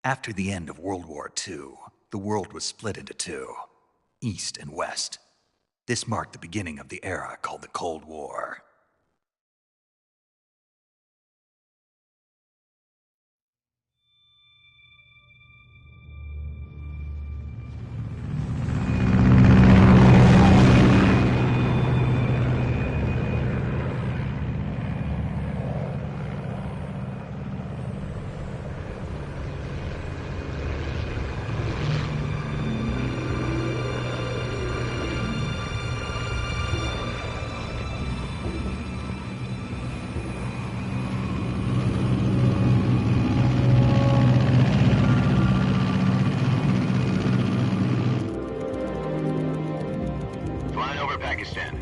After the end of World War II, the world was split into two, East and West. This marked the beginning of the era called the Cold War.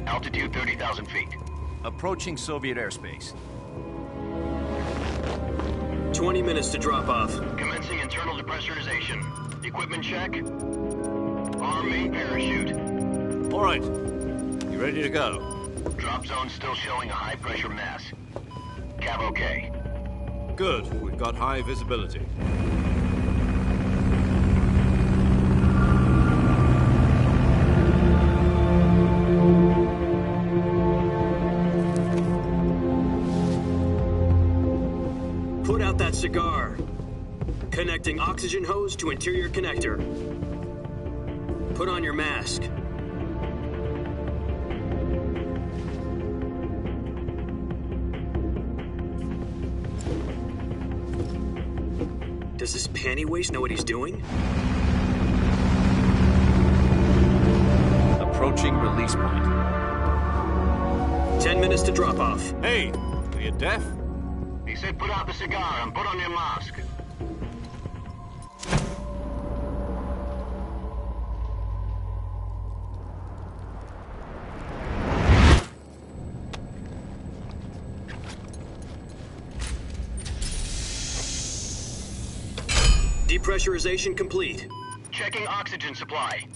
Altitude 30,000 feet. Approaching Soviet airspace. 20 minutes to drop off. Commencing internal depressurization. Equipment check. Arm main parachute. All right. You ready to go? Drop zone still showing a high pressure mass. Cav okay. Good. We've got high visibility. Put out that cigar. Connecting oxygen hose to interior connector. Put on your mask. Does this panty waste know what he's doing? Approaching release point. 10 minutes to drop off. Hey, are you deaf? He said put out the cigar and put on your mask. Depressurization complete. Checking oxygen supply.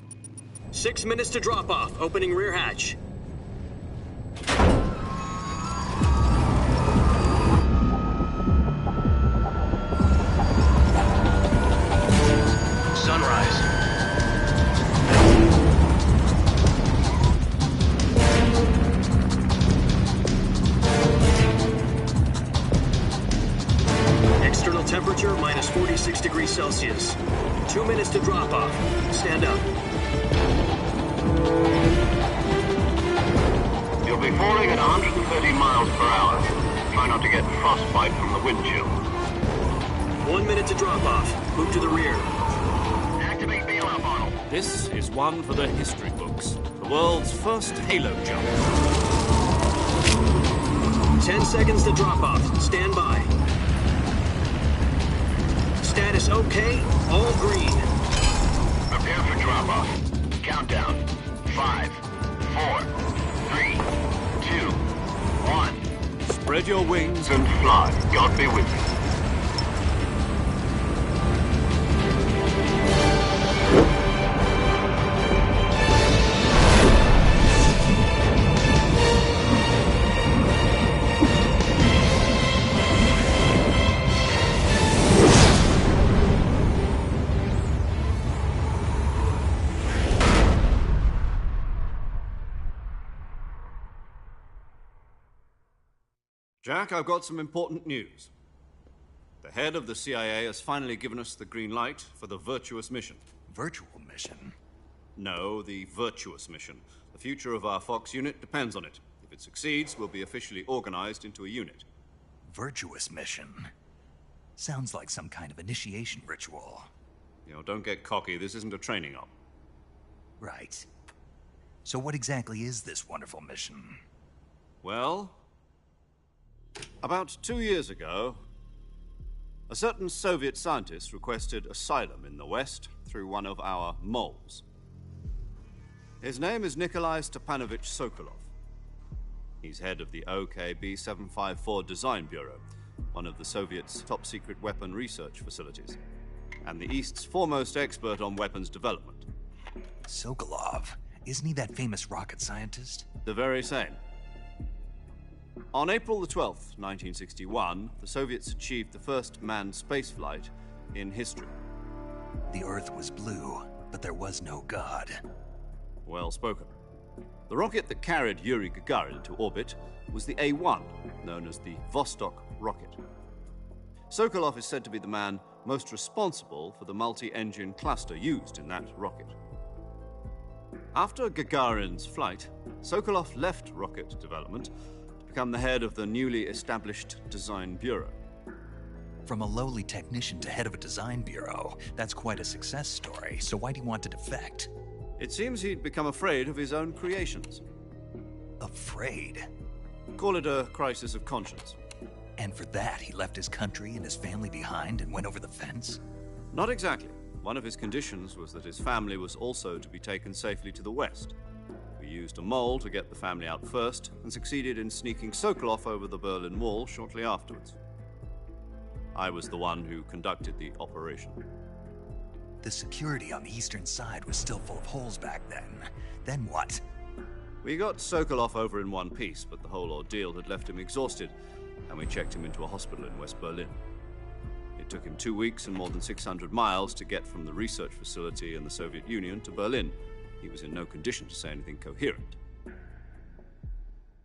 6 minutes to drop off. Opening rear hatch. Sunrise. External temperature minus 46 degrees Celsius. 2 minutes to drop off. Stand up. You'll be falling at 130 miles per hour. Try not to get frostbite from the wind chill. 1 minute to drop off. Move to the rear. Activate bailout model. This is one for the history books. The world's first halo jump. 10 seconds to drop off. Stand by. Status okay. All green. Prepare for drop-off. Countdown. 5, 4, 3, 2, 1. Spread your wings And fly. God be with you. Jack, I've got some important news. The head of the CIA has finally given us the green light for the Virtuous mission. Virtual mission? No, the Virtuous mission. The future of our Fox unit depends on it. If it succeeds, we'll be officially organized into a unit. Virtuous mission? Sounds like some kind of initiation ritual. You know, don't get cocky. This isn't a training op. Right. So what exactly is this wonderful mission? Well, about 2 years ago, a certain Soviet scientist requested asylum in the West through one of our moles. His name is Nikolai Stepanovich Sokolov. He's head of the OKB-754 Design Bureau, one of the Soviets' top-secret weapon research facilities, and the East's foremost expert on weapons development. Sokolov? Isn't he that famous rocket scientist? The very same. On April the 12th, 1961, the Soviets achieved the first manned spaceflight in history. The Earth was blue, but there was no God. Well spoken. The rocket that carried Yuri Gagarin to orbit was the A-1, known as the Vostok rocket. Sokolov is said to be the man most responsible for the multi-engine cluster used in that rocket. After Gagarin's flight, Sokolov left rocket development to become the head of the newly established Design Bureau. From a lowly technician to head of a design bureau, that's quite a success story, so why do you want to defect? It seems he'd become afraid of his own creations. Afraid? Call it a crisis of conscience. And for that, he left his country and his family behind and went over the fence? Not exactly. One of his conditions was that his family was also to be taken safely to the west. We used a mole to get the family out first and succeeded in sneaking Sokolov over the Berlin Wall shortly afterwards. I was the one who conducted the operation. The security on the eastern side was still full of holes back then. Then what? We got Sokolov over in one piece, but the whole ordeal had left him exhausted, and we checked him into a hospital in West Berlin. It took him 2 weeks and more than 600 miles to get from the research facility in the Soviet Union to Berlin. He was in no condition to say anything coherent.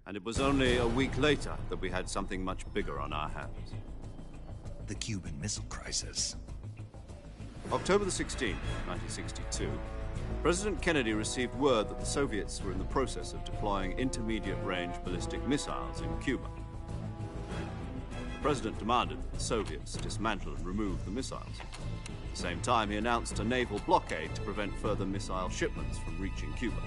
And it was only a week later that we had something much bigger on our hands. The Cuban Missile Crisis. October the 16th, 1962, President Kennedy received word that the Soviets were in the process of deploying intermediate-range ballistic missiles in Cuba. The President demanded that the Soviets dismantle and remove the missiles. At the same time, he announced a naval blockade to prevent further missile shipments from reaching Cuba.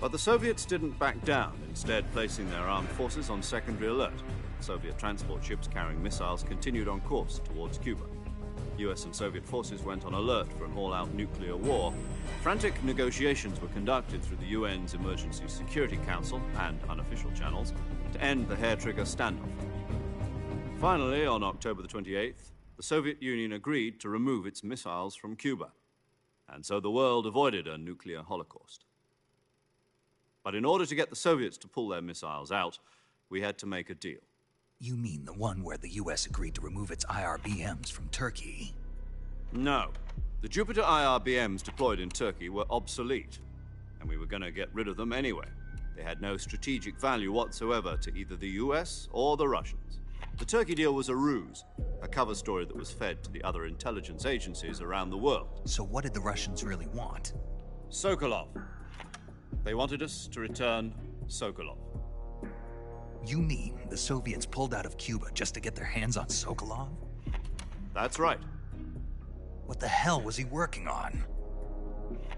But the Soviets didn't back down, instead placing their armed forces on secondary alert. Soviet transport ships carrying missiles continued on course towards Cuba. US and Soviet forces went on alert for an all-out nuclear war. Frantic negotiations were conducted through the UN's Emergency Security Council and unofficial channels to end the hair-trigger standoff. Finally, on October the 28th, the Soviet Union agreed to remove its missiles from Cuba, and so the world avoided a nuclear holocaust. But in order to get the Soviets to pull their missiles out, we had to make a deal. You mean the one where the US agreed to remove its IRBMs from Turkey? No. The Jupiter IRBMs deployed in Turkey were obsolete, and we were going to get rid of them anyway. They had no strategic value whatsoever to either the US or the Russians. The Turkey deal was a ruse, a cover story that was fed to the other intelligence agencies around the world. So what did the Russians really want? Sokolov. They wanted us to return Sokolov. You mean the Soviets pulled out of Cuba just to get their hands on Sokolov? That's right. What the hell was he working on?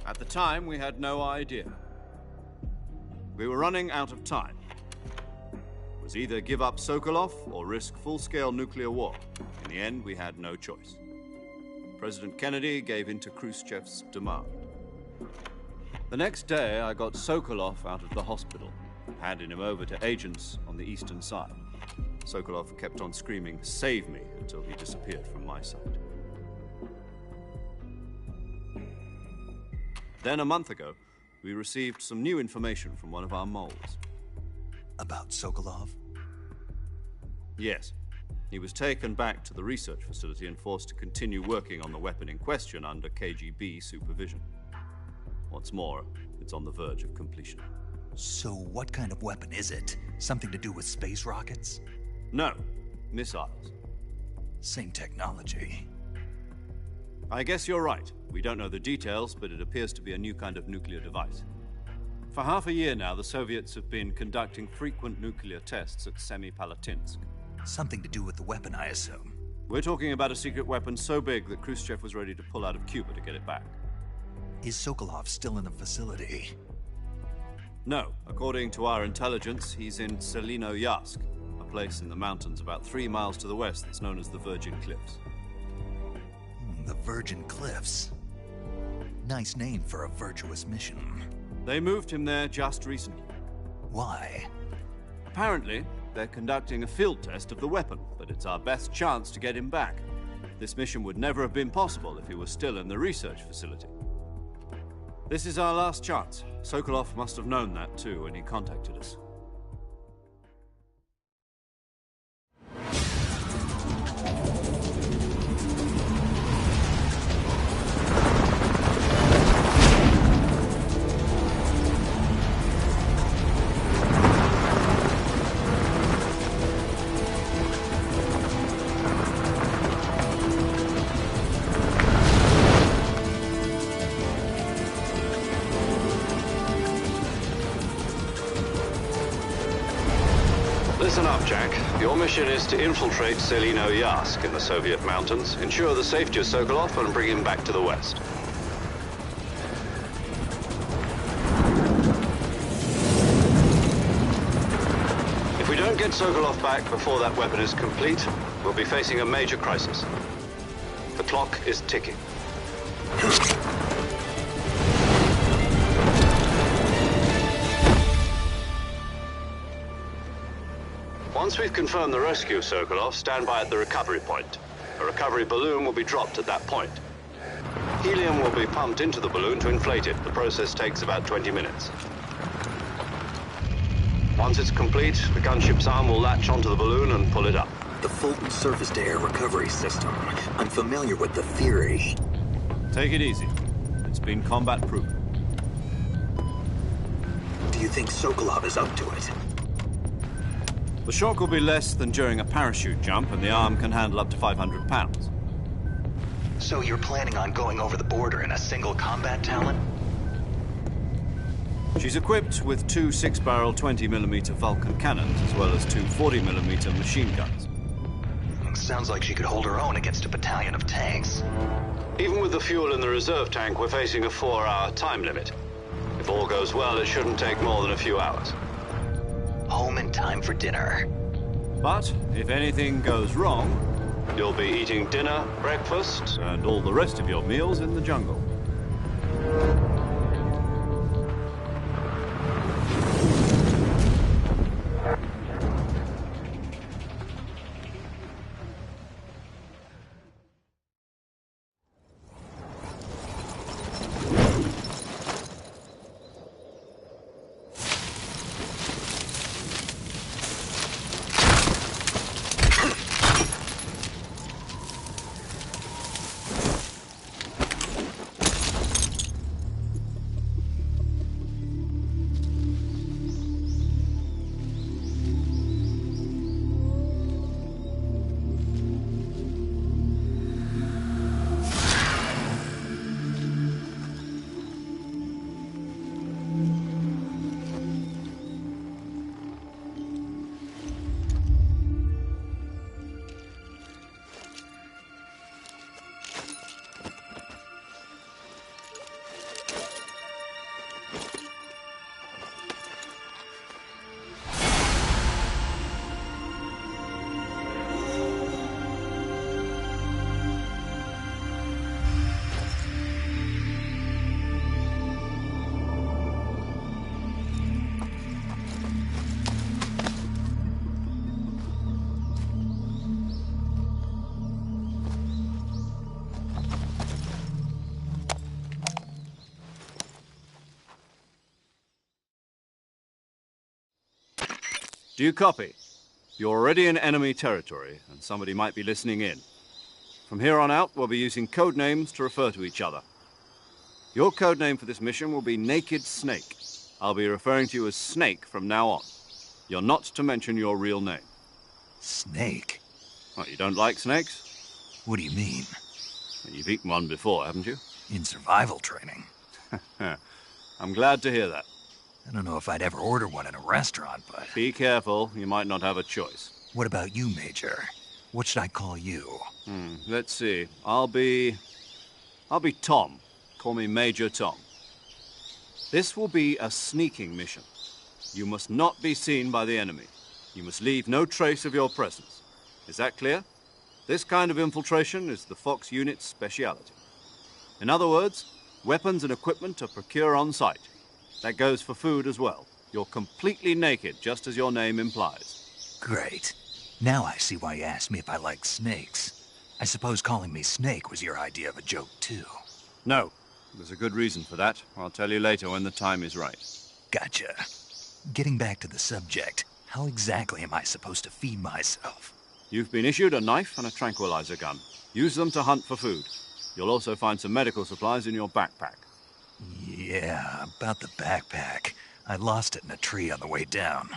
At the time, we had no idea. We were running out of time. It was either give up Sokolov or risk full-scale nuclear war. In the end, we had no choice. President Kennedy gave in to Khrushchev's demand. The next day, I got Sokolov out of the hospital, handing him over to agents on the eastern side. Sokolov kept on screaming, "Save me," until he disappeared from my sight. Then a month ago, we received some new information from one of our moles. About Sokolov? Yes. He was taken back to the research facility and forced to continue working on the weapon in question under KGB supervision. What's more, it's on the verge of completion. So what kind of weapon is it? Something to do with space rockets? No, missiles. Same technology. I guess you're right. We don't know the details, but it appears to be a new kind of nuclear device. For half a year now, the Soviets have been conducting frequent nuclear tests at Semipalatinsk. Something to do with the weapon, I assume. We're talking about a secret weapon so big that Khrushchev was ready to pull out of Cuba to get it back. Is Sokolov still in the facility? No. According to our intelligence, he's in Selinoyarsk, a place in the mountains about 3 miles to the west that's known as the Virgin Cliffs. The Virgin Cliffs. Nice name for a virtuous mission. They moved him there just recently. Why? Apparently, they're conducting a field test of the weapon, but it's our best chance to get him back. This mission would never have been possible if he was still in the research facility. This is our last chance. Sokolov must have known that too when he contacted us. Listen up, Jack. Your mission is to infiltrate Selino Yask in the Soviet mountains, ensure the safety of Sokolov, and bring him back to the West. If we don't get Sokolov back before that weapon is complete, we'll be facing a major crisis. The clock is ticking. Once we've confirmed the rescue of Sokolov, stand by at the recovery point. A recovery balloon will be dropped at that point. Helium will be pumped into the balloon to inflate it. The process takes about 20 minutes. Once it's complete, the gunship's arm will latch onto the balloon and pull it up. The Fulton surface-to-air recovery system. I'm familiar with the theory. Take it easy. It's been combat-proven. Do you think Sokolov is up to it? The shock will be less than during a parachute jump, and the arm can handle up to 500 pounds. So you're planning on going over the border in a single combat Talon? She's equipped with two 6-barrel 20mm Vulcan cannons, as well as two 40mm machine guns. Sounds like she could hold her own against a battalion of tanks. Even with the fuel in the reserve tank, we're facing a 4-hour time limit. If all goes well, it shouldn't take more than a few hours. Home in time for dinner. But if anything goes wrong, You'll be eating dinner, breakfast, and all the rest of your meals in the jungle. Do you copy? You're already in enemy territory, and somebody might be listening in. From here on out, we'll be using code names to refer to each other. Your code name for this mission will be Naked Snake. I'll be referring to you as Snake from now on. You're not to mention your real name. Snake? What, you don't like snakes? What do you mean? You've eaten one before, haven't you? In survival training. I'm glad to hear that. I don't know if I'd ever order one in a restaurant, but... Be careful, you might not have a choice. What about you, Major? What should I call you? Let's see. I'll be Tom. Call me Major Tom. This will be a sneaking mission. You must not be seen by the enemy. You must leave no trace of your presence. Is that clear? This kind of infiltration is the Fox unit's speciality. In other words, weapons and equipment are procured on site. That goes for food as well. You're completely naked, just as your name implies. Great. Now I see why you asked me if I like snakes. I suppose calling me Snake was your idea of a joke, too. No. There's a good reason for that. I'll tell you later when the time is right. Gotcha. Getting back to the subject, how exactly am I supposed to feed myself? You've been issued a knife and a tranquilizer gun. Use them to hunt for food. You'll also find some medical supplies in your backpack. Yeah, about the backpack. I lost it in a tree on the way down.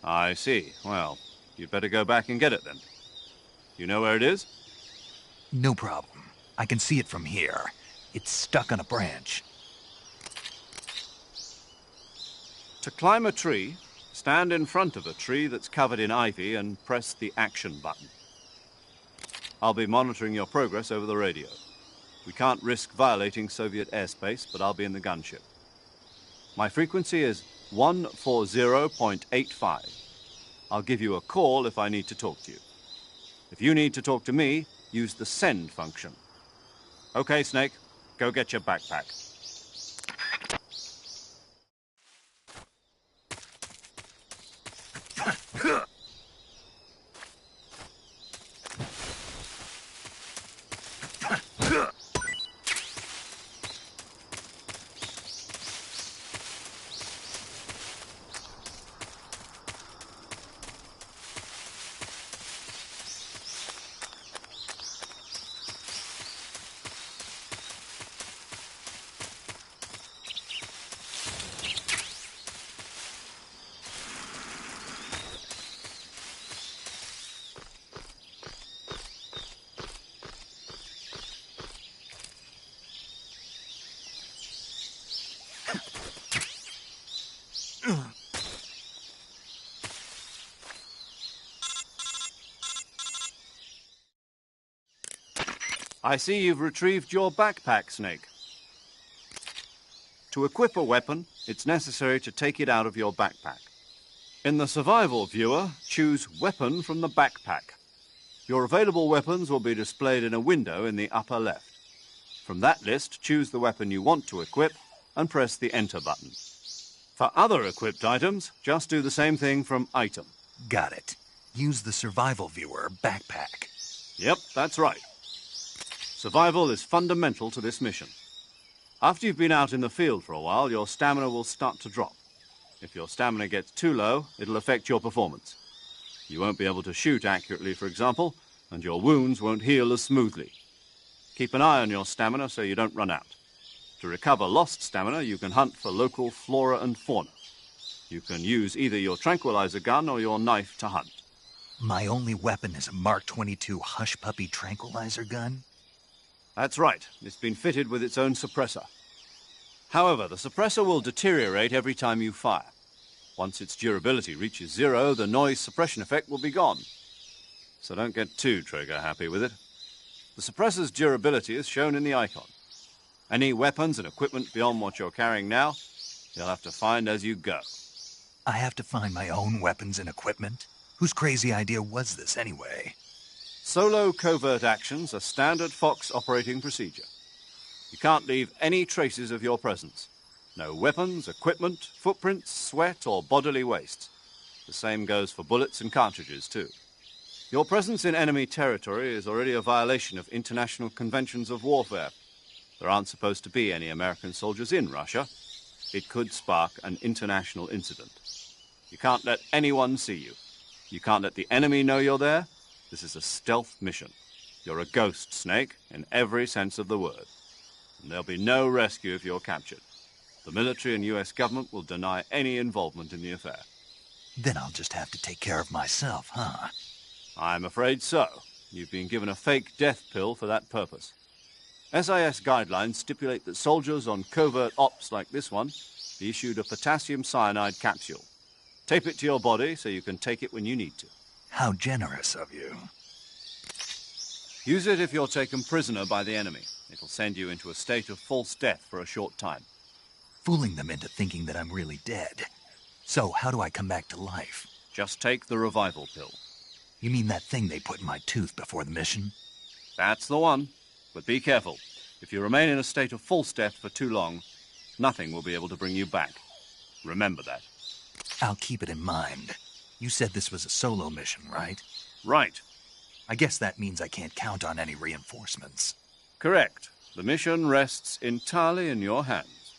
I see. Well, you'd better go back and get it then. You know where it is? No problem. I can see it from here. It's stuck on a branch. To climb a tree, Stand in front of a tree that's covered in ivy and press the action button. I'll be monitoring your progress over the radio. We can't risk violating Soviet airspace, but I'll be in the gunship. My frequency is 140.85. I'll give you a call if I need to talk to you. If you need to talk to me, use the send function. Okay, Snake, go get your backpack. I see you've retrieved your backpack, Snake. To equip a weapon, it's necessary to take it out of your backpack. In the survival viewer, choose Weapon from the backpack. Your available weapons will be displayed in a window in the upper left. From that list, choose the weapon you want to equip and press the Enter button. For other equipped items, just do the same thing from Item. Got it. Use the survival viewer backpack. Yep, that's right. Survival is fundamental to this mission. After you've been out in the field for a while, your stamina will start to drop. If your stamina gets too low, it'll affect your performance. You won't be able to shoot accurately, for example, and your wounds won't heal as smoothly. Keep an eye on your stamina so you don't run out. To recover lost stamina, you can hunt for local flora and fauna. You can use either your tranquilizer gun or your knife to hunt. My only weapon is a Mark 22 Hush Puppy tranquilizer gun? That's right. It's been fitted with its own suppressor. However, the suppressor will deteriorate every time you fire. Once its durability reaches 0, the noise suppression effect will be gone. So don't get too trigger-happy with it. The suppressor's durability is shown in the icon. Any weapons and equipment beyond what you're carrying now, you'll have to find as you go. I have to find my own weapons and equipment? Whose crazy idea was this anyway? Solo covert actions are standard Fox operating procedure. You can't leave any traces of your presence. No weapons, equipment, footprints, sweat, or bodily waste. The same goes for bullets and cartridges, too. Your presence in enemy territory is already a violation of international conventions of warfare. There aren't supposed to be any American soldiers in Russia. It could spark an international incident. You can't let anyone see you. You can't let the enemy know you're there. This is a stealth mission. You're a ghost, Snake, in every sense of the word. And there'll be no rescue if you're captured. The military and US government will deny any involvement in the affair. Then I'll just have to take care of myself, huh? I'm afraid so. You've been given a fake death pill for that purpose. SIS guidelines stipulate that soldiers on covert ops like this one be issued a potassium cyanide capsule. Tape it to your body so you can take it when you need to. How generous of you. Use it if you're taken prisoner by the enemy. It'll send you into a state of false death for a short time. Fooling them into thinking that I'm really dead. So how do I come back to life? Just take the revival pill. You mean that thing they put in my tooth before the mission? That's the one. But be careful. If you remain in a state of false death for too long, nothing will be able to bring you back. Remember that. I'll keep it in mind. You said this was a solo mission, right? Right. I guess that means I can't count on any reinforcements. Correct. The mission rests entirely in your hands.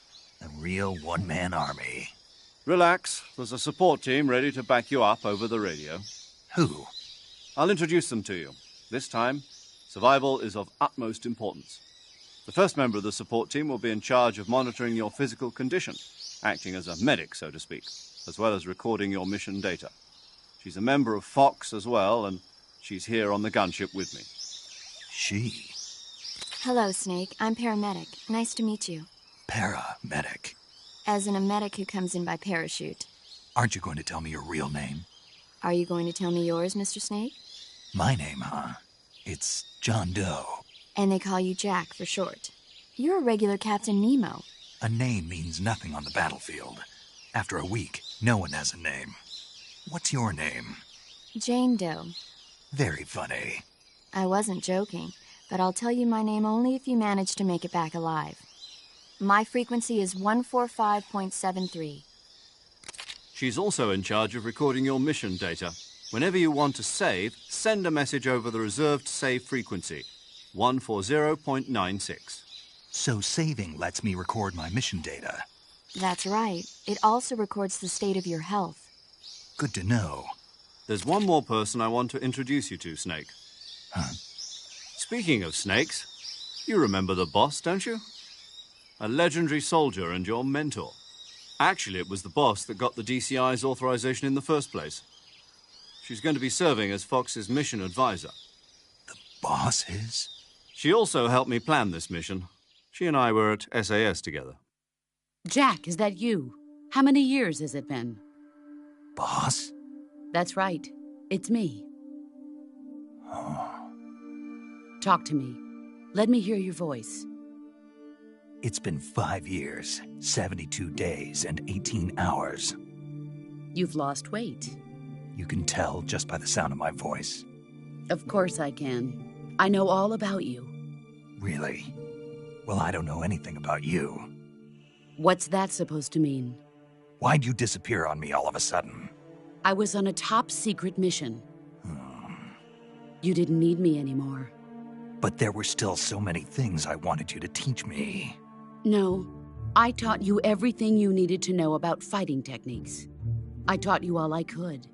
A real one-man army. Relax. There's a support team ready to back you up over the radio. Who? I'll introduce them to you. This time, survival is of utmost importance. The first member of the support team will be in charge of monitoring your physical condition, acting as a medic, so to speak, as well as recording your mission data. She's a member of Fox as well, and she's here on the gunship with me. She? Hello, Snake. I'm paramedic. Nice to meet you. Paramedic. As in a medic who comes in by parachute. Aren't you going to tell me your real name? Are you going to tell me yours, Mr. Snake? My name, huh? It's John Doe. And they call you Jack for short. You're a regular Captain Nemo. A name means nothing on the battlefield. After a week, no one has a name. What's your name? Jane Doe. Very funny. I wasn't joking, but I'll tell you my name only if you manage to make it back alive. My frequency is 145.73. She's also in charge of recording your mission data. Whenever you want to save, send a message over the reserved save frequency, 140.96. So saving lets me record my mission data. That's right. It also records the state of your health. Good to know. There's one more person I want to introduce you to, Snake. Huh? Speaking of snakes, you remember the boss, don't you? A legendary soldier and your mentor. Actually, it was the boss that got the DCI's authorization in the first place. She's going to be serving as Fox's mission advisor. The boss is? She also helped me plan this mission. She and I were at SAS together. Jack, is that you? How many years has it been? Boss? That's right. It's me. Oh. Talk to me. Let me hear your voice. It's been 5 years, 72 days, and 18 hours. You've lost weight. You can tell just by the sound of my voice. Of course I can. I know all about you. Really? Well, I don't know anything about you. What's that supposed to mean? Why'd you disappear on me all of a sudden? I was on a top-secret mission. You didn't need me anymore. But there were still so many things I wanted you to teach me. No, I taught you everything you needed to know about fighting techniques. I taught you all I could.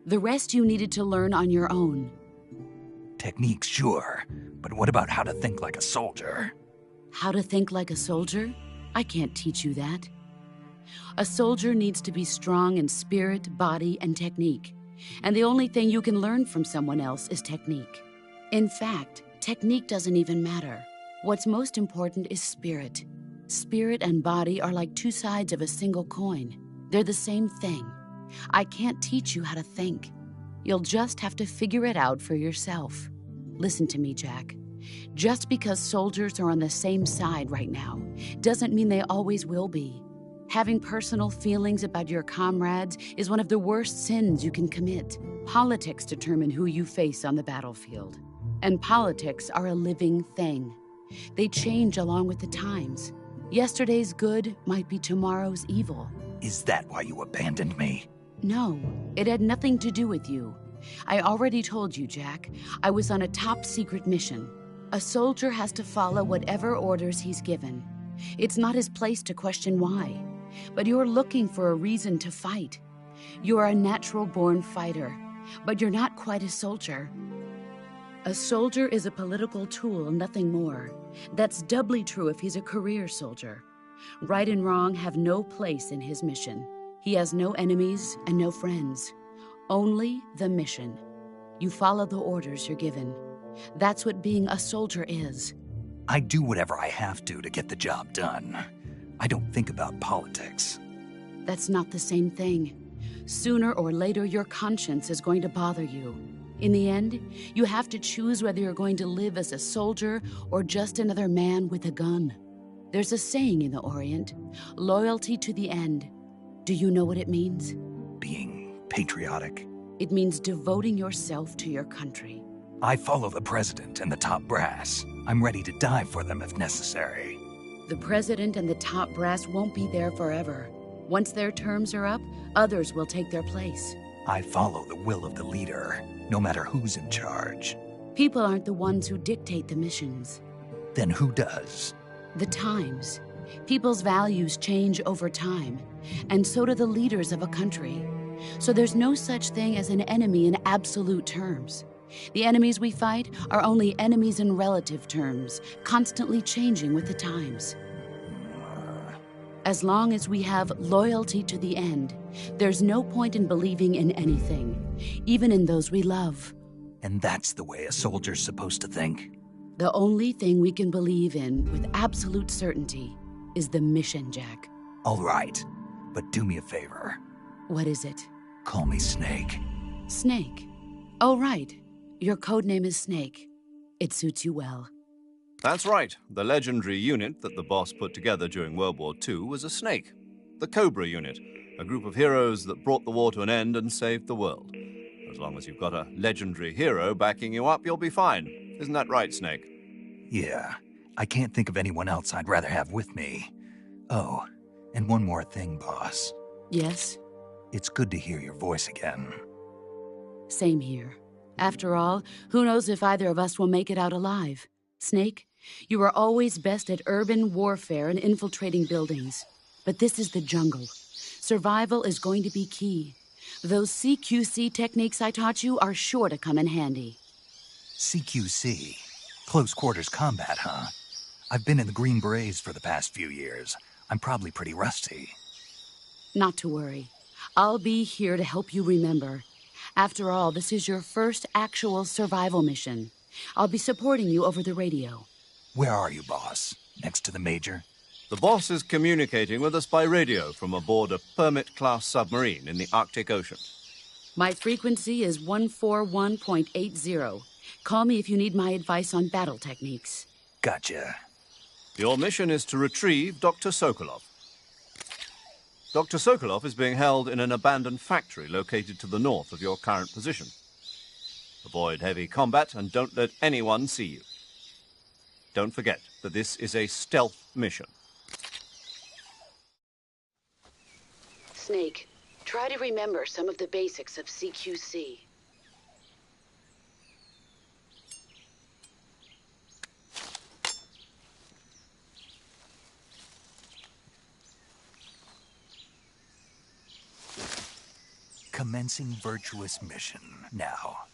The rest you needed to learn on your own. Techniques, sure. But what about how to think like a soldier? How to think like a soldier? I can't teach you that. A soldier needs to be strong in spirit, body, and technique. And the only thing you can learn from someone else is technique. In fact, technique doesn't even matter. What's most important is spirit. Spirit and body are like two sides of a single coin. They're the same thing. I can't teach you how to think. You'll just have to figure it out for yourself. Listen to me, Jack. Just because soldiers are on the same side right now doesn't mean they always will be. Having personal feelings about your comrades is one of the worst sins you can commit. Politics determine who you face on the battlefield. And politics are a living thing. They change along with the times. Yesterday's good might be tomorrow's evil. Is that why you abandoned me? No, it had nothing to do with you. I already told you, Jack. I was on a top-secret mission. A soldier has to follow whatever orders he's given. It's not his place to question why. But you're looking for a reason to fight. You're a natural-born fighter, but you're not quite a soldier. A soldier is a political tool, nothing more. That's doubly true if he's a career soldier. Right and wrong have no place in his mission. He has no enemies and no friends. Only the mission. You follow the orders you're given. That's what being a soldier is. I do whatever I have to get the job done. I don't think about politics. That's not the same thing. Sooner or later, your conscience is going to bother you. In the end, you have to choose whether you're going to live as a soldier or just another man with a gun. There's a saying in the Orient, loyalty to the end. Do you know what it means? Being patriotic. It means devoting yourself to your country. I follow the president and the top brass. I'm ready to die for them if necessary. The president and the top brass won't be there forever. Once their terms are up, others will take their place. I follow the will of the leader, no matter who's in charge. People aren't the ones who dictate the missions. Then who does? The times. People's values change over time, and so do the leaders of a country. So there's no such thing as an enemy in absolute terms. The enemies we fight are only enemies in relative terms, constantly changing with the times. As long as we have loyalty to the end, there's no point in believing in anything, even in those we love. And that's the way a soldier's supposed to think? The only thing we can believe in with absolute certainty is the mission, Jack. All right, but do me a favor. What is it? Call me Snake. Snake. Oh, right. Your code name is Snake. It suits you well. That's right. The legendary unit that the boss put together during World War II was a snake. The Cobra unit, a group of heroes that brought the war to an end and saved the world. As long as you've got a legendary hero backing you up, you'll be fine. Isn't that right, Snake? Yeah, I can't think of anyone else I'd rather have with me. Oh, and one more thing, boss. Yes? It's good to hear your voice again. Same here. After all, who knows if either of us will make it out alive? Snake, you are always best at urban warfare and infiltrating buildings. But this is the jungle. Survival is going to be key. Those CQC techniques I taught you are sure to come in handy. CQC? Close quarters combat, huh? I've been in the Green Berets for the past few years. I'm probably pretty rusty. Not to worry. I'll be here to help you remember. After all, this is your first actual survival mission. I'll be supporting you over the radio. Where are you, boss? Next to the Major? The boss is communicating with us by radio from aboard a Permit-class submarine in the Arctic Ocean. My frequency is 141.80. Call me if you need my advice on battle techniques. Gotcha. Your mission is to retrieve Dr. Sokolov. Dr. Sokolov is being held in an abandoned factory located to the north of your current position. Avoid heavy combat and don't let anyone see you. Don't forget that this is a stealth mission. Snake, try to remember some of the basics of CQC. Commencing virtuous mission now.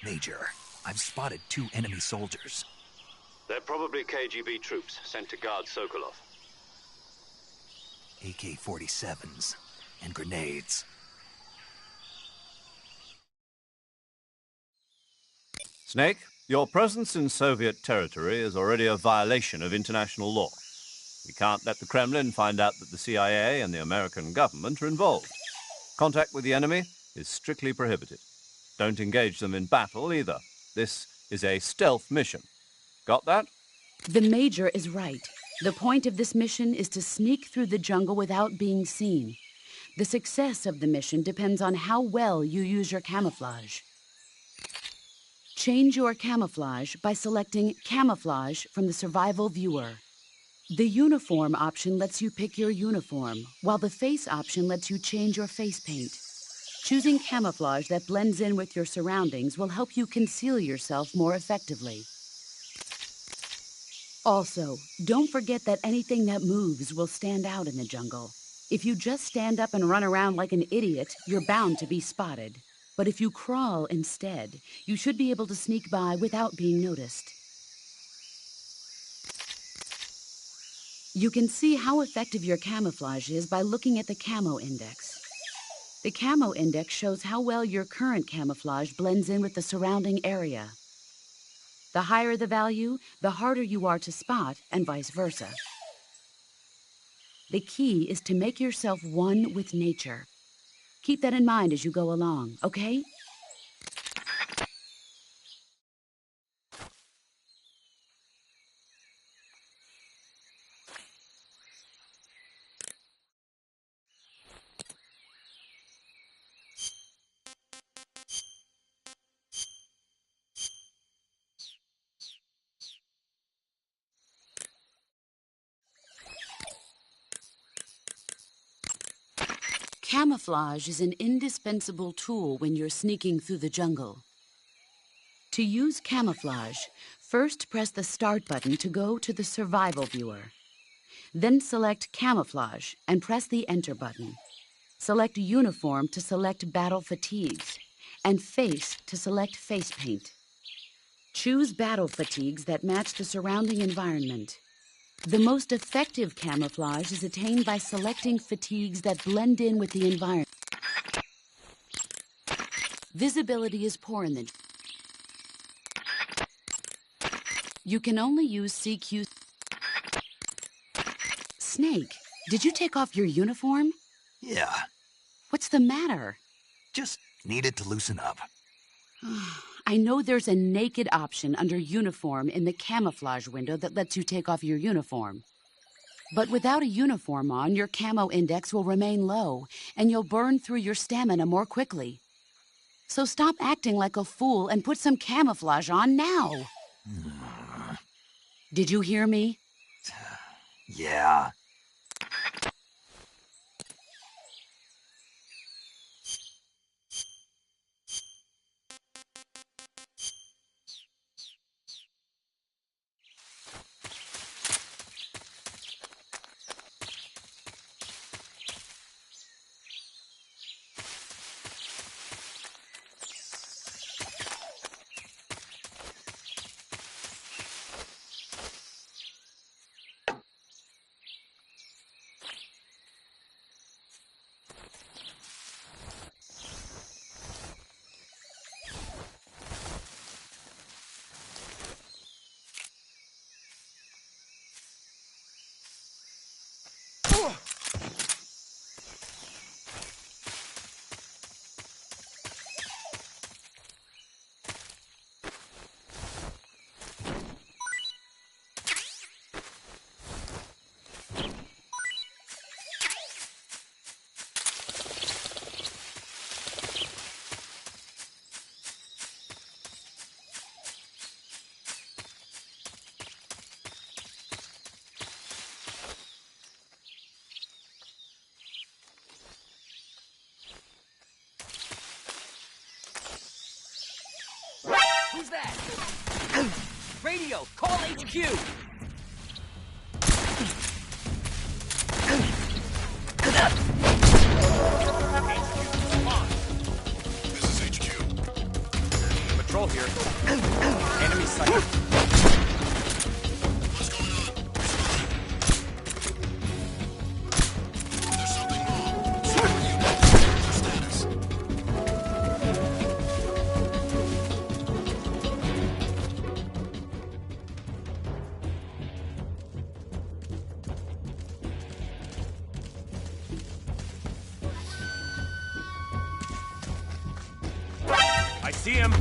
Major, I've spotted 2 enemy soldiers. They're probably KGB troops sent to guard Sokolov. AK-47s and grenades. Snake, your presence in Soviet territory is already a violation of international law. We can't let the Kremlin find out that the CIA and the American government are involved. Contact with the enemy is strictly prohibited. Don't engage them in battle either. This is a stealth mission. Got that? The Major is right. The point of this mission is to sneak through the jungle without being seen. The success of the mission depends on how well you use your camouflage. Change your camouflage by selecting Camouflage from the Survival Viewer. The Uniform option lets you pick your uniform, while the Face option lets you change your face paint. Choosing camouflage that blends in with your surroundings will help you conceal yourself more effectively. Also, don't forget that anything that moves will stand out in the jungle. If you just stand up and run around like an idiot, you're bound to be spotted. But if you crawl instead, you should be able to sneak by without being noticed. You can see how effective your camouflage is by looking at the Camo Index. The Camo Index shows how well your current camouflage blends in with the surrounding area. The higher the value, the harder you are to spot, and vice versa. The key is to make yourself one with nature. Keep that in mind as you go along, okay? Camouflage is an indispensable tool when you're sneaking through the jungle. To use camouflage, first press the Start button to go to the Survival Viewer. Then select Camouflage and press the Enter button. Select Uniform to select Battle Fatigues, and Face to select Face Paint. Choose battle fatigues that match the surrounding environment. The most effective camouflage is attained by selecting fatigues that blend in with the environment. Visibility is poor in the... You can only use CQ... Snake, did you take off your uniform? Yeah, What's the matter? just needed to loosen up. I know there's a naked option under Uniform in the camouflage window that lets you take off your uniform. But without a uniform on, your camo index will remain low, and you'll burn through your stamina more quickly. So stop acting like a fool and put some camouflage on now. Did you hear me? Yeah. Who's that? Radio, call HQ! This is HQ. Patrol here. Enemy sighted. What's going on? There's something wrong. Super unit. What's your status? I see him.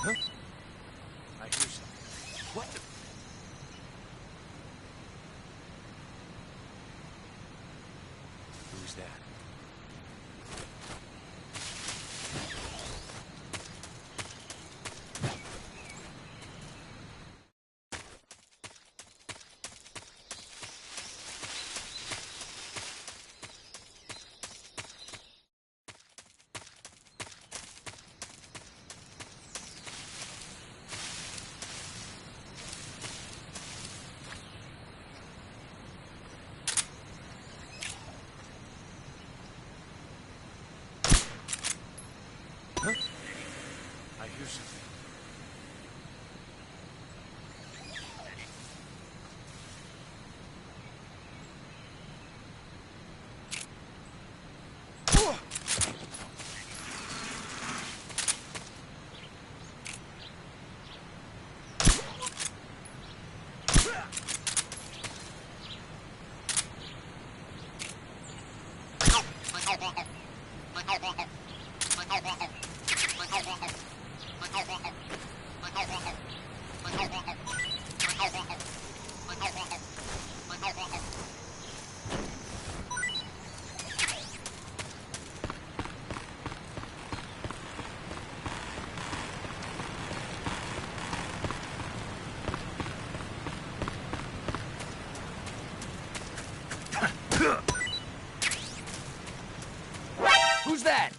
I hear something. What the... Who's that? Huh? I hear something. Who's that?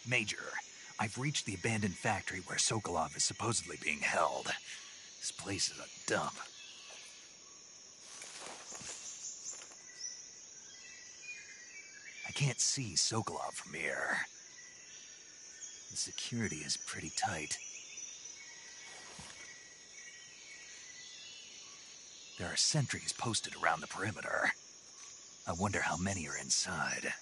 Major, I've reached the abandoned factory where Sokolov is supposedly being held. This place is a dump. I can't see Sokolov from here. The security is pretty tight. There are sentries posted around the perimeter. I wonder how many are inside.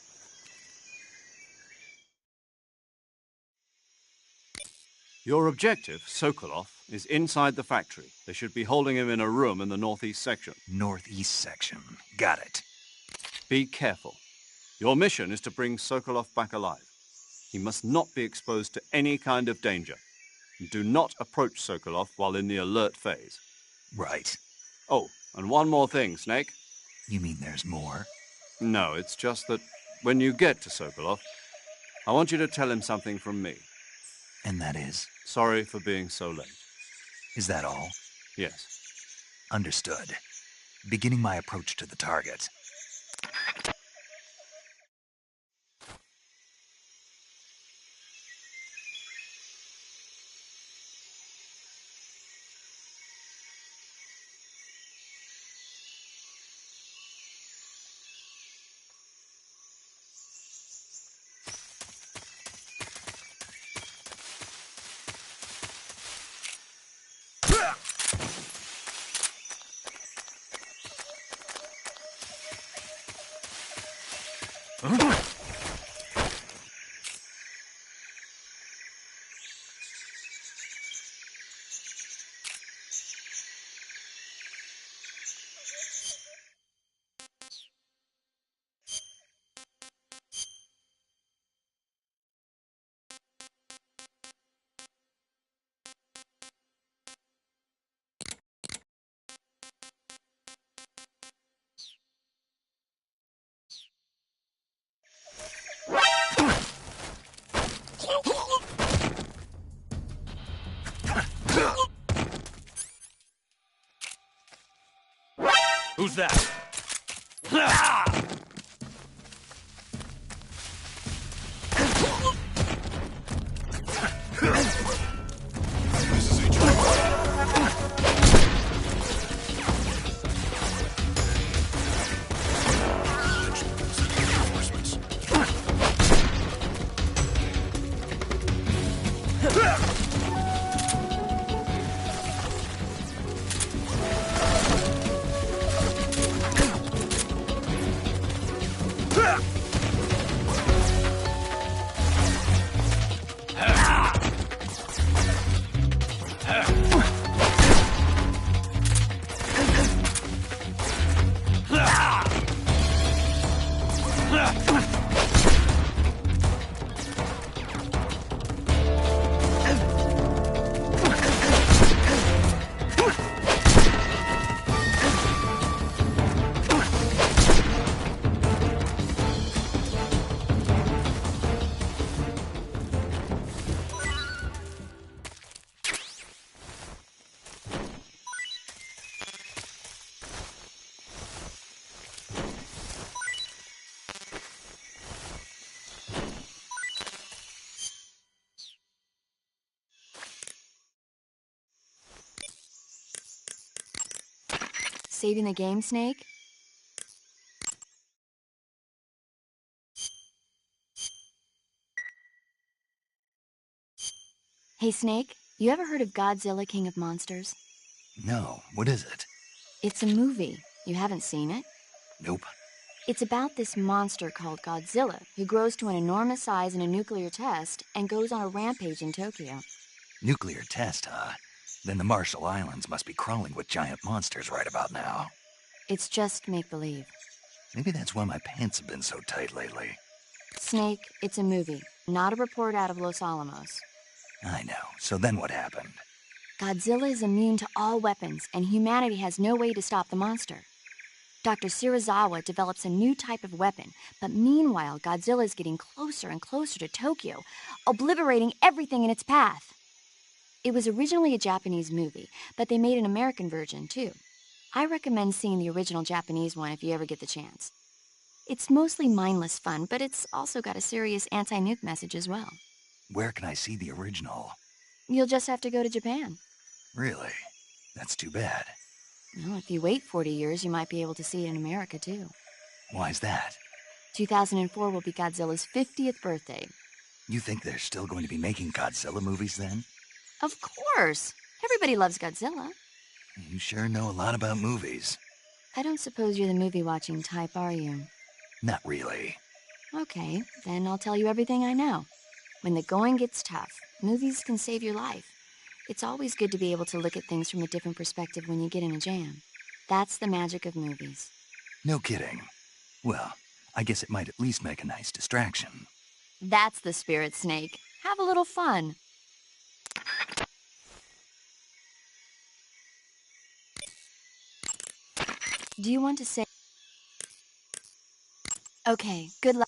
Your objective, Sokolov, is inside the factory. They should be holding him in a room in the northeast section. Northeast section. Got it. Be careful. Your mission is to bring Sokolov back alive. He must not be exposed to any kind of danger. Do not approach Sokolov while in the alert phase. Right. Oh, and one more thing, Snake. You mean there's more? No, it's just that when you get to Sokolov, I want you to tell him something from me. And that is? Sorry for being so late. Is that all? Yes. Understood. Beginning my approach to the target. Who's that? This is Agent Sending reinforcements. Saving the game, Snake? Hey, Snake, you ever heard of Godzilla King of Monsters? No, what is it? It's a movie. You haven't seen it? Nope. It's about this monster called Godzilla who grows to an enormous size in a nuclear test and goes on a rampage in Tokyo. Nuclear test, huh? Then the Marshall Islands must be crawling with giant monsters right about now. It's just make-believe. Maybe that's why my pants have been so tight lately. Snake, it's a movie, not a report out of Los Alamos. I know. So then what happened? Godzilla is immune to all weapons, and humanity has no way to stop the monster. Dr. Shirazawa develops a new type of weapon, but meanwhile, Godzilla is getting closer and closer to Tokyo, obliterating everything in its path. It was originally a Japanese movie, but they made an American version, too. I recommend seeing the original Japanese one if you ever get the chance. It's mostly mindless fun, but it's also got a serious anti-nuke message as well. Where can I see the original? You'll just have to go to Japan. Really? That's too bad. Well, if you wait 40 years, you might be able to see it in America, too. Why's that? 2004 will be Godzilla's 50th birthday. You think they're still going to be making Godzilla movies then? Of course! Everybody loves Godzilla. You sure know a lot about movies. I don't suppose you're the movie-watching type, are you? Not really. Okay, then I'll tell you everything I know. When the going gets tough, movies can save your life. It's always good to be able to look at things from a different perspective when you get in a jam. That's the magic of movies. No kidding. Well, I guess it might at least make a nice distraction. That's the spirit, Snake. Have a little fun. Do you want to say... Okay, good luck.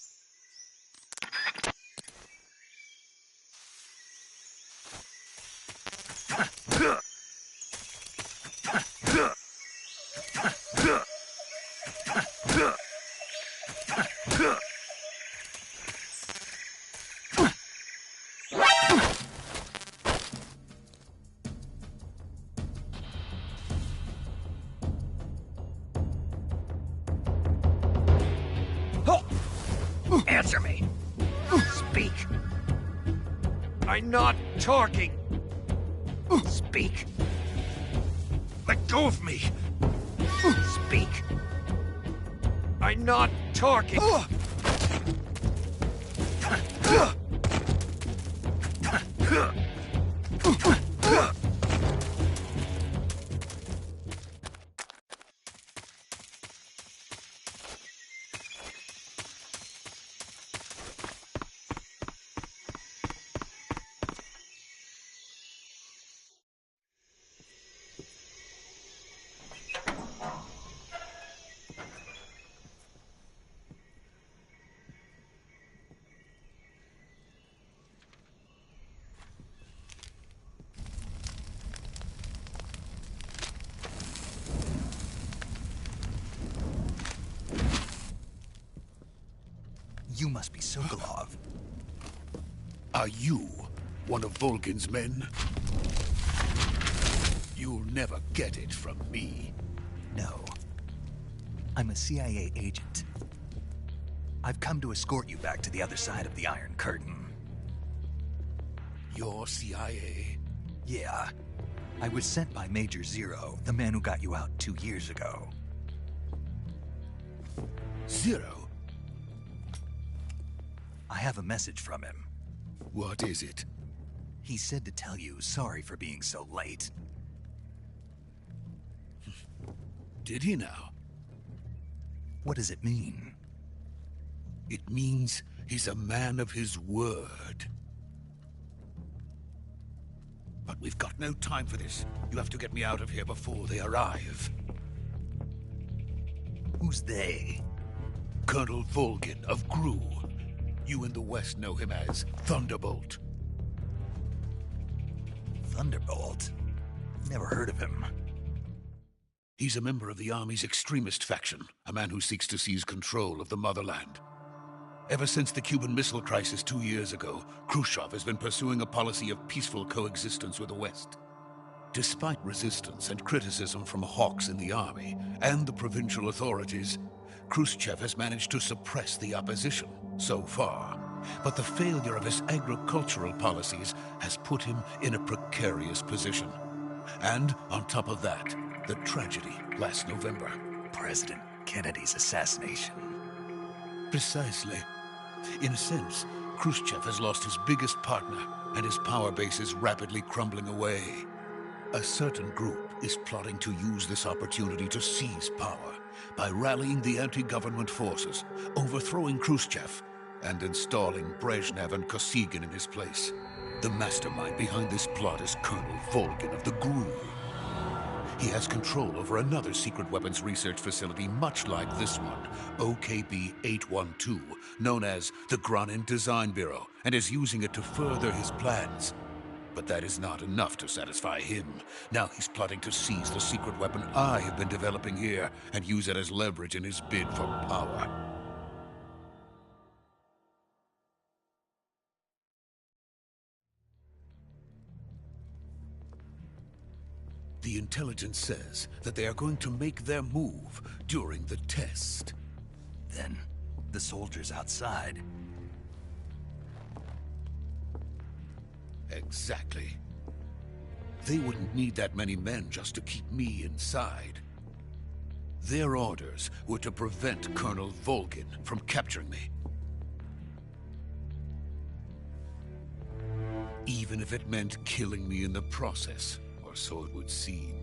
Answer me. Speak. I'm not talking. Speak. Let go of me. Speak. I'm not talking. You must be Sokolov. Are you one of Volgin's men? You'll never get it from me. No. I'm a CIA agent. I've come to escort you back to the other side of the Iron Curtain. You're CIA? Yeah. I was sent by Major Zero, the man who got you out 2 years ago. Zero? I have a message from him. What is it? He said to tell you sorry for being so late. Did he now? What does it mean? It means he's a man of his word. But we've got no time for this. You have to get me out of here before they arrive. Who's they? Colonel Volgin of GRU. You in the West know him as Thunderbolt. Thunderbolt? Never heard of him. He's a member of the Army's extremist faction, a man who seeks to seize control of the motherland. Ever since the Cuban Missile Crisis 2 years ago, Khrushchev has been pursuing a policy of peaceful coexistence with the West. Despite resistance and criticism from hawks in the army and the provincial authorities, Khrushchev has managed to suppress the opposition so far. But the failure of his agricultural policies has put him in a precarious position. And on top of that, the tragedy last November. President Kennedy's assassination. Precisely. In a sense, Khrushchev has lost his biggest partner, and his power base is rapidly crumbling away. A certain group is plotting to use this opportunity to seize power by rallying the anti-government forces, overthrowing Khrushchev, and installing Brezhnev and Kosygin in his place. The mastermind behind this plot is Colonel Volgin of the GRU. He has control over another secret weapons research facility much like this one, OKB-812, known as the Granin Design Bureau, and is using it to further his plans. But that is not enough to satisfy him. Now he's plotting to seize the secret weapon I have been developing here and use it as leverage in his bid for power. The intelligence says that they are going to make their move during the test. Then, the soldiers outside. Exactly. They wouldn't need that many men just to keep me inside. Their orders were to prevent Colonel Volgin from capturing me. Even if it meant killing me in the process. So it would seem.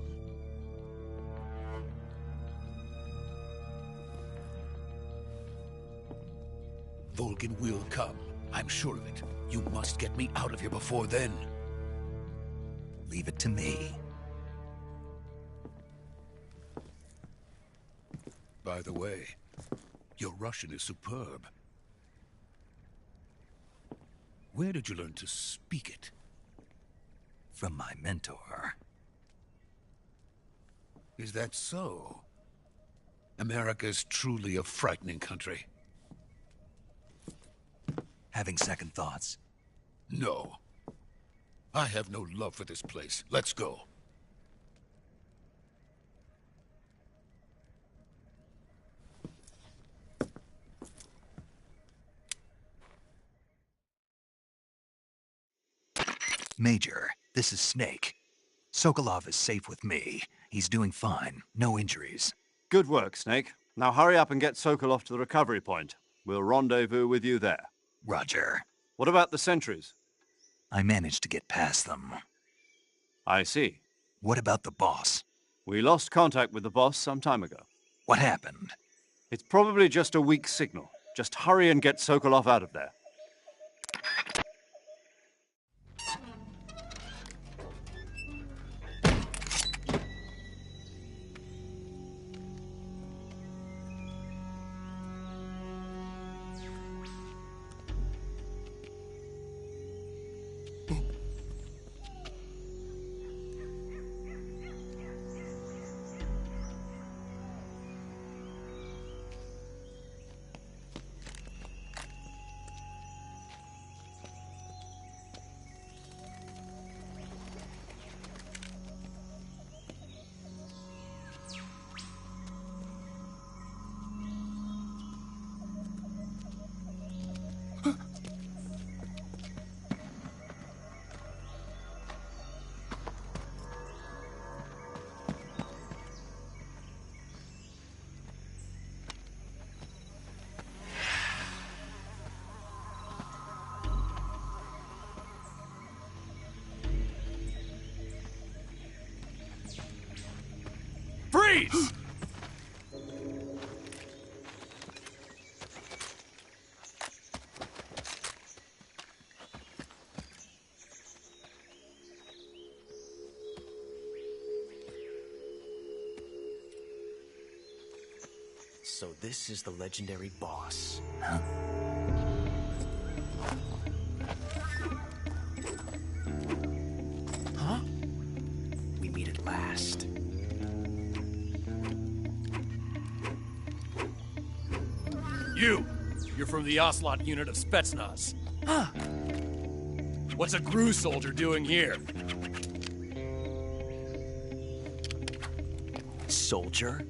Volgin will come. I'm sure of it. You must get me out of here before then. Leave it to me. By the way, your Russian is superb. Where did you learn to speak it? From my mentor. Is that so? America is truly a frightening country. Having second thoughts? No. I have no love for this place. Let's go. Major, this is Snake. Sokolov is safe with me. He's doing fine. No injuries. Good work, Snake. Now hurry up and get Sokolov to the recovery point. We'll rendezvous with you there. Roger. What about the sentries? I managed to get past them. I see. What about the boss? We lost contact with the boss some time ago. What happened? It's probably just a weak signal. Just hurry and get Sokolov out of there. Freeze! So this is the legendary boss. Huh? We meet at last. You're from the Ocelot unit of Spetsnaz. Huh. What's a Gru soldier doing here? Soldier?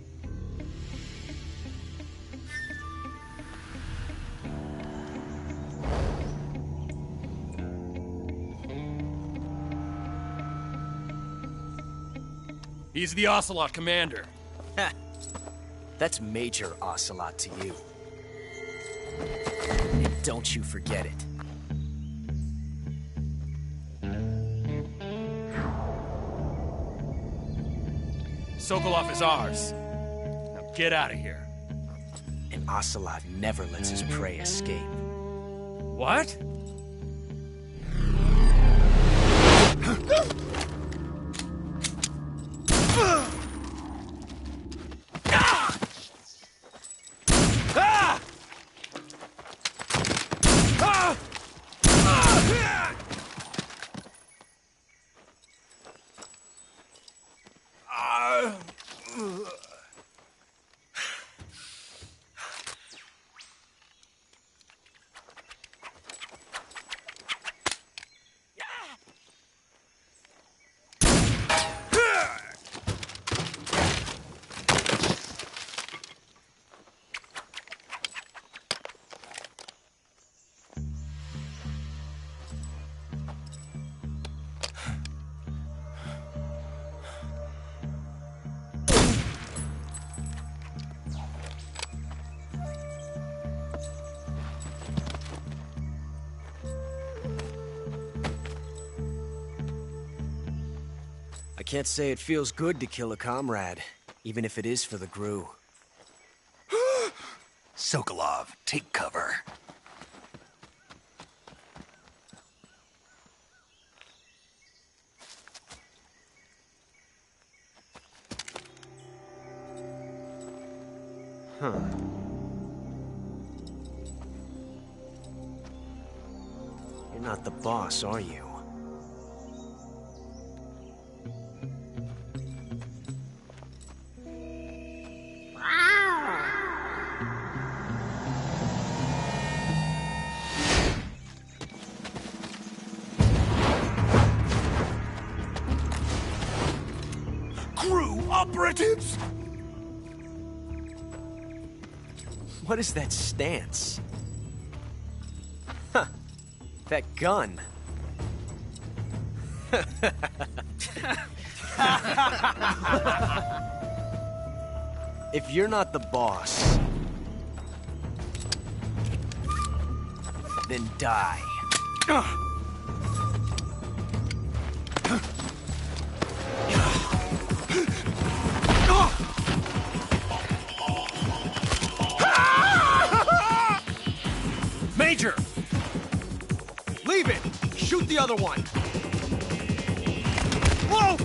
He's the Ocelot commander. Ha! That's Major Ocelot to you. And don't you forget it. Sokolov is ours. Now get out of here. And Ocelot never lets his prey escape. What? I can't say it feels good to kill a comrade, even if it is for the Gru. Sokolov, take cover. Huh. You're not the boss, are you? Gru operatives! What is that stance? Huh. That gun. If you're not the boss, then die. Major! Leave it! Shoot the other one! Whoa!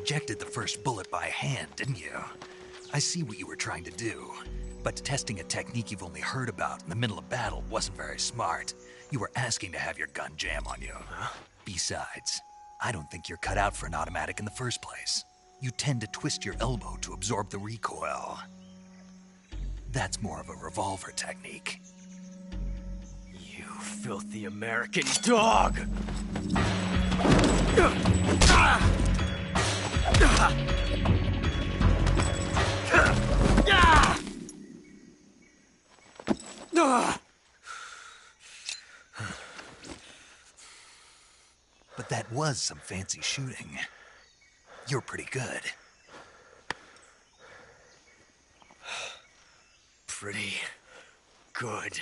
ejected the first bullet by hand, didn't you? I see what you were trying to do, but testing a technique you've only heard about in the middle of battle wasn't very smart. You were asking to have your gun jam on you. Huh? Besides, I don't think you're cut out for an automatic in the first place. You tend to twist your elbow to absorb the recoil. That's more of a revolver technique. You filthy American dog! But that was some fancy shooting. You're pretty good. Pretty good.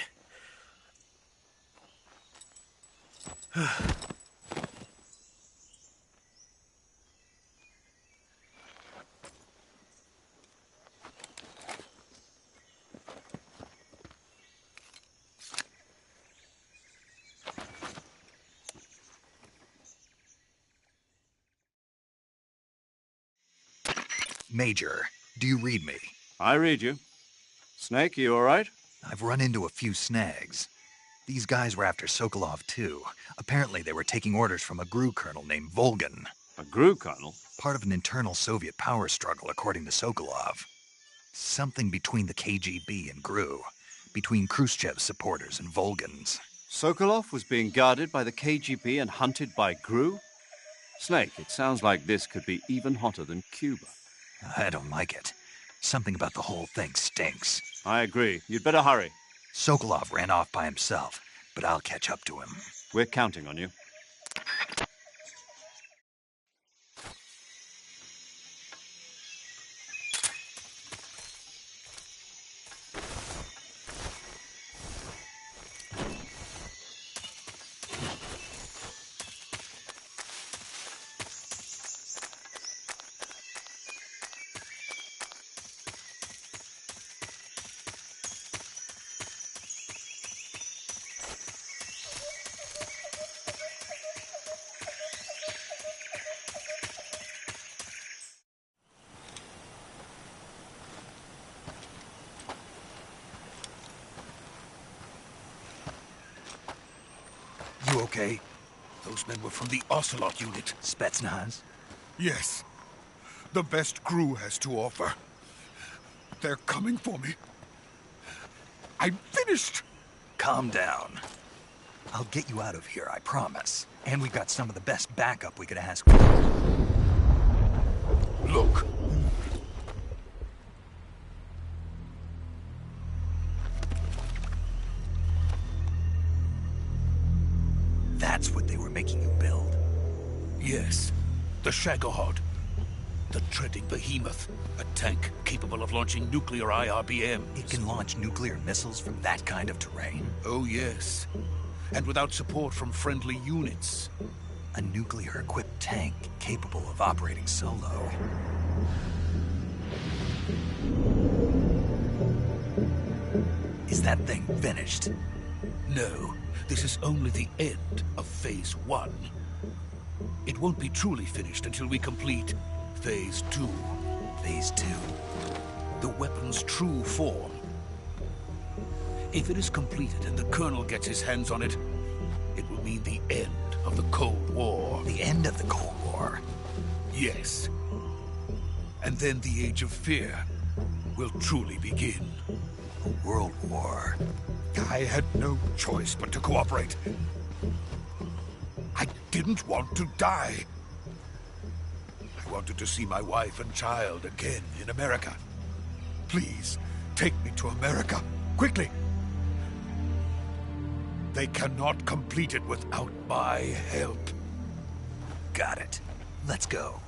Major, do you read me? I read you. Snake, you all right? I've run into a few snags. These guys were after Sokolov, too. Apparently they were taking orders from a GRU colonel named Volgin. A GRU colonel? Part of an internal Soviet power struggle, according to Sokolov. Something between the KGB and GRU. Between Khrushchev's supporters and Volgin's. Sokolov was being guarded by the KGB and hunted by GRU? Snake, it sounds like this could be even hotter than Cuba. I don't like it. Something about the whole thing stinks. I agree. You'd better hurry. Sokolov ran off by himself, but I'll catch up to him. We're counting on you. You okay? Those men were from the Ocelot unit. Spetsnaz? Yes. The best GRU has to offer. They're coming for me. I'm finished! Calm down. I'll get you out of here, I promise. And we've got some of the best backup we could ask for. Look. That's what they were making you build? Yes. The Shagohod. The treading behemoth. A tank capable of launching nuclear IRBMs. It can launch nuclear missiles from that kind of terrain? Oh, yes. And without support from friendly units. A nuclear-equipped tank capable of operating solo. Is that thing finished? No. This is only the end of Phase 1. It won't be truly finished until we complete Phase 2. Phase 2? The weapon's true form. If it is completed and the Colonel gets his hands on it, it will mean the end of the Cold War. The end of the Cold War? Yes. And then the Age of Fear will truly begin. A world war. I had no choice but to cooperate. I didn't want to die. I wanted to see my wife and child again in America. Please, take me to America, quickly. They cannot complete it without my help. Got it. Let's go.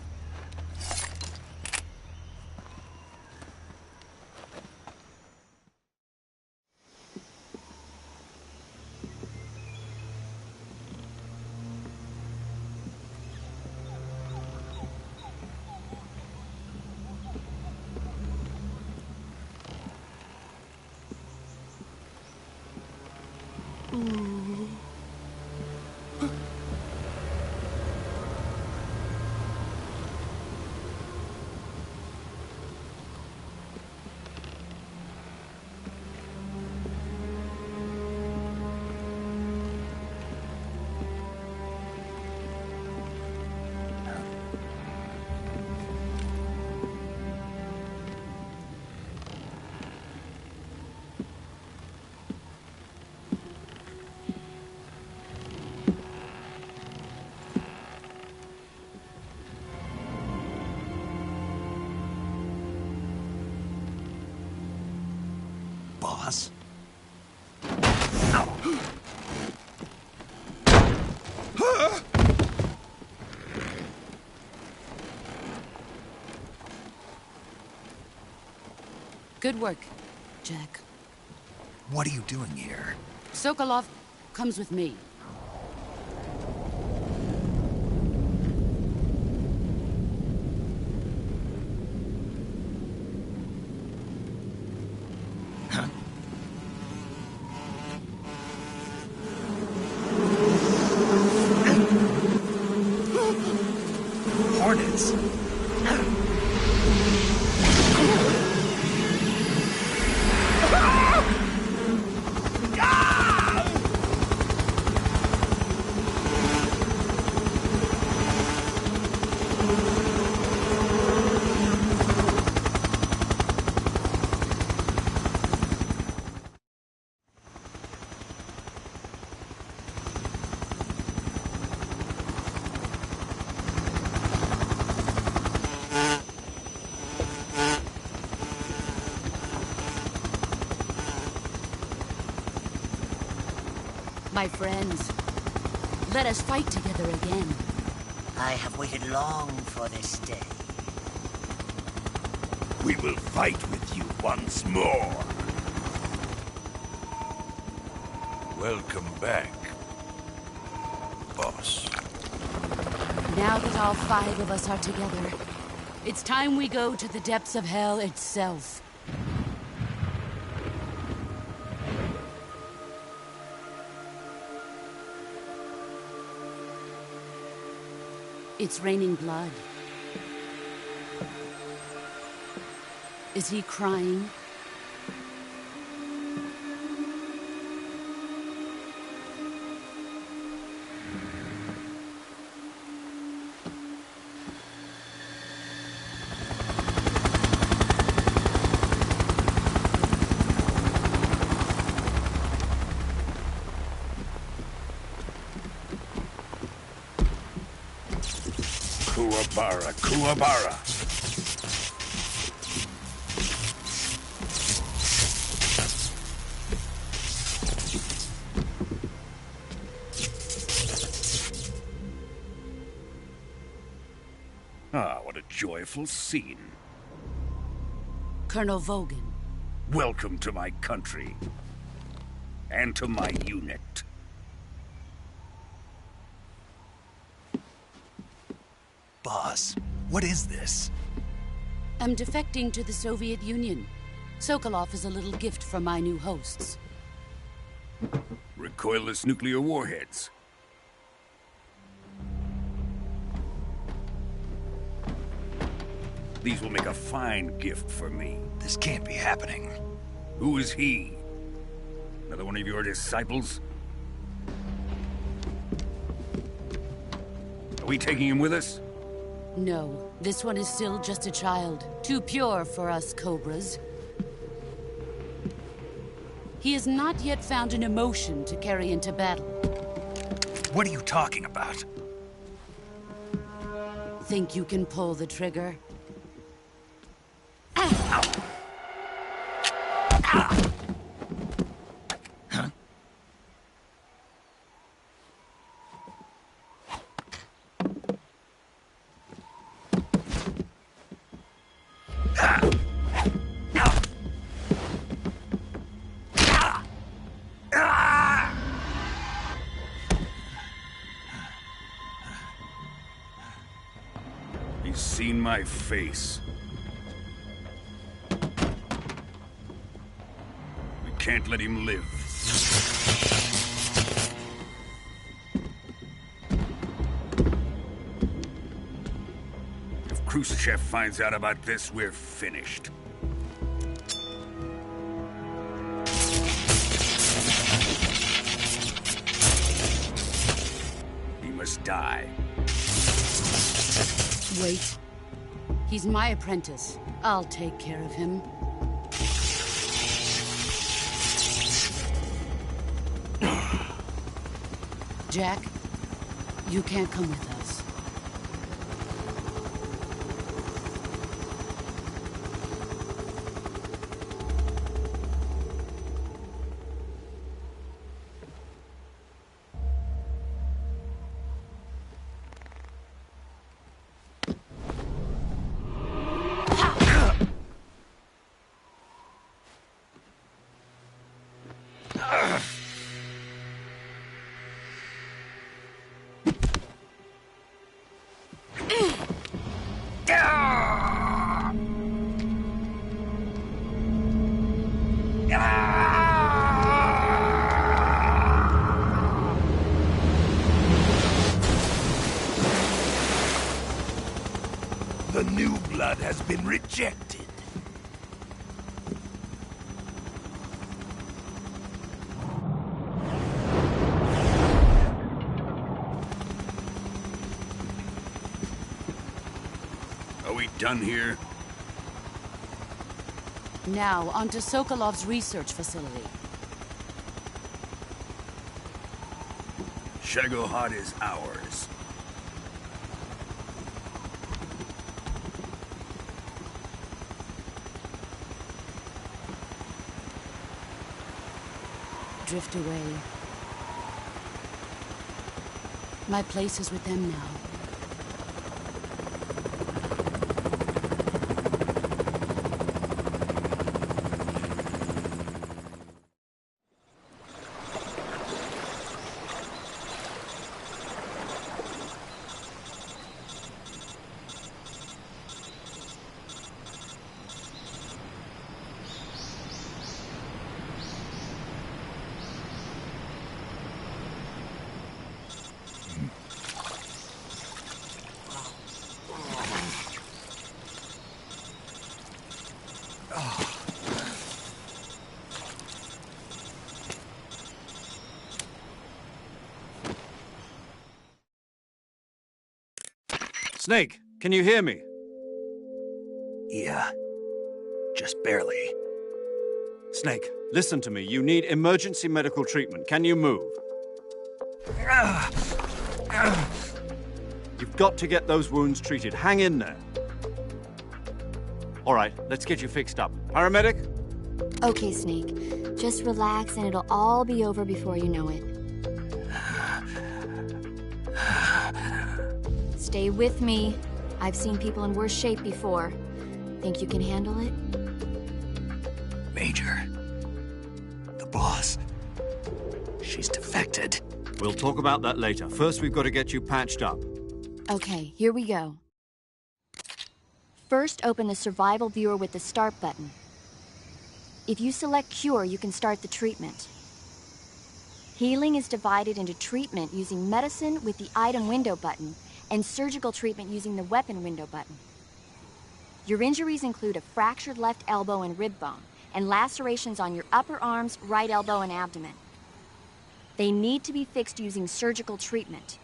Good work, Jack. What are you doing here? Sokolov comes with me. Hornets! My friends, let us fight together again. I have waited long for this day. We will fight with you once more. Welcome back, boss. Now that all 5 of us are together, it's time we go to the depths of hell itself. It's raining blood. Is he crying? Kuwabara, Kuwabara. Ah, what a joyful scene. Colonel Vogan. Welcome to my country. And to my unit. Boss, what is this? I'm defecting to the Soviet Union. Sokolov is a little gift from my new hosts. Recoilless nuclear warheads. These will make a fine gift for me. This can't be happening. Who is he? Another one of your disciples? Are we taking him with us? No, this one is still just a child. Too pure for us Cobras. He has not yet found an emotion to carry into battle. What are you talking about? Think you can pull the trigger? He's seen my face. We can't let him live. If Khrushchev finds out about this, we're finished. He must die. Wait. He's my apprentice. I'll take care of him. Jack, you can't come with us. The new blood has been rejected. Are we done here? Now, on to Sokolov's research facility. Shagohod is ours. Drift away. My place is with them now. Snake, can you hear me? Yeah. Just barely. Snake, listen to me. You need emergency medical treatment. Can you move? You've got to get those wounds treated. Hang in there. All right, let's get you fixed up. Paramedic? Okay, Snake. Just relax and it'll all be over before you know it. Stay with me. I've seen people in worse shape before. Think you can handle it? Major. The boss. She's defected. We'll talk about that later. First, we've got to get you patched up. Okay, here we go. First, open the survival viewer with the start button. If you select cure, you can start the treatment. Healing is divided into treatment using medicine with the item window button and surgical treatment using the weapon window button. Your injuries include a fractured left elbow and rib bone, and lacerations on your upper arms, right elbow, and abdomen. They need to be fixed using surgical treatment.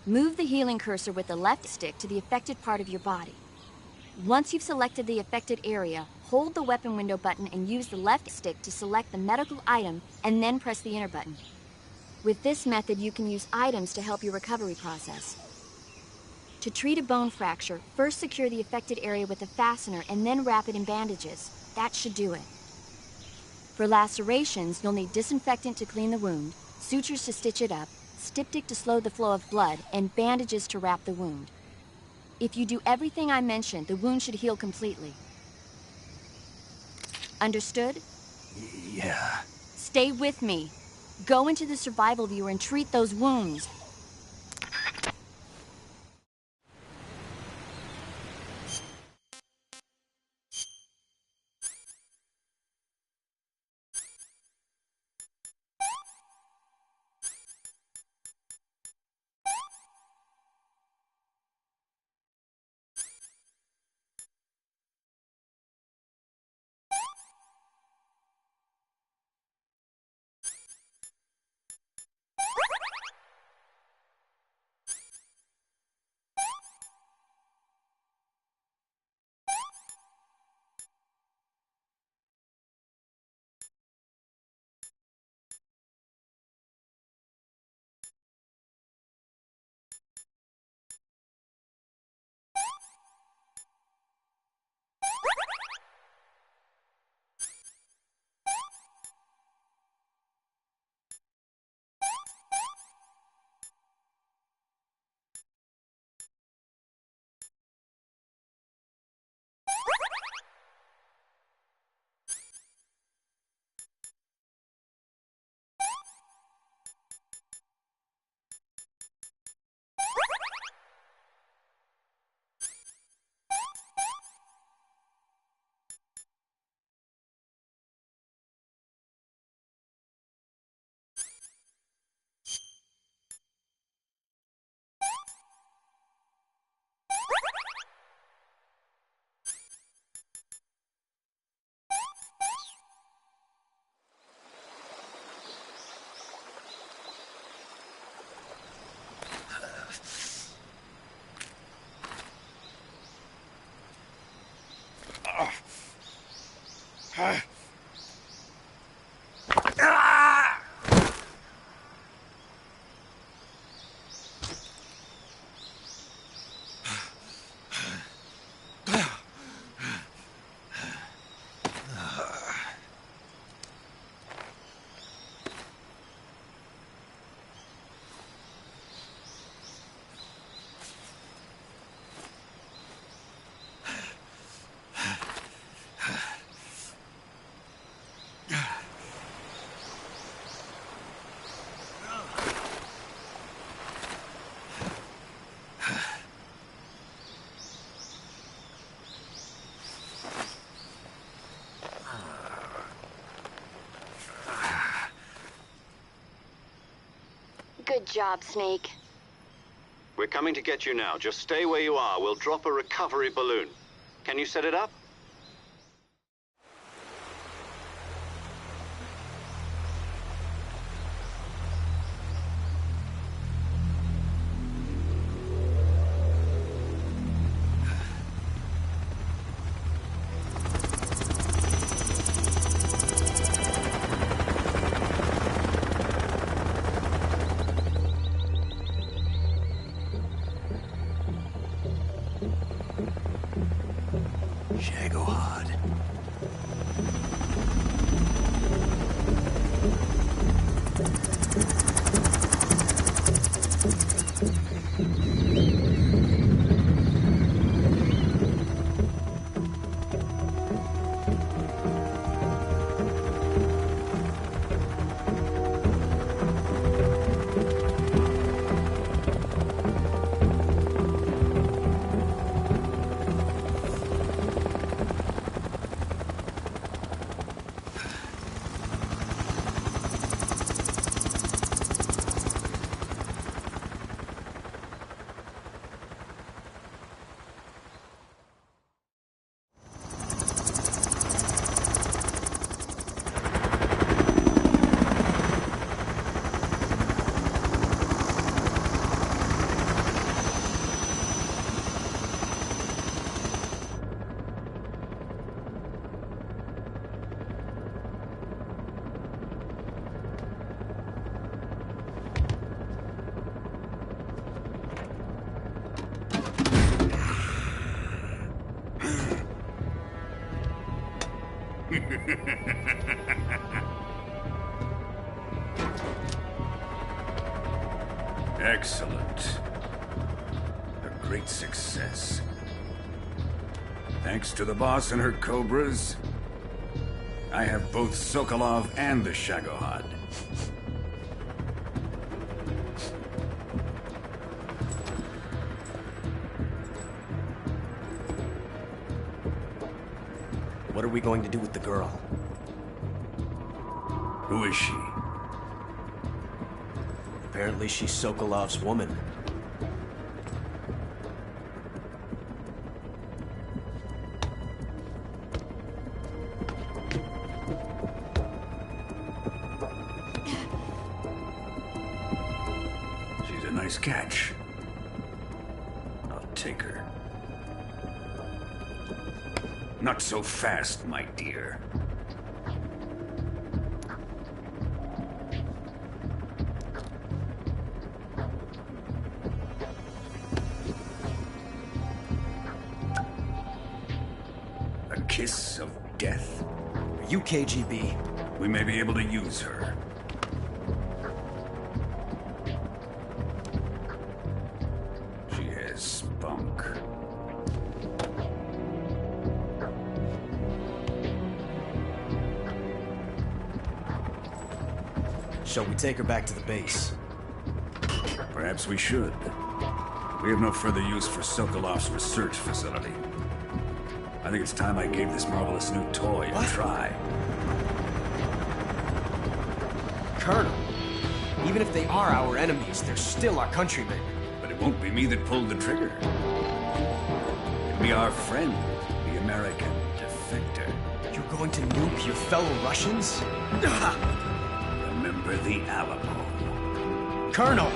Move the healing cursor with the left stick to the affected part of your body. Once you've selected the affected area, hold the weapon window button and use the left stick to select the medical item, and then press the enter button. With this method, you can use items to help your recovery process. To treat a bone fracture, first secure the affected area with a fastener and then wrap it in bandages. That should do it. For lacerations, you'll need disinfectant to clean the wound, sutures to stitch it up, styptic to slow the flow of blood, and bandages to wrap the wound. If you do everything I mentioned, the wound should heal completely. Understood? Yeah. Stay with me. Go into the survival viewer and treat those wounds. Good job, Snake. We're coming to get you now. Just stay where you are. We'll drop a recovery balloon. Can you set it up? Shagohod. Excellent. A great success. Thanks to the boss and her cobras, I have both Sokolov and the Shagohod. What are we going to do with the girl? Who is she? Apparently she's Sokolov's woman. She's a nice catch. I'll take her. Not so fast, my dear. A kiss of death? Are you KGB? We may be able to use her. She has spunk. Shall we take her back to the base? Perhaps we should. We have no further use for Sokolov's research facility. I think it's time I gave this marvelous new toy a try. Colonel, even if they are our enemies, they're still our countrymen. But it won't be me that pulled the trigger. It'll be our friend, the American defector. You're going to nuke your fellow Russians? Remember the Alamo. Colonel!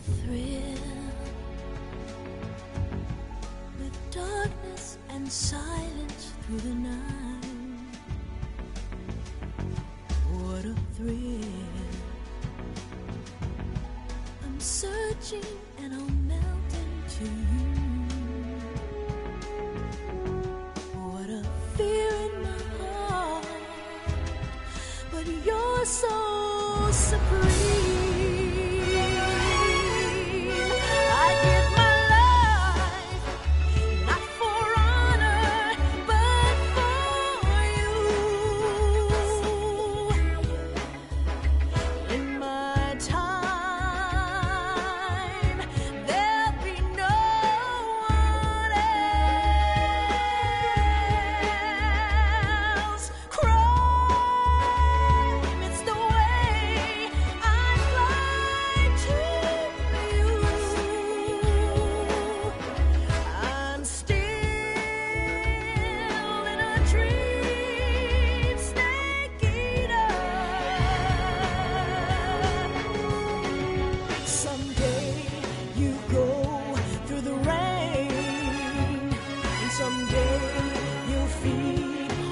thrill with darkness and silence through the night. What a thrill. I'm searching and I'll melt into you. What a fear in my heart, but you're so supreme.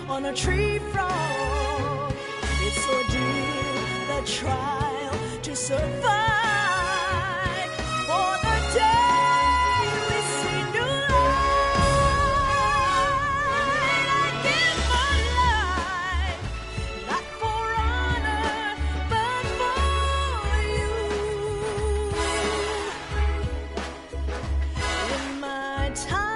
On a tree frog, it's ordeal, the trial to survive. For the day we see new light, I give my life, not for honor, but for you. In my time,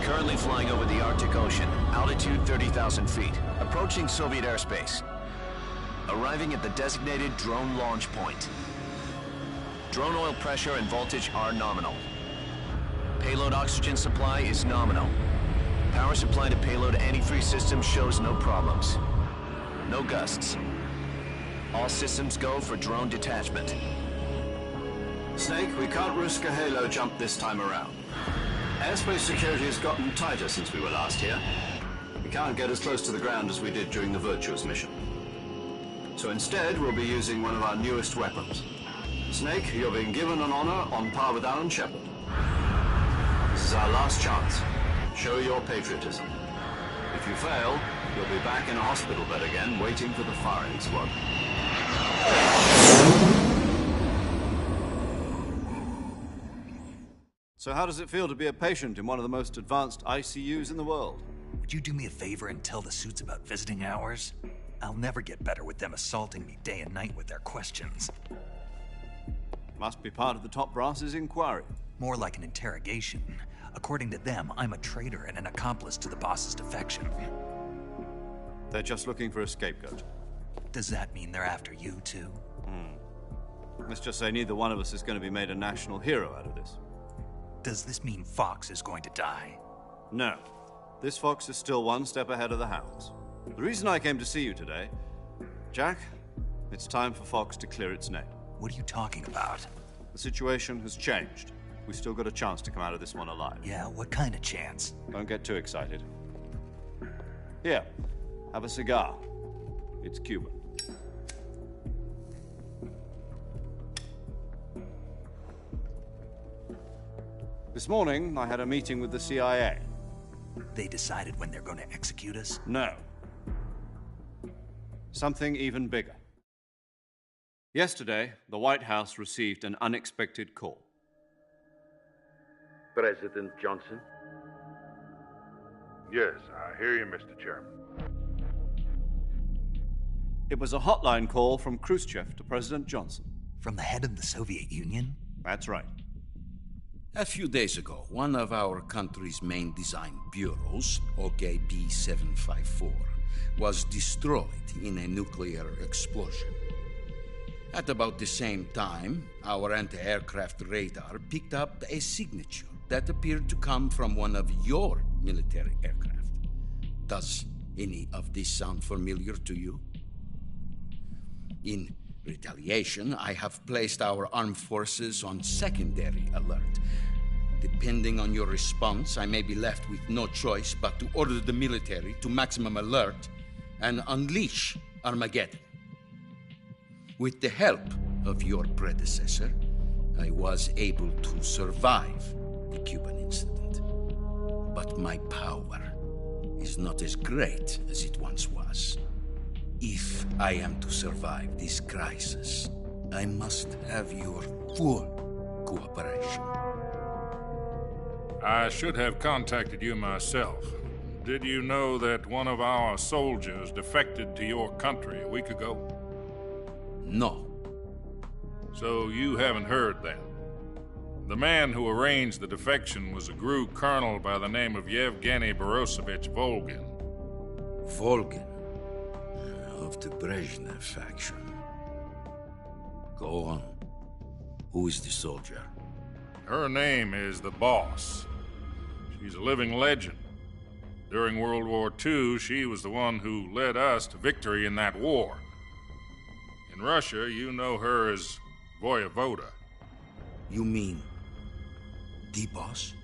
Currently flying over the Arctic Ocean, altitude 30,000 feet, approaching Soviet airspace. Arriving at the designated drone launch point. Drone oil pressure and voltage are nominal. Payload oxygen supply is nominal. Power supply to payload antifreeze system shows no problems. No gusts. All systems go for drone detachment. Snake, we can't risk a halo jump this time around. Airspace security has gotten tighter since we were last here. We can't get as close to the ground as we did during the Virtuous mission. So instead, we'll be using one of our newest weapons. Snake, you're being given an honor on par with Alan Shepard. This is our last chance. Show your patriotism. If you fail, you'll be back in a hospital bed again, waiting for the firing squad. So how does it feel to be a patient in one of the most advanced ICUs in the world? Would you do me a favor and tell the suits about visiting hours? I'll never get better with them assaulting me day and night with their questions. Must be part of the top brass's inquiry. More like an interrogation. According to them, I'm a traitor and an accomplice to the boss's defection. They're just looking for a scapegoat. Does that mean they're after you, too? Let's just say neither one of us is going to be made a national hero out of this. Does this mean Fox is going to die? No. This fox is still one step ahead of the hounds. The reason I came to see you today, Jack, it's time for Fox to clear its name. What are you talking about? The situation has changed. We've still got a chance to come out of this one alive. Yeah, what kind of chance? Don't get too excited. Here, have a cigar. It's Cuban. This morning, I had a meeting with the CIA. They decided when they're going to execute us? No. Something even bigger. Yesterday, the White House received an unexpected call. President Johnson? Yes, I hear you, Mr. Chairman. It was a hotline call from Khrushchev to President Johnson. From the head of the Soviet Union? That's right. A few days ago, one of our country's main design bureaus, OKB 754, was destroyed in a nuclear explosion. At about the same time, our anti-aircraft radar picked up a signature that appeared to come from one of your military aircraft. Does any of this sound familiar to you? In retaliation, I have placed our armed forces on secondary alert. Depending on your response, I may be left with no choice but to order the military to maximum alert and unleash Armageddon. With the help of your predecessor, I was able to survive the Cuban incident. But my power is not as great as it once was. If I am to survive this crisis, I must have your full cooperation. I should have contacted you myself. Did you know that one of our soldiers defected to your country a week ago? No. So you haven't heard then? The man who arranged the defection was a GRU colonel by the name of Yevgeny Borisovich Volgin. Volgin? Of the Brezhnev faction. Go on. Who is the soldier? Her name is the Boss. She's a living legend. During World War II, she was the one who led us to victory in that war. In Russia, you know her as Voyevoda. You mean the Boss?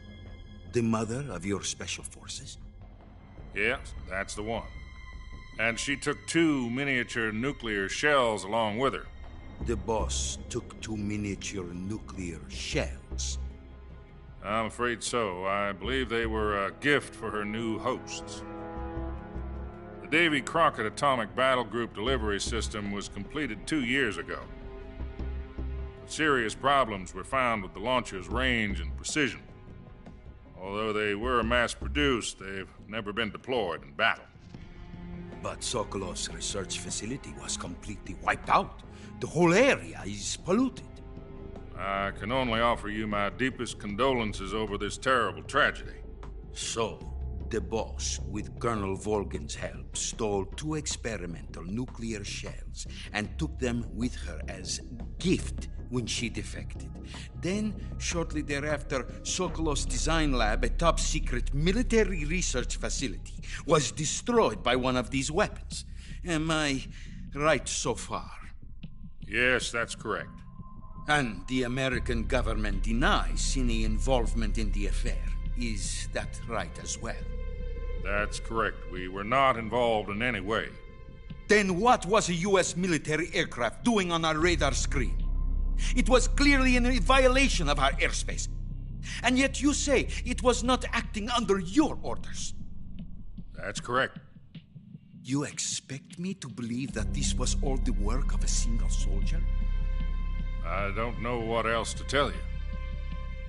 The mother of your special forces? Yes, that's the one. And she took 2 miniature nuclear shells along with her. The Boss took 2 miniature nuclear shells? I'm afraid so. I believe they were a gift for her new hosts. The Davy Crockett Atomic Battle Group delivery system was completed 2 years ago. But serious problems were found with the launcher's range and precision. Although they were mass-produced, they've never been deployed in battle. But Sokolov's research facility was completely wiped out. The whole area is polluted. I can only offer you my deepest condolences over this terrible tragedy. So, the Boss, with Colonel Volgin's help, stole 2 experimental nuclear shells and took them with her as gift when she defected. Then, shortly thereafter, Sokolov's design lab, a top-secret military research facility, was destroyed by one of these weapons. Am I right so far? Yes, that's correct. And the American government denies any involvement in the affair. Is that right as well? That's correct. We were not involved in any way. Then what was a U.S. military aircraft doing on our radar screen? It was clearly in violation of our airspace. And yet you say it was not acting under your orders. That's correct. You expect me to believe that this was all the work of a single soldier? I don't know what else to tell you.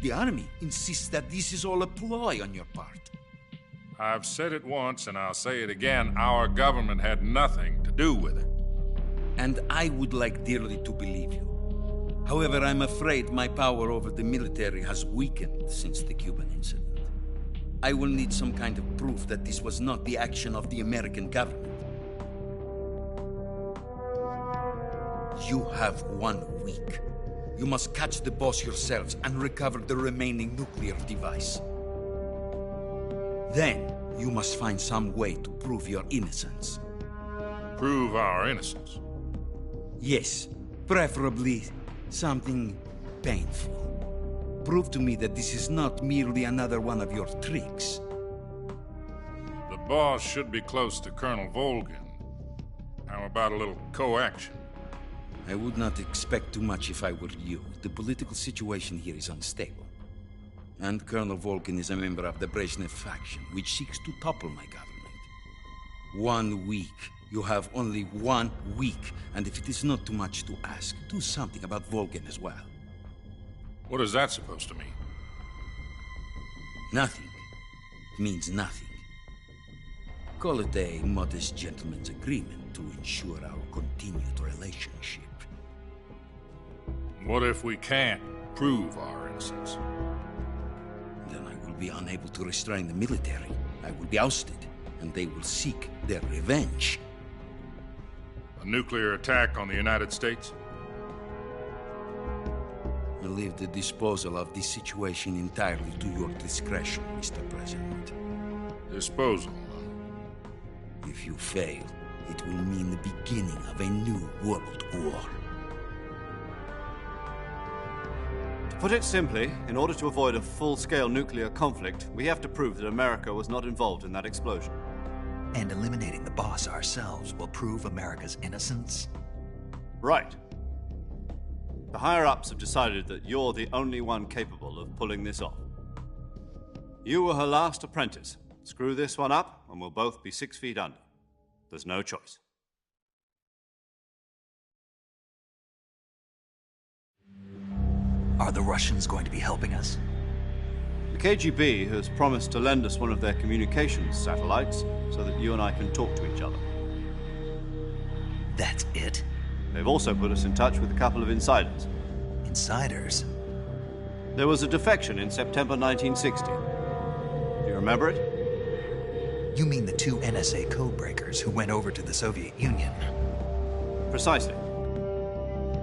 The Army insists that this is all a ploy on your part. I've said it once and I'll say it again. Our government had nothing to do with it. And I would like dearly to believe you. However, I'm afraid my power over the military has weakened since the Cuban incident. I will need some kind of proof that this was not the action of the American government. You have 1 week. You must catch the Boss yourselves and recover the remaining nuclear device. Then, you must find some way to prove your innocence. Prove our innocence? Yes, preferably something painful. Prove to me that this is not merely another one of your tricks. The Boss should be close to Colonel Volgin. How about a little co-action? I would not expect too much if I were you. The political situation here is unstable. And Colonel Volgin is a member of the Brezhnev faction, which seeks to topple my government. 1 week You have only 1 week, and if it is not too much to ask, do something about Volgin as well. What is that supposed to mean? Nothing. It means nothing. Call it a modest gentleman's agreement to ensure our continued relationship. What if we can't prove our innocence? Then I will be unable to restrain the military. I will be ousted, and they will seek their revenge. A nuclear attack on the United States? I leave the disposal of this situation entirely to your discretion, Mr. President. Disposal? If you fail, it will mean the beginning of a new world war. To put it simply, in order to avoid a full-scale nuclear conflict, we have to prove that America was not involved in that explosion. And eliminating the boss ourselves will prove America's innocence? Right. The higher-ups have decided that you're the only one capable of pulling this off. You were her last apprentice. Screw this one up, and we'll both be 6 feet under. There's no choice. Are the Russians going to be helping us? The KGB has promised to lend us one of their communications satellites so that you and I can talk to each other. That's it? They've also put us in touch with a couple of insiders. Insiders? There was a defection in September 1960. Do you remember it? You mean the 2 NSA codebreakers who went over to the Soviet Union? Precisely.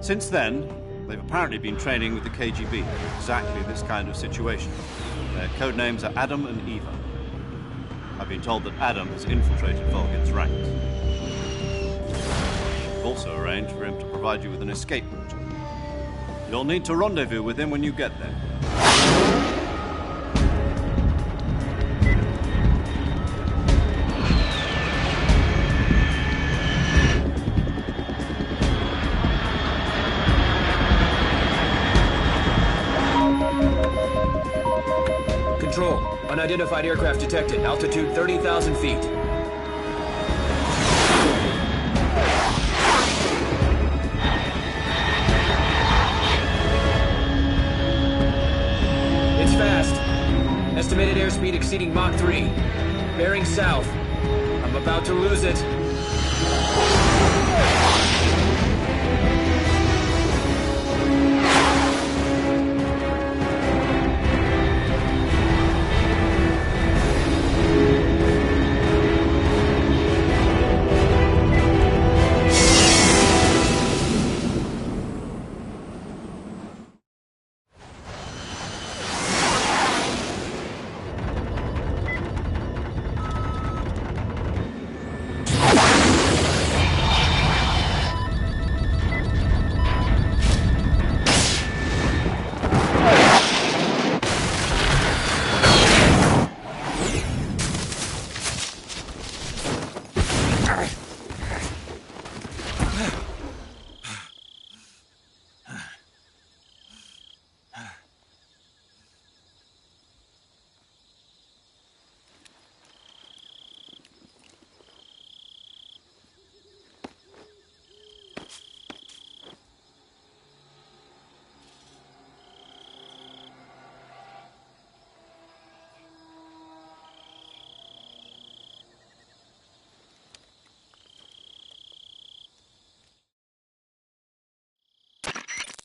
Since then, they've apparently been training with the KGB for exactly this kind of situation. Their codenames are Adam and Eva. I've been told that Adam has infiltrated Volgin's ranks. We've also arranged for him to provide you with an escape route. You'll need to rendezvous with him when you get there. Control. Unidentified aircraft detected. Altitude 30,000 feet. It's fast. Estimated airspeed exceeding Mach 3. Bearing south. I'm about to lose it.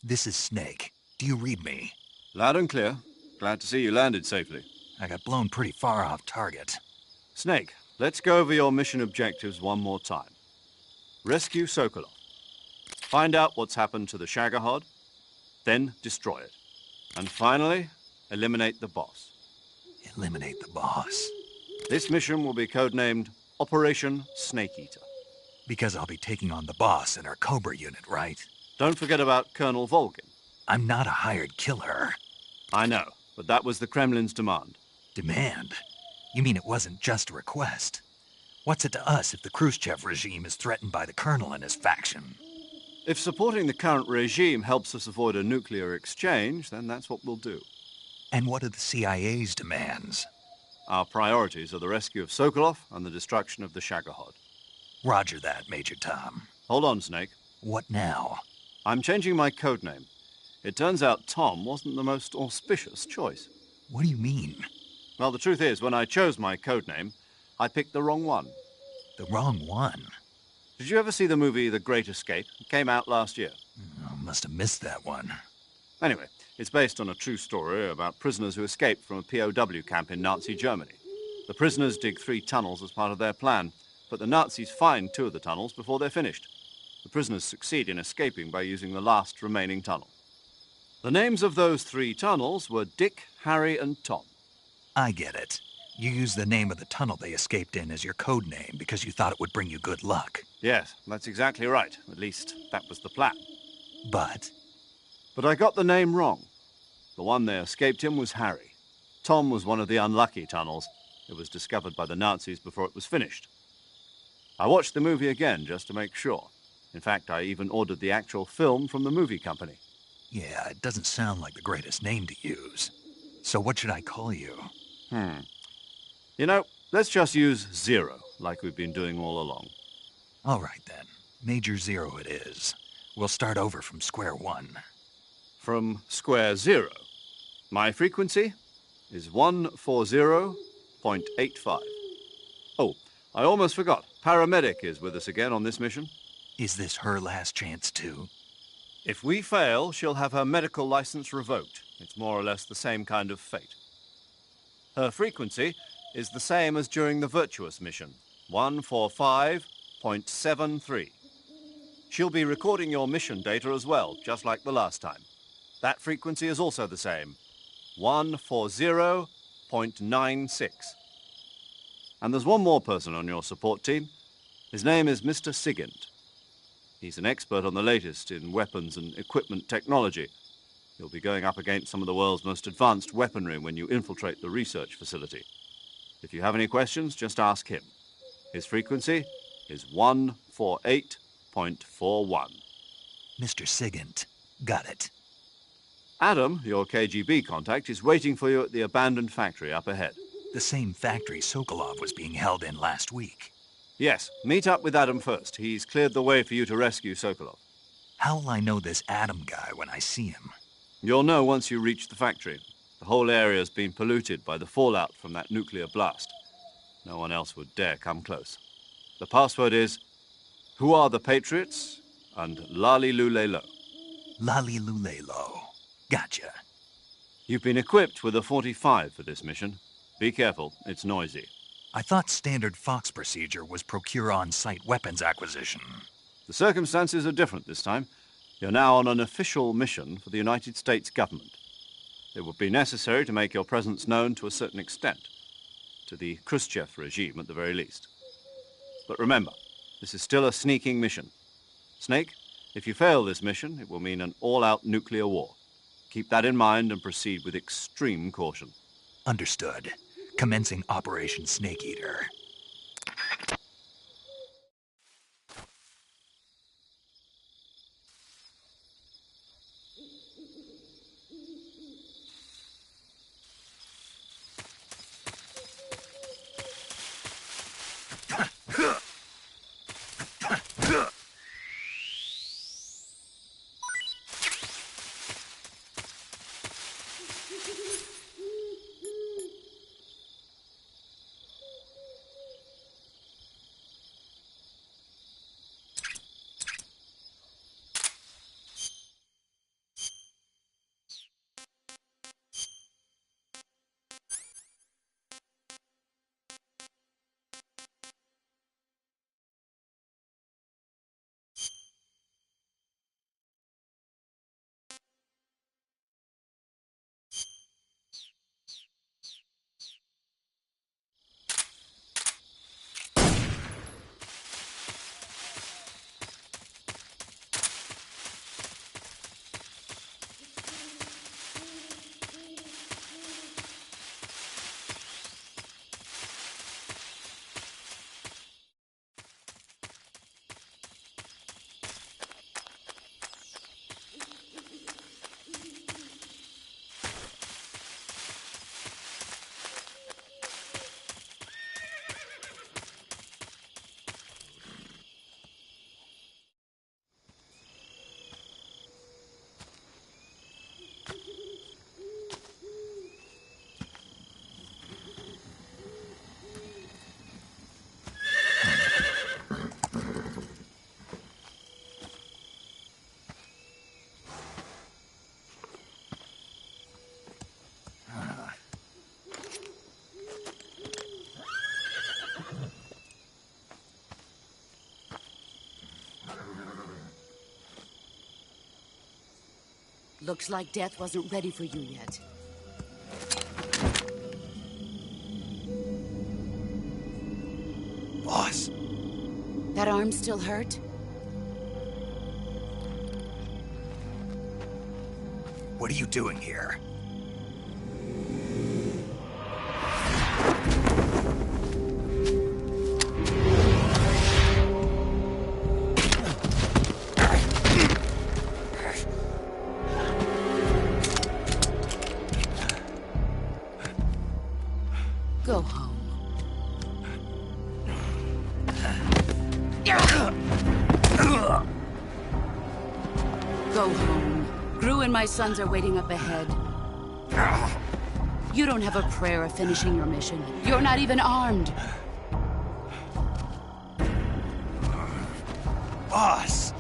This is Snake. Do you read me? Loud and clear. Glad to see you landed safely. I got blown pretty far off target. Snake, let's go over your mission objectives one more time. Rescue Sokolov. Find out what's happened to the Shagohod, then destroy it. And finally, eliminate the boss. Eliminate the boss? This mission will be codenamed Operation Snake Eater. Because I'll be taking on the boss in our Cobra unit, right? Don't forget about Colonel Volgin. I'm not a hired killer. I know, but that was the Kremlin's demand. Demand? You mean it wasn't just a request? What's it to us if the Khrushchev regime is threatened by the Colonel and his faction? If supporting the current regime helps us avoid a nuclear exchange, then that's what we'll do. And what are the CIA's demands? Our priorities are the rescue of Sokolov and the destruction of the Shagohod. Roger that, Major Tom. Hold on, Snake. What now? I'm changing my code name. It turns out Tom wasn't the most auspicious choice. What do you mean? Well, the truth is, when I chose my code name, I picked the wrong one. The wrong one? Did you ever see the movie The Great Escape? It came out last year. Oh, must have missed that one. Anyway, it's based on a true story about prisoners who escaped from a POW camp in Nazi Germany. The prisoners dig 3 tunnels as part of their plan, but the Nazis find 2 of the tunnels before they're finished. The prisoners succeed in escaping by using the last remaining tunnel. The names of those 3 tunnels were Dick, Harry, and Tom. I get it. You used the name of the tunnel they escaped in as your code name because you thought it would bring you good luck. Yes, that's exactly right. At least, that was the plan. But I got the name wrong. The one they escaped in was Harry. Tom was one of the unlucky tunnels. It was discovered by the Nazis before it was finished. I watched the movie again just to make sure. In fact, I even ordered the actual film from the movie company. Yeah, it doesn't sound like the greatest name to use. So what should I call you? You know, let's just use Zero, like we've been doing all along. All right, then. Major Zero it is. We'll start over from square one. From square zero. My frequency is 140.85. Oh, I almost forgot. Paramedic is with us again on this mission. Is this her last chance, too? If we fail, she'll have her medical license revoked. It's more or less the same kind of fate. Her frequency is the same as during the Virtuous mission, 145.73. She'll be recording your mission data as well, just like the last time. That frequency is also the same, 140.96. And there's one more person on your support team. His name is Mr. Sigint. He's an expert on the latest in weapons and equipment technology. You'll be going up against some of the world's most advanced weaponry when you infiltrate the research facility. If you have any questions, just ask him. His frequency is 148.41. Mr. Sigint. Got it. Adam, your KGB contact, is waiting for you at the abandoned factory up ahead. The same factory Sokolov was being held in last week. Yes, meet up with Adam first. He's cleared the way for you to rescue Sokolov. How'll I know this Adam guy when I see him? You'll know once you reach the factory. The whole area's been polluted by the fallout from that nuclear blast. No one else would dare come close. The password is, "Who are the Patriots?" and Lali Lulelo. Lali Lulelo. Gotcha. You've been equipped with a 45 for this mission. Be careful, it's noisy. I thought standard Fox procedure was procure on-site weapons acquisition. The circumstances are different this time. You're now on an official mission for the United States government. It would be necessary to make your presence known to a certain extent, to the Khrushchev regime at the very least. But remember, this is still a sneaking mission. Snake, if you fail this mission, it will mean an all-out nuclear war. Keep that in mind and proceed with extreme caution. Understood. Commencing Operation Snake Eater. Looks like death wasn't ready for you yet. Boss. That arm still hurt? What are you doing here? Go home. Go home. Gru and my sons are waiting up ahead. You don't have a prayer of finishing your mission. You're not even armed. Boss!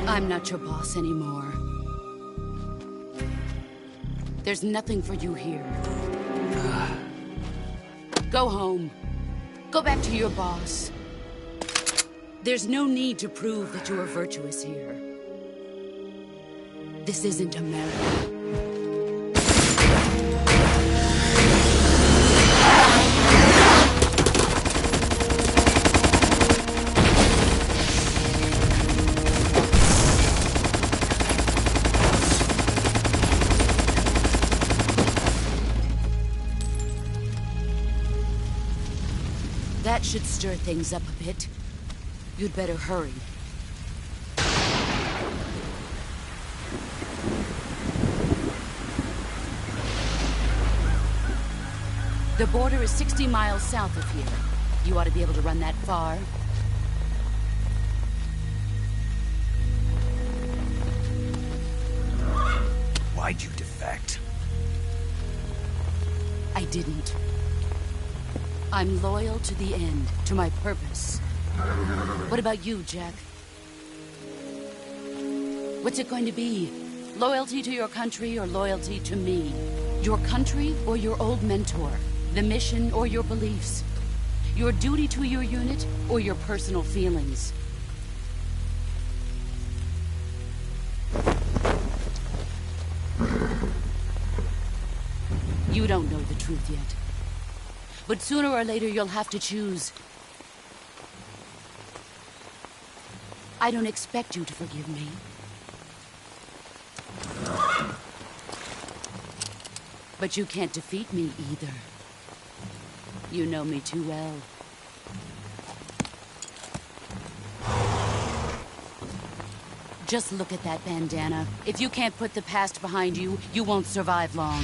I'm not your boss anymore. There's nothing for you here. Go home. Go back to your boss. There's no need to prove that you are virtuous here. This isn't America. That should stir things up a bit. You'd better hurry. The border is 60 miles south of here. You ought to be able to run that far. Why'd you defect? I didn't. I'm loyal to the end, to my purpose. What about you, Jack? What's it going to be? Loyalty to your country or loyalty to me? Your country or your old mentor? The mission or your beliefs? Your duty to your unit or your personal feelings? You don't know the truth yet. But sooner or later, you'll have to choose. I don't expect you to forgive me. But you can't defeat me either. You know me too well. Just look at that bandana. If you can't put the past behind you, you won't survive long.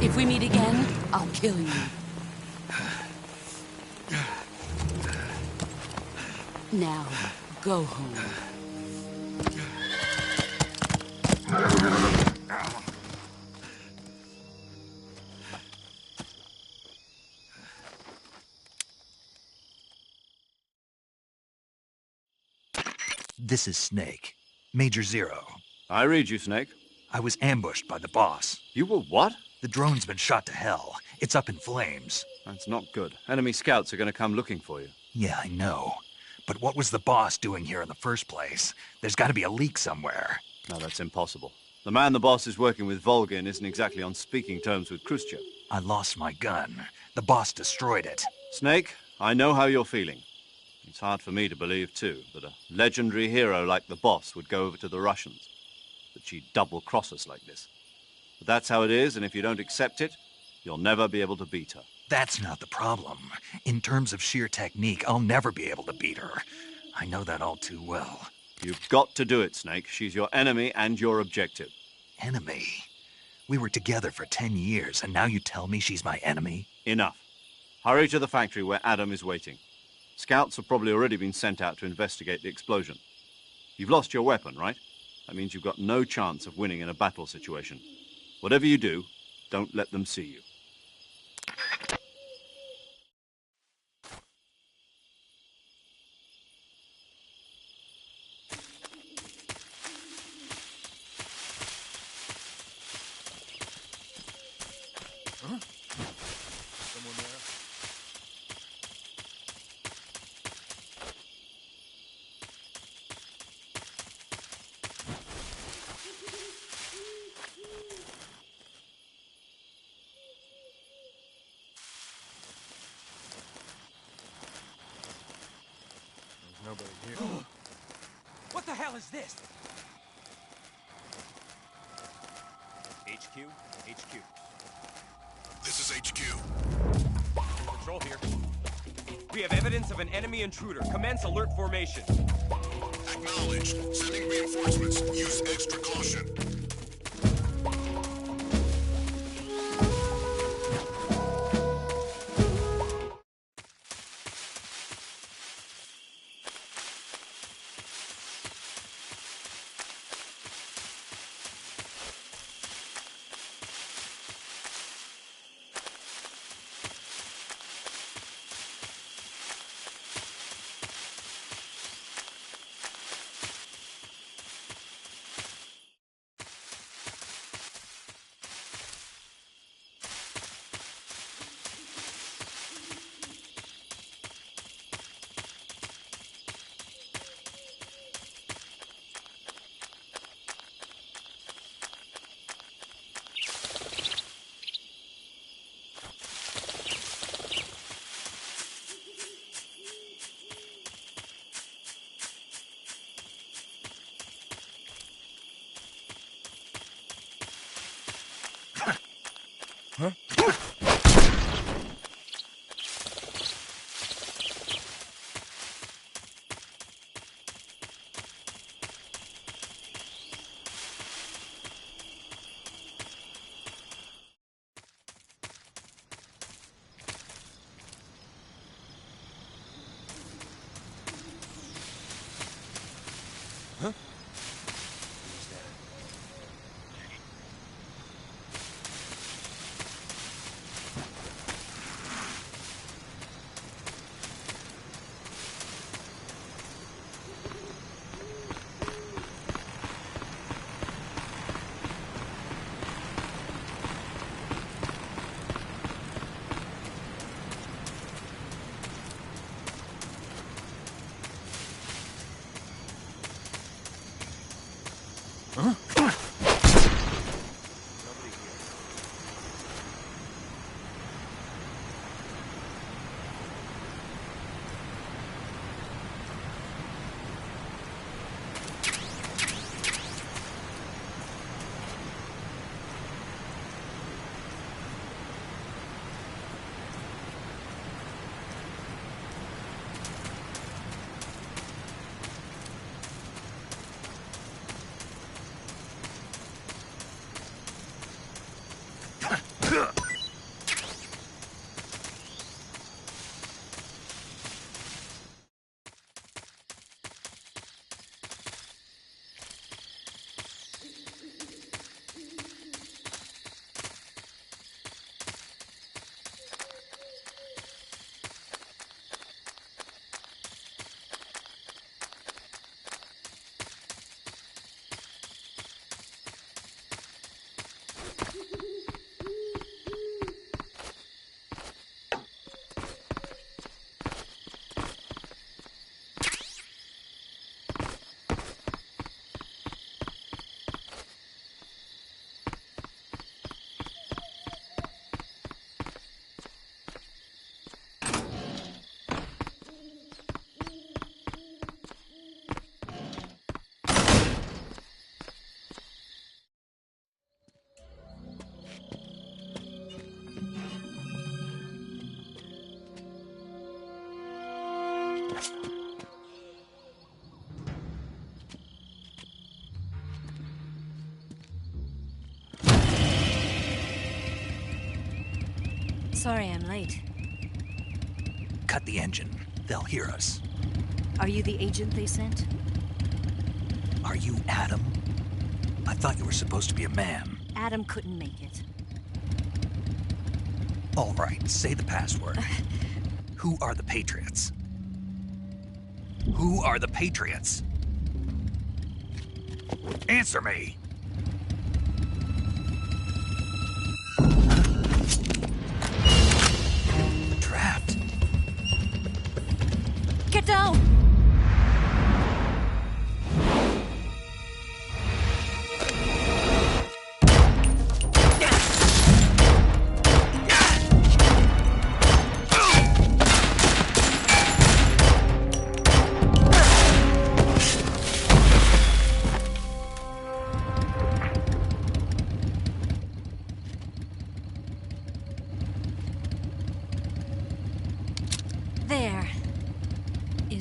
If we meet again, I'll kill you. Now, go home. This is Snake. Major Zero. I read you, Snake. I was ambushed by the boss. You were what? The drone's been shot to hell. It's up in flames. That's not good. Enemy scouts are going to come looking for you. Yeah, I know. But what was the boss doing here in the first place? There's got to be a leak somewhere. No, that's impossible. The man the boss is working with, Volgin, isn't exactly on speaking terms with Khrushchev. I lost my gun. The boss destroyed it. Snake, I know how you're feeling. It's hard for me to believe, too, that a legendary hero like the boss would go over to the Russians. That she'd double-cross us like this. But that's how it is, and if you don't accept it, you'll never be able to beat her. That's not the problem. In terms of sheer technique, I'll never be able to beat her. I know that all too well. You've got to do it, Snake. She's your enemy and your objective. Enemy? We were together for 10 years, and now you tell me she's my enemy? Enough. Hurry to the factory where Adam is waiting. Scouts have probably already been sent out to investigate the explosion. You've lost your weapon, right? That means you've got no chance of winning in a battle situation. Whatever you do, don't let them see you. Nobody here. What the hell is this? HQ? HQ. This is HQ. Control here. We have evidence of an enemy intruder. Commence alert formation. Acknowledged. Sending reinforcements. Use extra caution. Huh? Huh? Huh? Sorry I'm late. Cut the engine. They'll hear us. Are you the agent they sent? Are you Adam? I thought you were supposed to be a man. Adam couldn't make it. All right, say the password. Who are the Patriots? Who are the Patriots? Answer me! Trapped. Get down!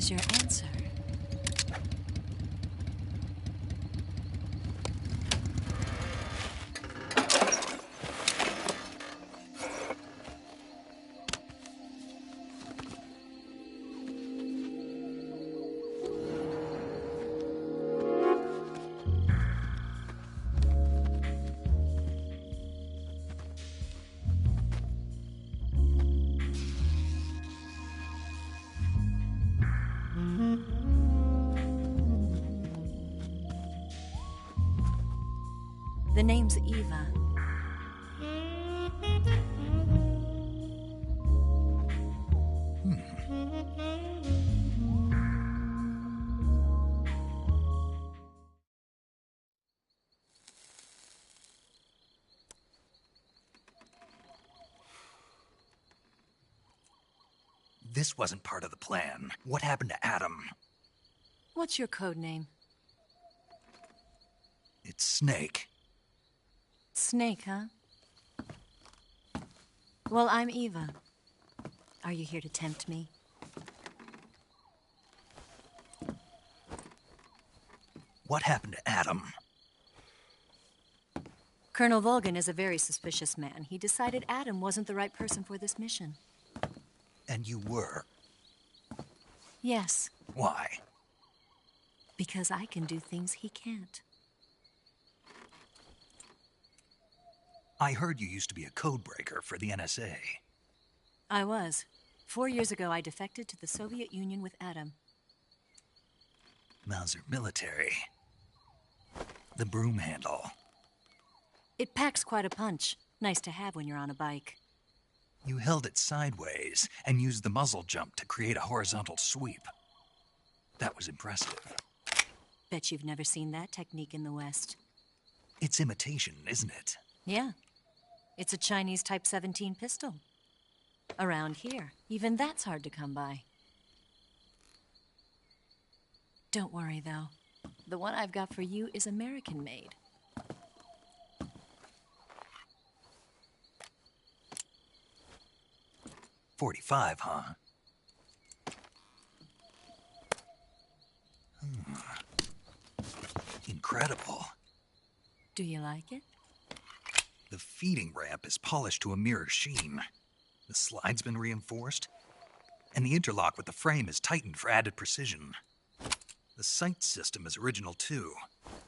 is your answer? The name's Eva. This wasn't part of the plan. What happened to Adam? What's your code name? It's Snake. Snake, huh? Well, I'm Eva. Are you here to tempt me? What happened to Adam? Colonel Volgin is a very suspicious man. He decided Adam wasn't the right person for this mission. And you were? Yes. Why? Because I can do things he can't. I heard you used to be a codebreaker for the NSA. I was. 4 years ago, I defected to the Soviet Union with Adam. Mauser military. The broom handle. It packs quite a punch. Nice to have when you're on a bike. You held it sideways and used the muzzle jump to create a horizontal sweep. That was impressive. Bet you've never seen that technique in the West. It's imitation, isn't it? Yeah. It's a Chinese Type 17 pistol. Around here, even that's hard to come by. Don't worry, though. The one I've got for you is American-made. .45, huh? Incredible. Do you like it? The feeding ramp is polished to a mirror sheen. The slide's been reinforced, and the interlock with the frame is tightened for added precision. The sight system is original, too.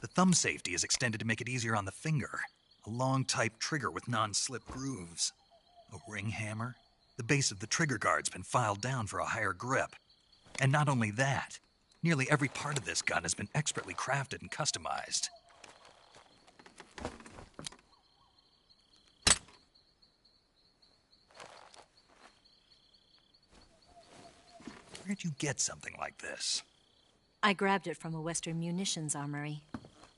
The thumb safety is extended to make it easier on the finger. A long-type trigger with non-slip grooves. A ring hammer. The base of the trigger guard's been filed down for a higher grip. And not only that, nearly every part of this gun has been expertly crafted and customized. Where'd you get something like this? I grabbed it from a Western munitions armory.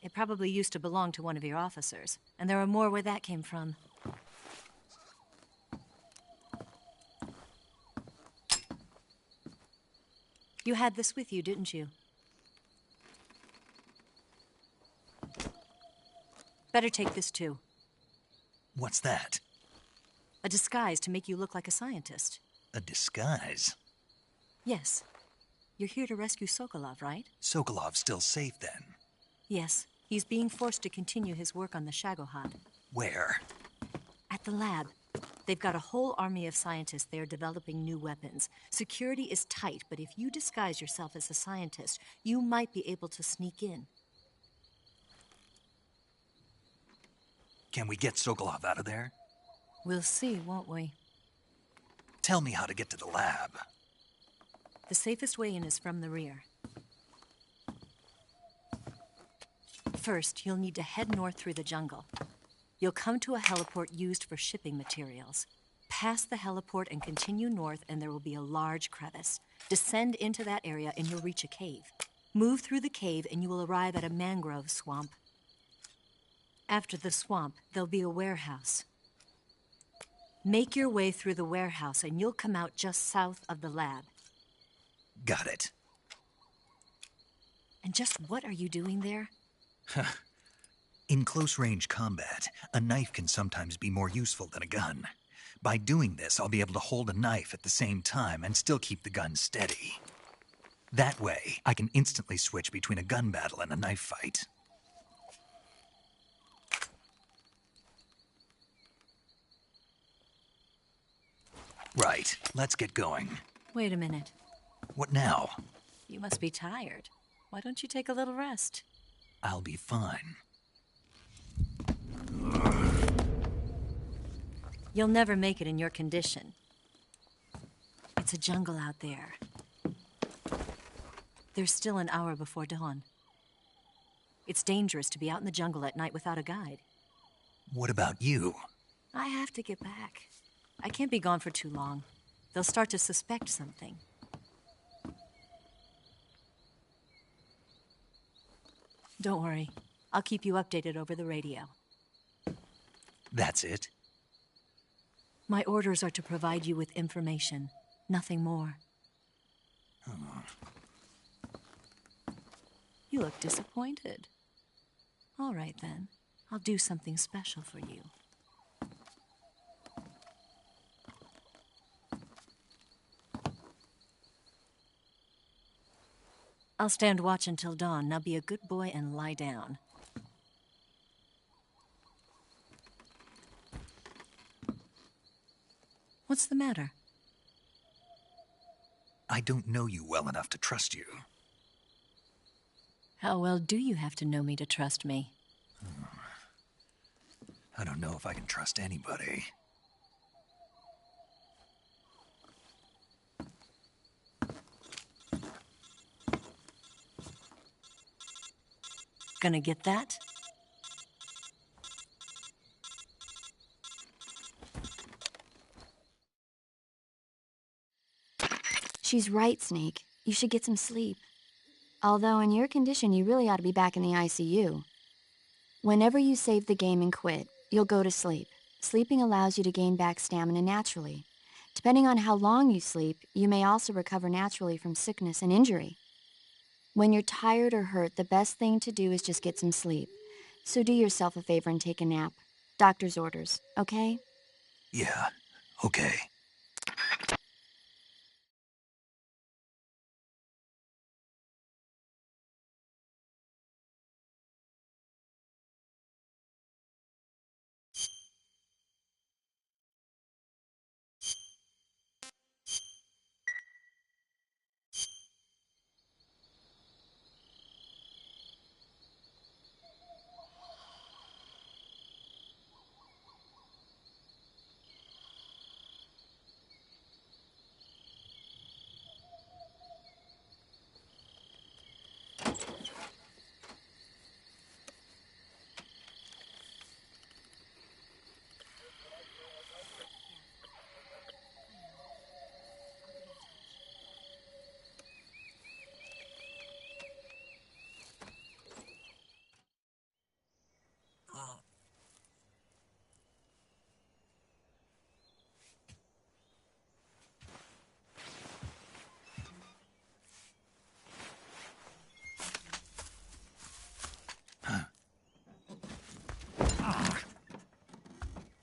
It probably used to belong to one of your officers, and there are more where that came from. You had this with you, didn't you? Better take this too. What's that? A disguise to make you look like a scientist. A disguise? Yes. You're here to rescue Sokolov, right? Sokolov's still safe, then? Yes. He's being forced to continue his work on the Shagohod. Where? At the lab. They've got a whole army of scientists there developing new weapons. Security is tight, but if you disguise yourself as a scientist, you might be able to sneak in. Can we get Sokolov out of there? We'll see, won't we? Tell me how to get to the lab. The safest way in is from the rear. First, you'll need to head north through the jungle. You'll come to a heliport used for shipping materials. Pass the heliport and continue north, and there will be a large crevice. Descend into that area, and you'll reach a cave. Move through the cave, and you will arrive at a mangrove swamp. After the swamp, there'll be a warehouse. Make your way through the warehouse, and you'll come out just south of the lab. Got it. And just what are you doing there? In close-range combat, a knife can sometimes be more useful than a gun. By doing this, I'll be able to hold a knife at the same time and still keep the gun steady. That way, I can instantly switch between a gun battle and a knife fight. Right, let's get going. Wait a minute. What now? You must be tired. Why don't you take a little rest? I'll be fine. You'll never make it in your condition. It's a jungle out there. There's still an hour before dawn. It's dangerous to be out in the jungle at night without a guide. What about you? I have to get back. I can't be gone for too long. They'll start to suspect something. Don't worry. I'll keep you updated over the radio. That's it? My orders are to provide you with information, nothing more. You look disappointed. All right, then. I'll do something special for you. I'll stand watch until dawn. Now be a good boy and lie down. What's the matter? I don't know you well enough to trust you. How well do you have to know me to trust me? I don't know if I can trust anybody. Gonna get that? She's right, Snake. You should get some sleep. Although in your condition, you really ought to be back in the ICU. Whenever you save the game and quit, you'll go to sleep. Sleeping allows you to gain back stamina naturally. Depending on how long you sleep, you may also recover naturally from sickness and injury. When you're tired or hurt, the best thing to do is just get some sleep. So do yourself a favor and take a nap. Doctor's orders, okay? Yeah, okay.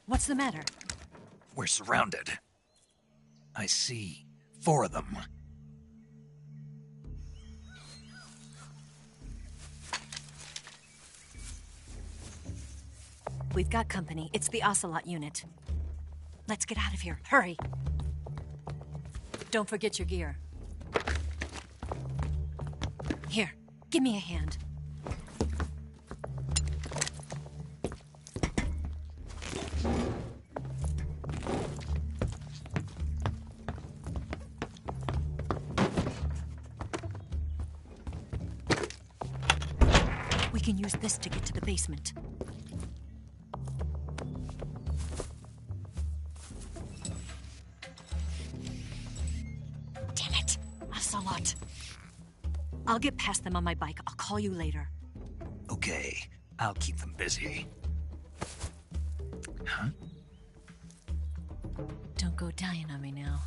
What's the matter? We're surrounded. I see 4 of them. We've got company. It's the Ocelot unit. Let's get out of here. Hurry. Don't forget your gear. Here, give me a hand. We can use this to get to the basement. Damn it! Ocelot. I'll get past them on my bike. I'll call you later. Okay, I'll keep them busy. Huh? Don't go dying on me now.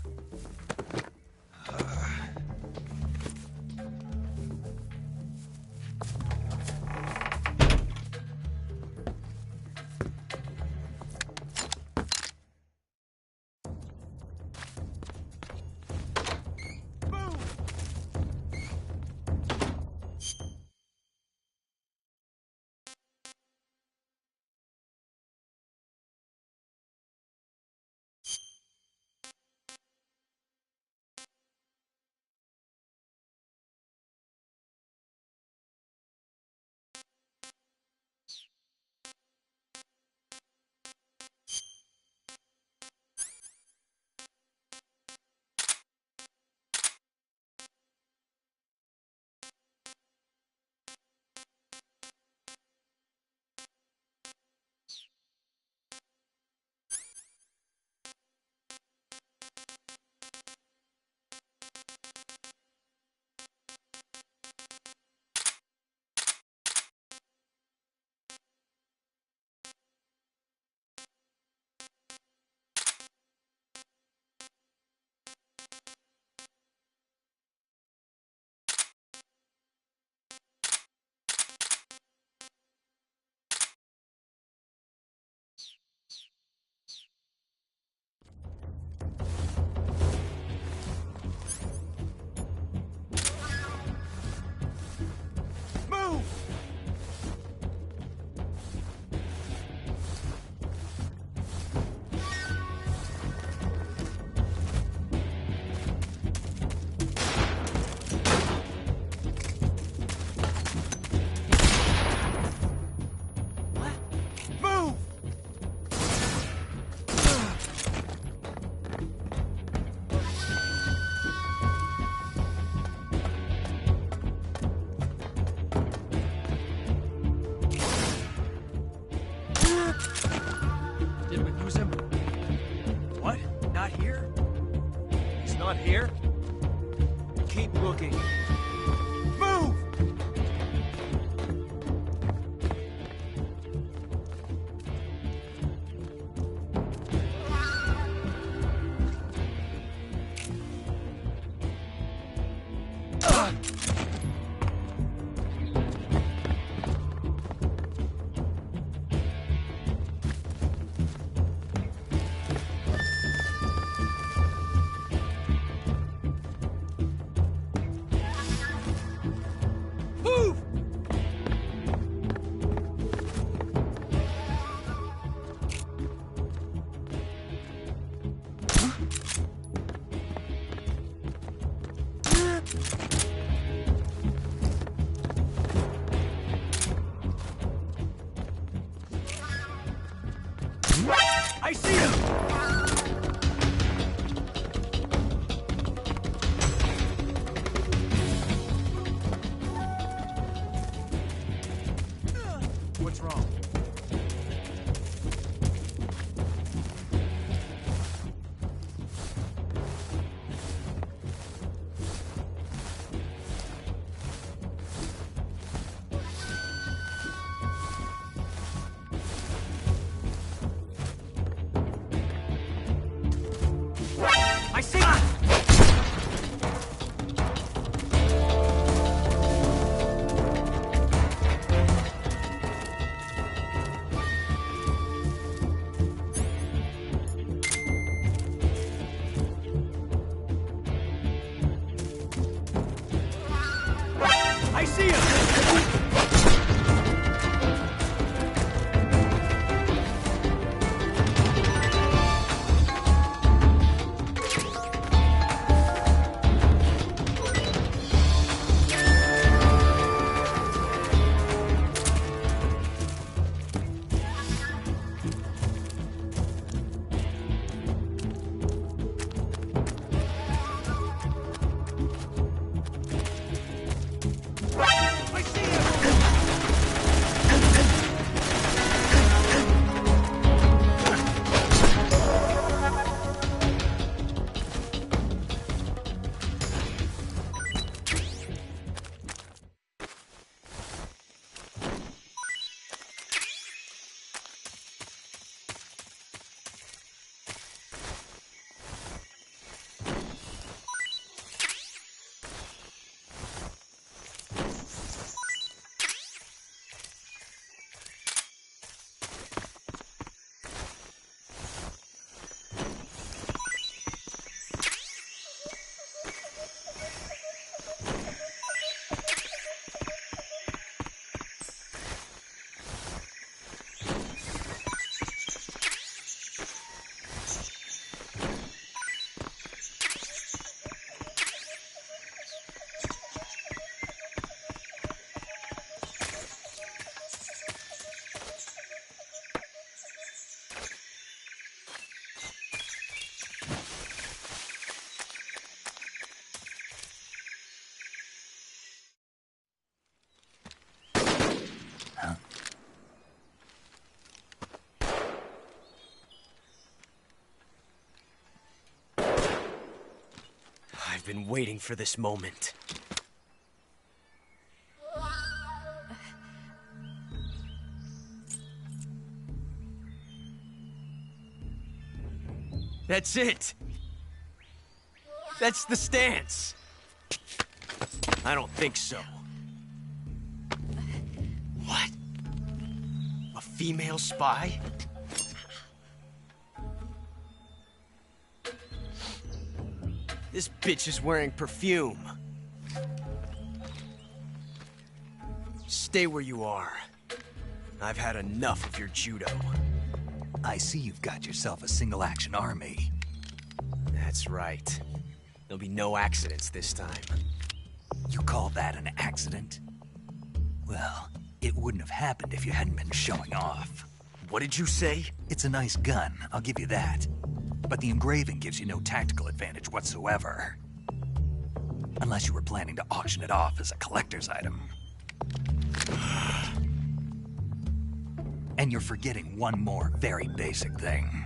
Not here. Keep looking. Move! I see him! What's wrong? I see him! I see him! I've been waiting for this moment. That's it! That's the stance! I don't think so. What? A female spy? This bitch is wearing perfume. Stay where you are. I've had enough of your judo. I see you've got yourself a single-action army. That's right. There'll be no accidents this time. You call that an accident? Well, it wouldn't have happened if you hadn't been showing off. What did you say? It's a nice gun, I'll give you that. But the engraving gives you no tactical advantage whatsoever. Unless you were planning to auction it off as a collector's item. And you're forgetting one more very basic thing.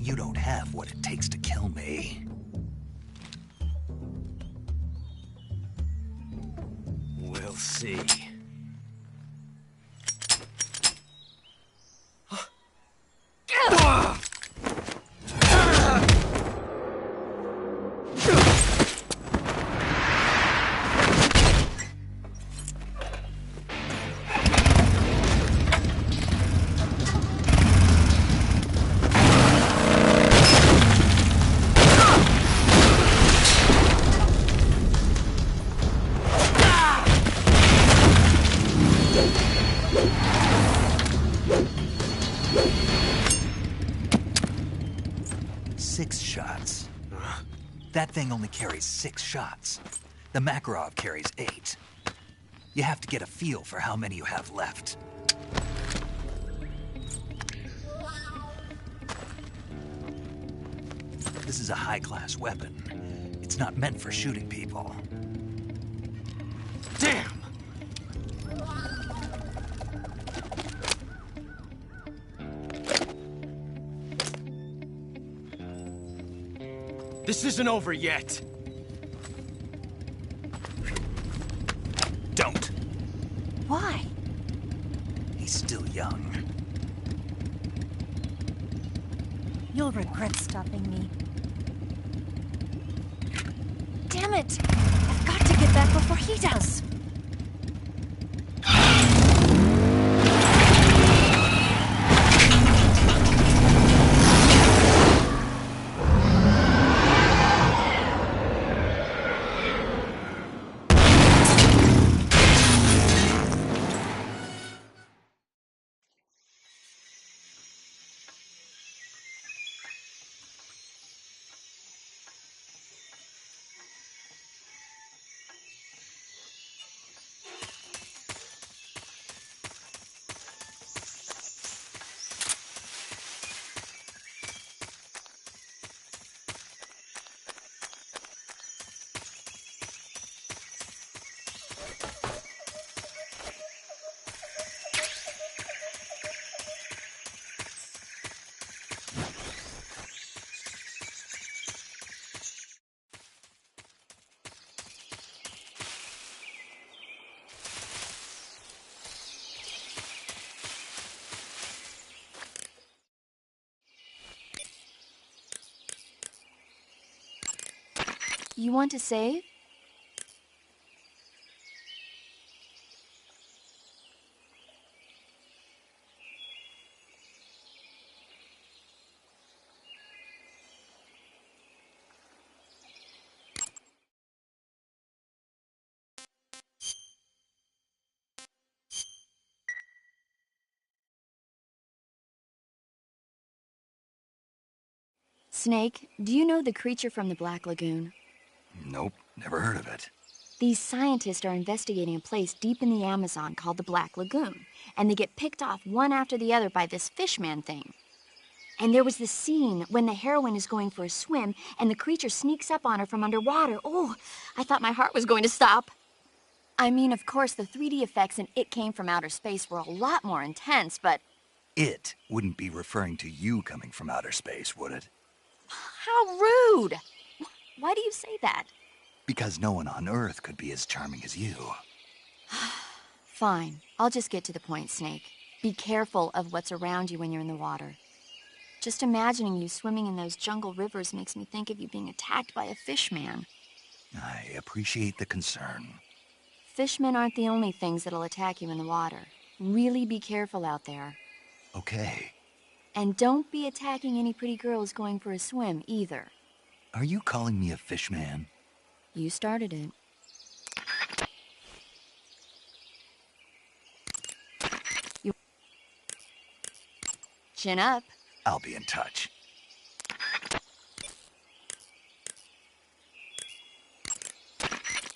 You don't have what it takes to kill me. We'll see. That thing only carries 6 shots. The Makarov carries 8. You have to get a feel for how many you have left. This is a high-class weapon. It's not meant for shooting people. Damn! This isn't over yet. Don't. Why? He's still young. You'll regret stopping me. Damn it! I've got to get back before he does. You want to save? Snake, do you know the creature from the Black Lagoon? Nope, never heard of it. These scientists are investigating a place deep in the Amazon called the Black Lagoon, and they get picked off one after the other by this fishman thing. And there was this scene when the heroine is going for a swim, and the creature sneaks up on her from underwater. Oh, I thought my heart was going to stop. I mean, of course, the 3D effects in It Came from Outer Space were a lot more intense, but... It wouldn't be referring to you coming from outer space, would it? How rude! Why do you say that? Because no one on Earth could be as charming as you. Fine. I'll just get to the point, Snake. Be careful of what's around you when you're in the water. Just imagining you swimming in those jungle rivers makes me think of you being attacked by a fishman. I appreciate the concern. Fishmen aren't the only things that'll attack you in the water. Really be careful out there. Okay. And don't be attacking any pretty girls going for a swim, either. Are you calling me a fishman? You started it. Chin up. I'll be in touch.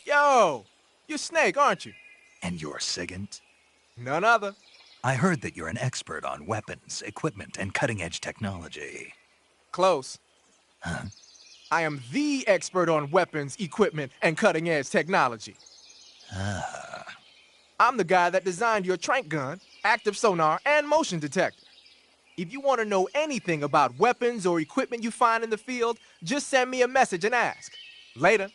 Yo! You're Snake, aren't you? And you're Sigint? None other. I heard that you're an expert on weapons, equipment, and cutting-edge technology. Close. Huh? I am the expert on weapons, equipment, and cutting-edge technology. I'm the guy that designed your trank gun, active sonar, and motion detector. If you want to know anything about weapons or equipment you find in the field, just send me a message and ask. Later.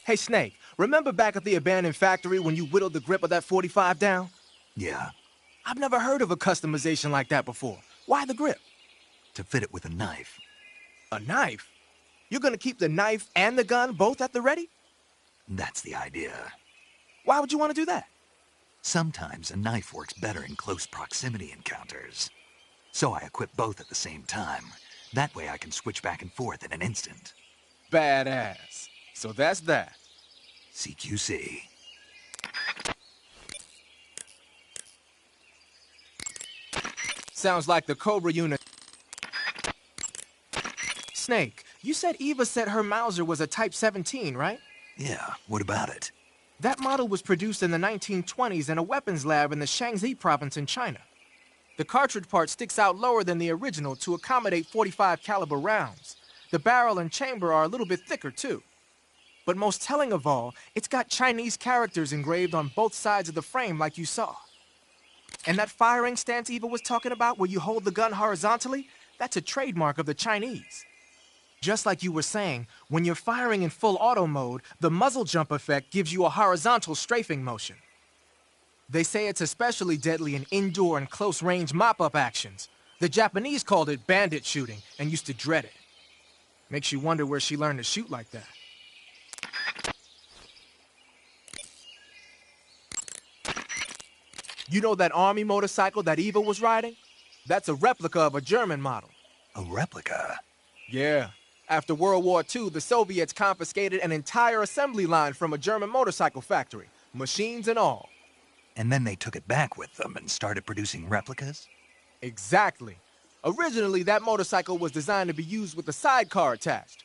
Hey, Snake, remember back at the abandoned factory when you whittled the grip of that 45 down? Yeah, I've never heard of a customization like that before. Why the grip? to fit it with a knife. A knife? You're gonna keep the knife and the gun both at the ready? That's the idea. Why would you want to do that? Sometimes a knife works better in close proximity encounters. So I equip both at the same time. That way I can switch back and forth in an instant. Badass. So that's that. CQC. Sounds like the Cobra unit. Snake, you said Eva said her Mauser was a Type 17, right? Yeah, what about it? That model was produced in the 1920s in a weapons lab in the Shaanxi province in China. The cartridge part sticks out lower than the original to accommodate 45 caliber rounds. The barrel and chamber are a little bit thicker too. But most telling of all, it's got Chinese characters engraved on both sides of the frame like you saw. And that firing stance Eva was talking about where you hold the gun horizontally, that's a trademark of the Chinese. Just like you were saying, when you're firing in full auto mode, the muzzle jump effect gives you a horizontal strafing motion. They say it's especially deadly in indoor and close-range mop-up actions. The Japanese called it bandit shooting and used to dread it. Makes you wonder where she learned to shoot like that. You know that army motorcycle that Eva was riding? That's a replica of a German model. A replica? Yeah. After World War II, the Soviets confiscated an entire assembly line from a German motorcycle factory, machines and all. And then they took it back with them and started producing replicas? Exactly. Originally, that motorcycle was designed to be used with a sidecar attached.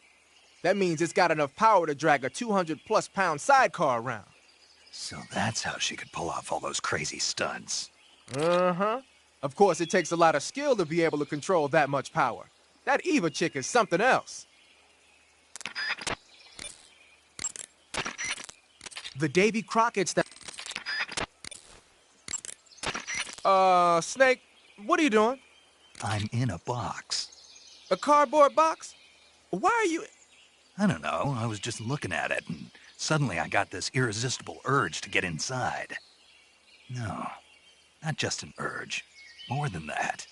That means it's got enough power to drag a 200-plus pound sidecar around. So that's how she could pull off all those crazy stunts. Uh-huh. Of course, it takes a lot of skill to be able to control that much power. That Eva chick is something else. The Davy Crockett's that... Snake, what are you doing? I'm in a box. A cardboard box? Why are you... I don't know, I was just looking at it, and suddenly I got this irresistible urge to get inside. No, not just an urge. More than that.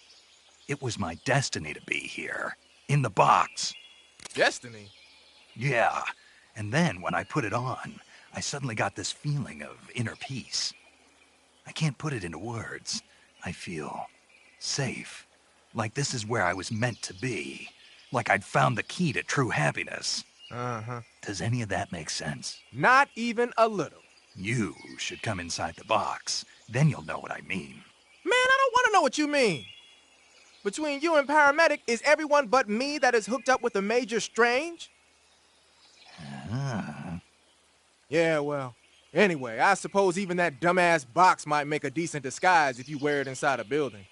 It was my destiny to be here. In the box. Destiny? Yeah, and then when I put it on, I suddenly got this feeling of inner peace. I can't put it into words. I feel safe. Like this is where I was meant to be. Like I'd found the key to true happiness. Uh-huh. Does any of that make sense? Not even a little. You should come inside the box. Then you'll know what I mean. Man, I don't want to know what you mean. Between you and Paramedic, is everyone but me that is hooked up with a Major Strange? Yeah, well, anyway, I suppose even that dumbass box might make a decent disguise if you wear it inside a building.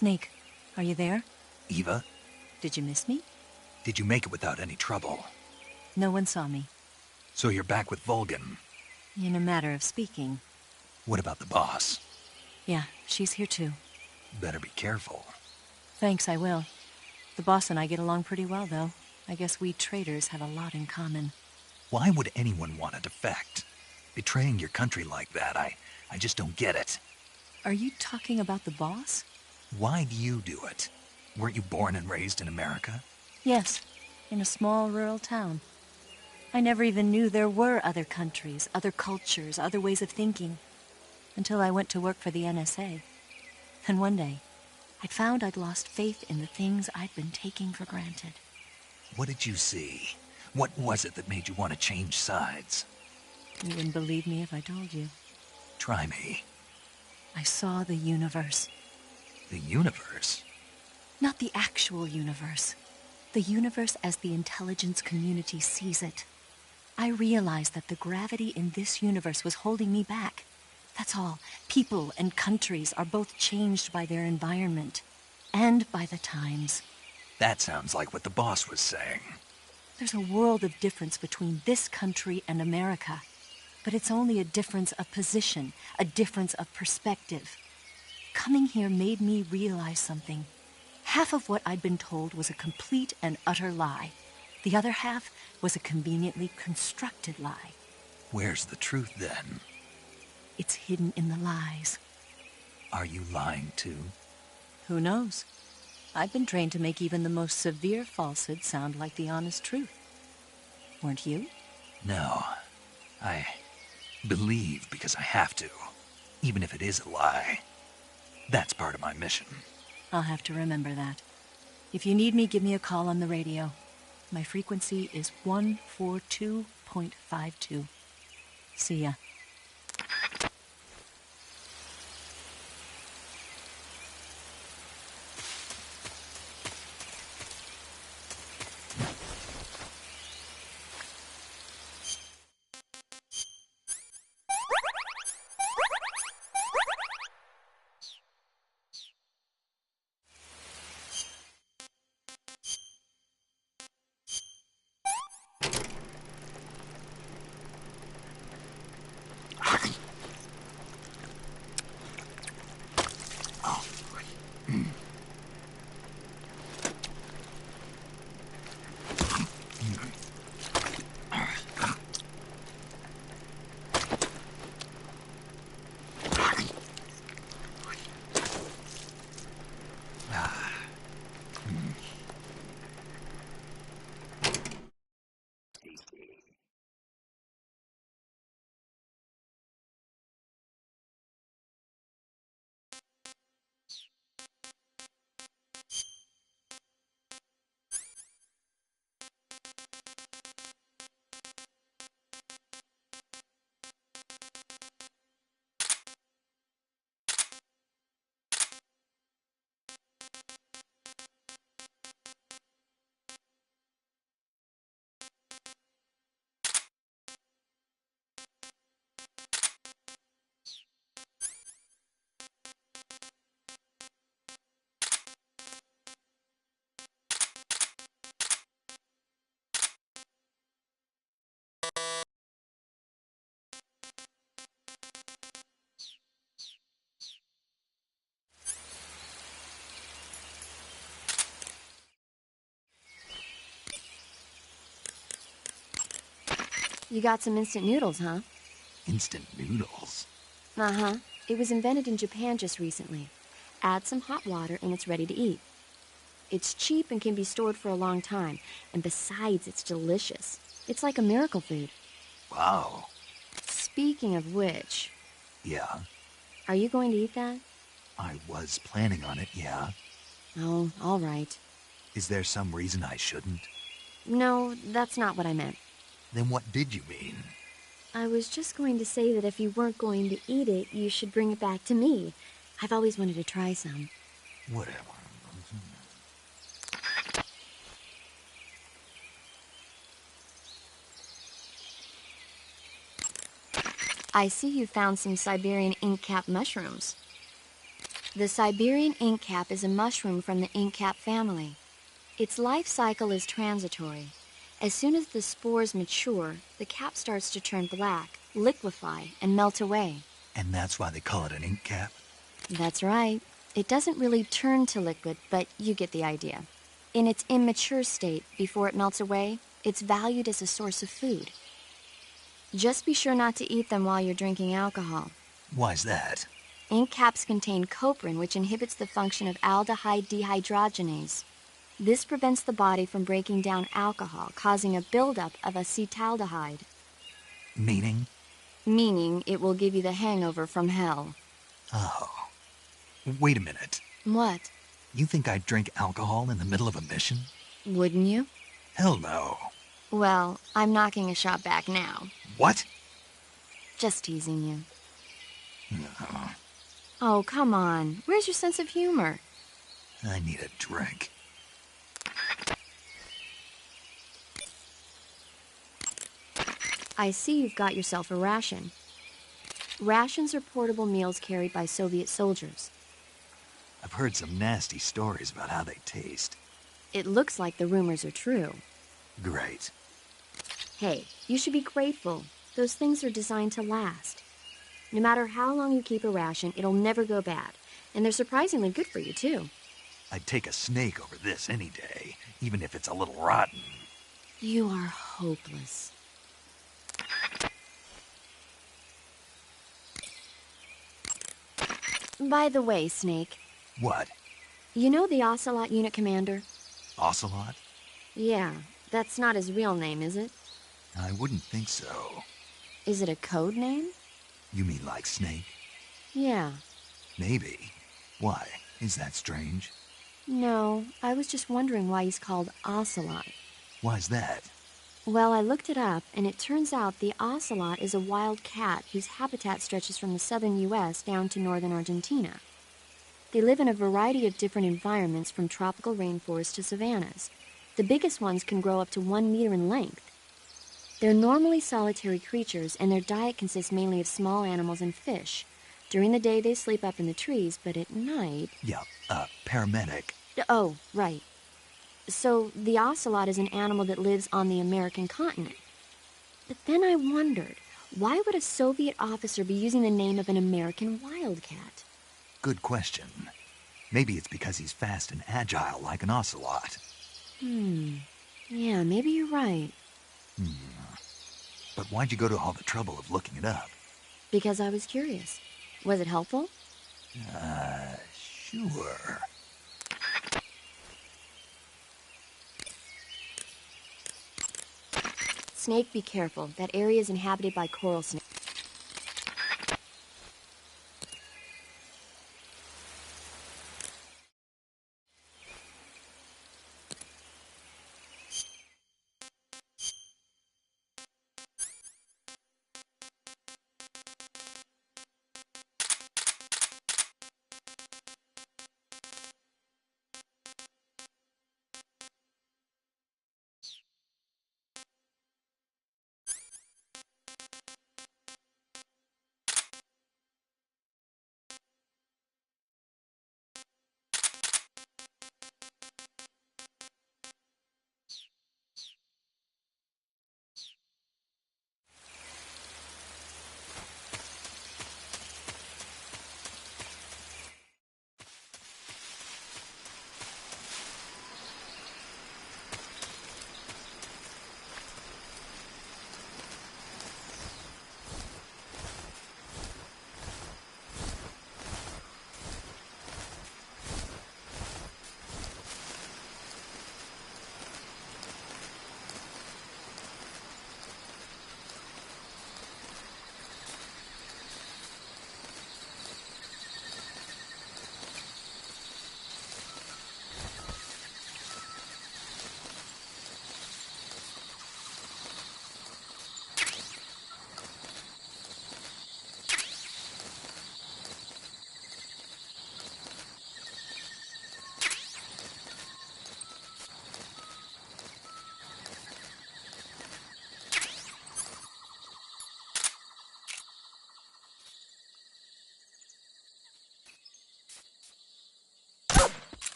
Snake, are you there? Eva? Did you miss me? Did you make it without any trouble? No one saw me. So you're back with Vulcan? In a matter of speaking. What about the boss? Yeah, she's here too. Better be careful. Thanks, I will. The boss and I get along pretty well, though. I guess we traitors have a lot in common. Why would anyone want to defect? Betraying your country like that, I just don't get it. Are you talking about the boss? Why do you do it? Weren't you born and raised in America? Yes, in a small rural town. I never even knew there were other countries, other cultures, other ways of thinking, until I went to work for the NSA. And one day, I'd found I'd lost faith in the things I'd been taking for granted. What did you see? What was it that made you want to change sides? You wouldn't believe me if I told you. Try me. I saw the universe. The universe? Not the actual universe. The universe as the intelligence community sees it. I realized that the gravity in this universe was holding me back. That's all. People and countries are both changed by their environment. And by the times. That sounds like what the boss was saying. There's a world of difference between this country and America. But it's only a difference of position, a difference of perspective. Coming here made me realize something. Half of what I'd been told was a complete and utter lie. The other half was a conveniently constructed lie. Where's the truth, then? It's hidden in the lies. Are you lying, too? Who knows? I've been trained to make even the most severe falsehood sound like the honest truth. Weren't you? No. I believe because I have to, even if it is a lie. That's part of my mission. I'll have to remember that. If you need me, give me a call on the radio. My frequency is 142.52. See ya. You got some instant noodles, huh? Instant noodles? Uh-huh. It was invented in Japan just recently. Add some hot water and it's ready to eat. It's cheap and can be stored for a long time. And besides, it's delicious. It's like a miracle food. Wow. Speaking of which... Yeah? Are you going to eat that? I was planning on it, yeah. Oh, all right. Is there some reason I shouldn't? No, that's not what I meant. Then what did you mean? I was just going to say that if you weren't going to eat it, you should bring it back to me. I've always wanted to try some. Whatever. I see you found some Siberian ink cap mushrooms. The Siberian ink cap is a mushroom from the ink cap family. Its life cycle is transitory. As soon as the spores mature, the cap starts to turn black, liquefy, and melt away. And that's why they call it an ink cap? That's right. It doesn't really turn to liquid, but you get the idea. In its immature state, before it melts away, it's valued as a source of food. Just be sure not to eat them while you're drinking alcohol. Why's that? Ink caps contain coprin, which inhibits the function of aldehyde dehydrogenase. This prevents the body from breaking down alcohol, causing a buildup of acetaldehyde. Meaning? Meaning it will give you the hangover from hell. Oh. Wait a minute. What? You think I'd drink alcohol in the middle of a mission? Wouldn't you? Hell no. Well, I'm knocking a shot back now. What? Just teasing you. No. Oh, come on. Where's your sense of humor? I need a drink. I see you've got yourself a ration. Rations are portable meals carried by Soviet soldiers. I've heard some nasty stories about how they taste. It looks like the rumors are true. Great. Hey, you should be grateful. Those things are designed to last. No matter how long you keep a ration, it'll never go bad. And they're surprisingly good for you, too. I'd take a snake over this any day, even if it's a little rotten. You are hopeless. By the way, Snake. What? You know the Ocelot unit commander? Ocelot? Yeah, that's not his real name, is it? I wouldn't think so. Is it a code name? You mean like Snake? Yeah. Maybe. Why? Is that strange? No, I was just wondering why he's called Ocelot. Why's that? Well, I looked it up, and it turns out the ocelot is a wild cat whose habitat stretches from the southern U.S. down to northern Argentina. They live in a variety of different environments, from tropical rainforests to savannas. The biggest ones can grow up to 1 meter in length. They're normally solitary creatures, and their diet consists mainly of small animals and fish. During the day, they sleep up in the trees, but at night... Yeah, paramedic. Oh, right. So the ocelot is an animal that lives on the American continent. But then I wondered, why would a Soviet officer be using the name of an American wildcat? Good question. Maybe it's because he's fast and agile like an ocelot. Yeah, maybe you're right. But why'd you go to all the trouble of looking it up? Because I was curious. Was it helpful? Sure. Snake, be careful. That area is inhabited by coral snakes.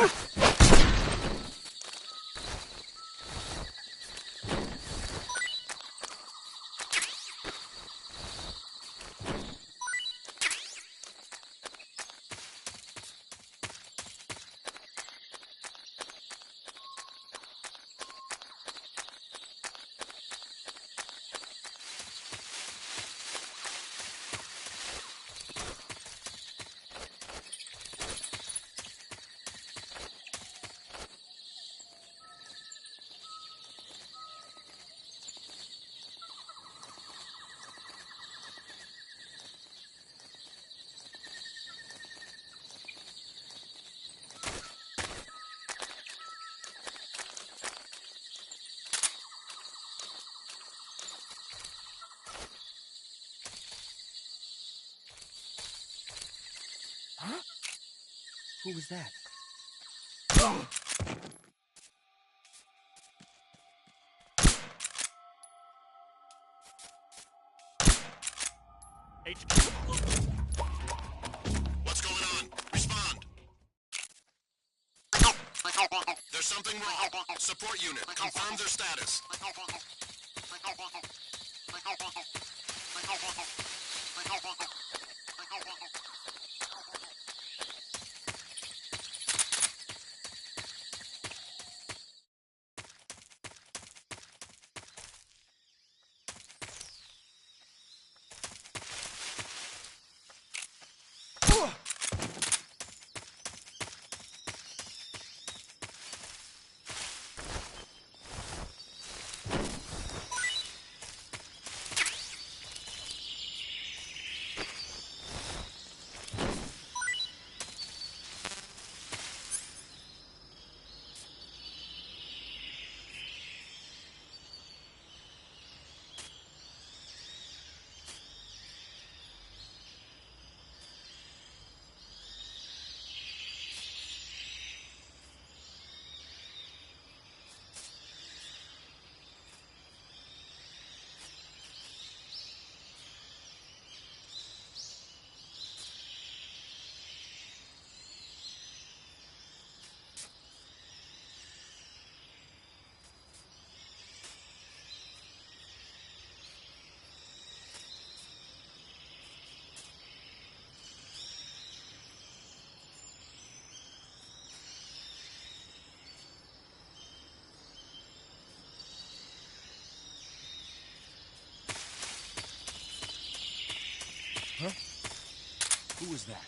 Huh? Who was that? What's going on? Respond. There's something wrong. Support unit, confirm their status. Huh? Who was that?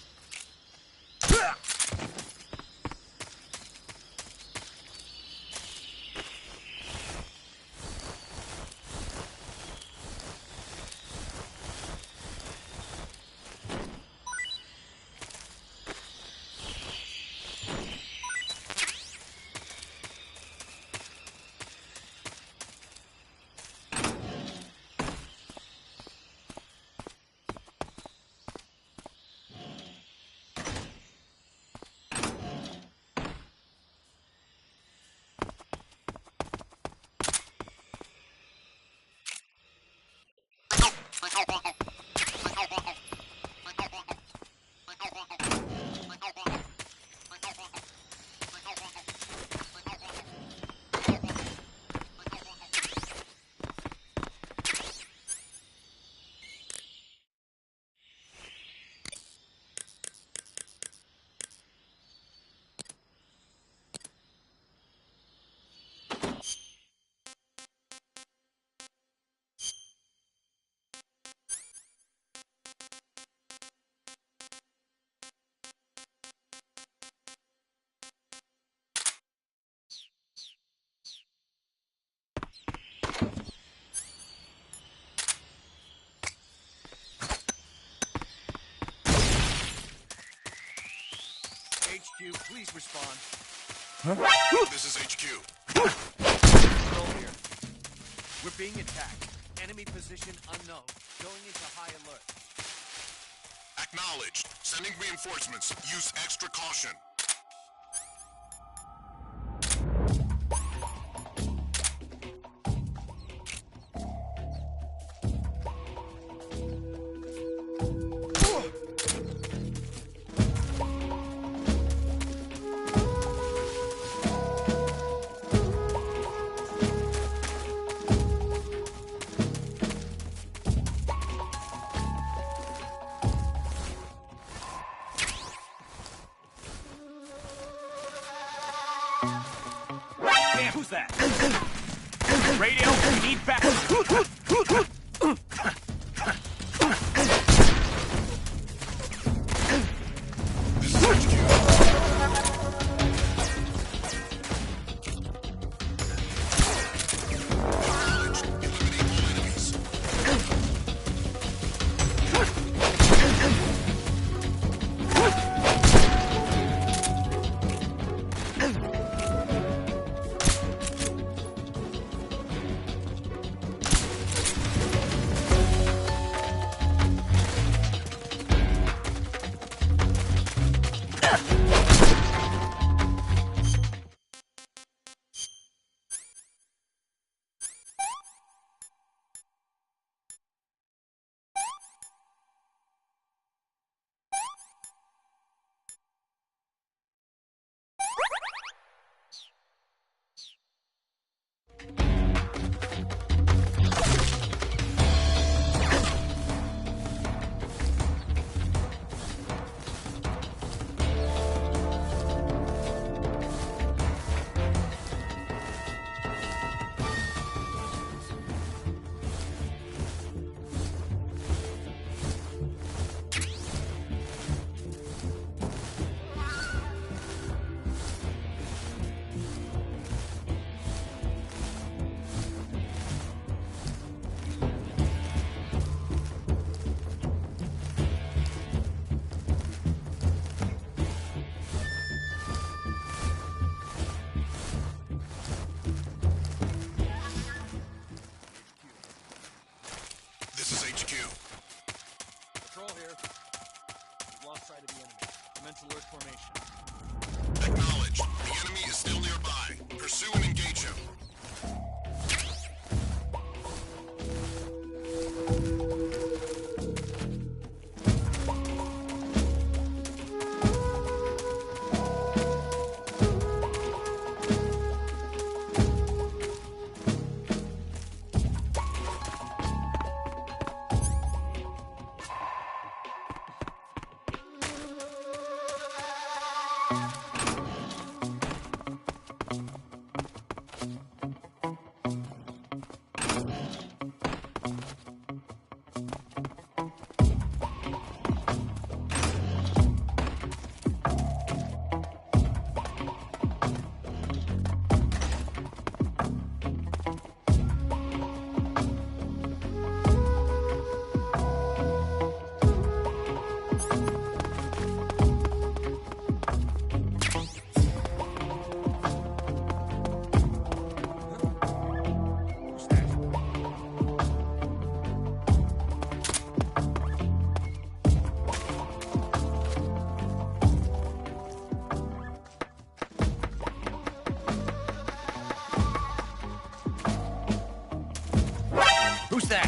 HQ, please respond. Huh? This is HQ. Control here. We're being attacked. Enemy position unknown. Going into high alert. Acknowledged. Sending reinforcements. Use extra caution. We need backup. This is HQ. Patrol here. We've lost sight of the enemy. Commence alert formation. Acknowledge. The enemy is still nearby. Pursue and engage him. Who's that?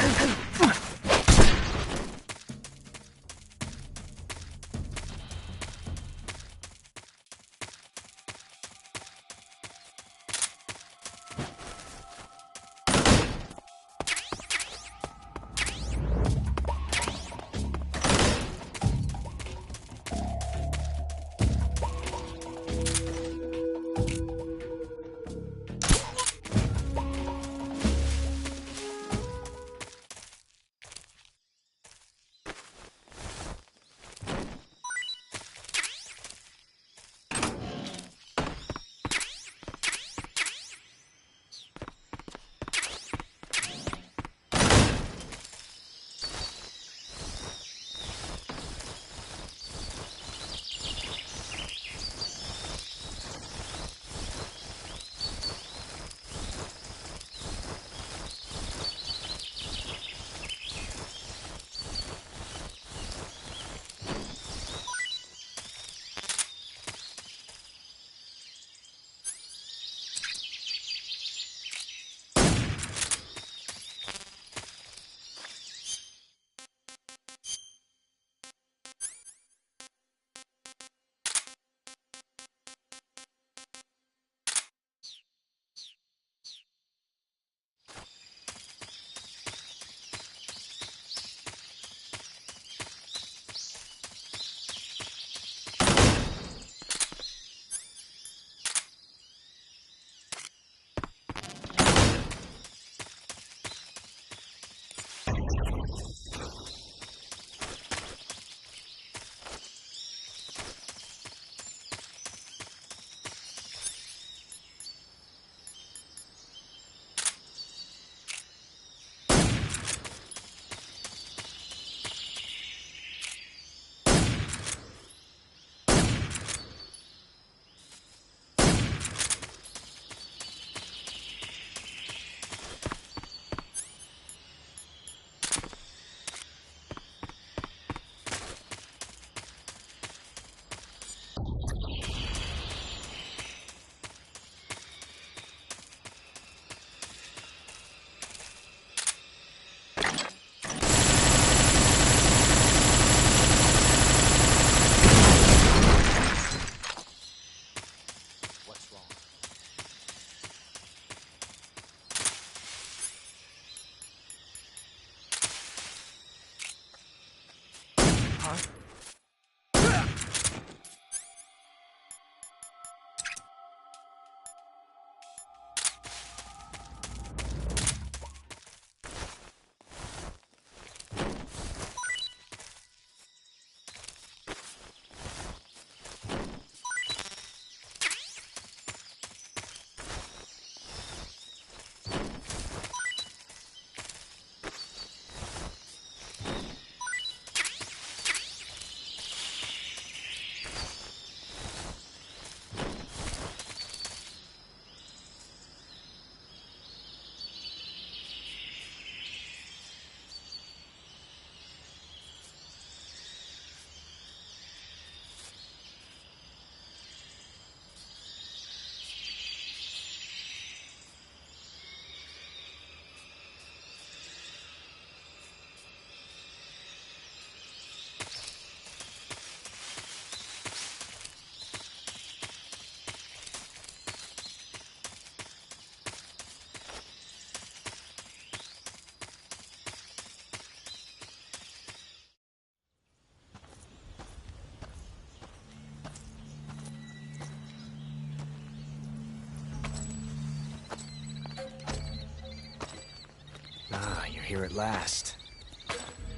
Ah, you're here at last.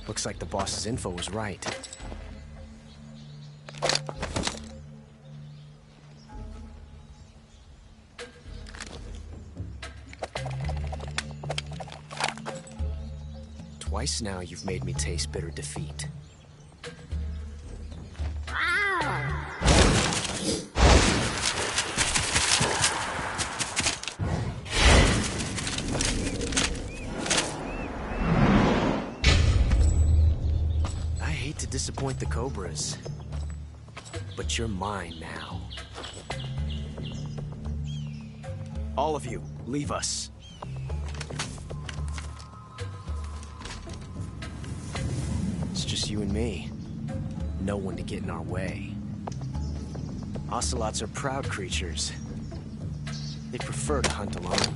Looks like the boss's info was right. Twice now you've made me taste bitter defeat. I hate to disappoint the Cobras, but you're mine now. All of you, leave us. It's just you and me. No one to get in our way. Ocelots are proud creatures. They prefer to hunt alone.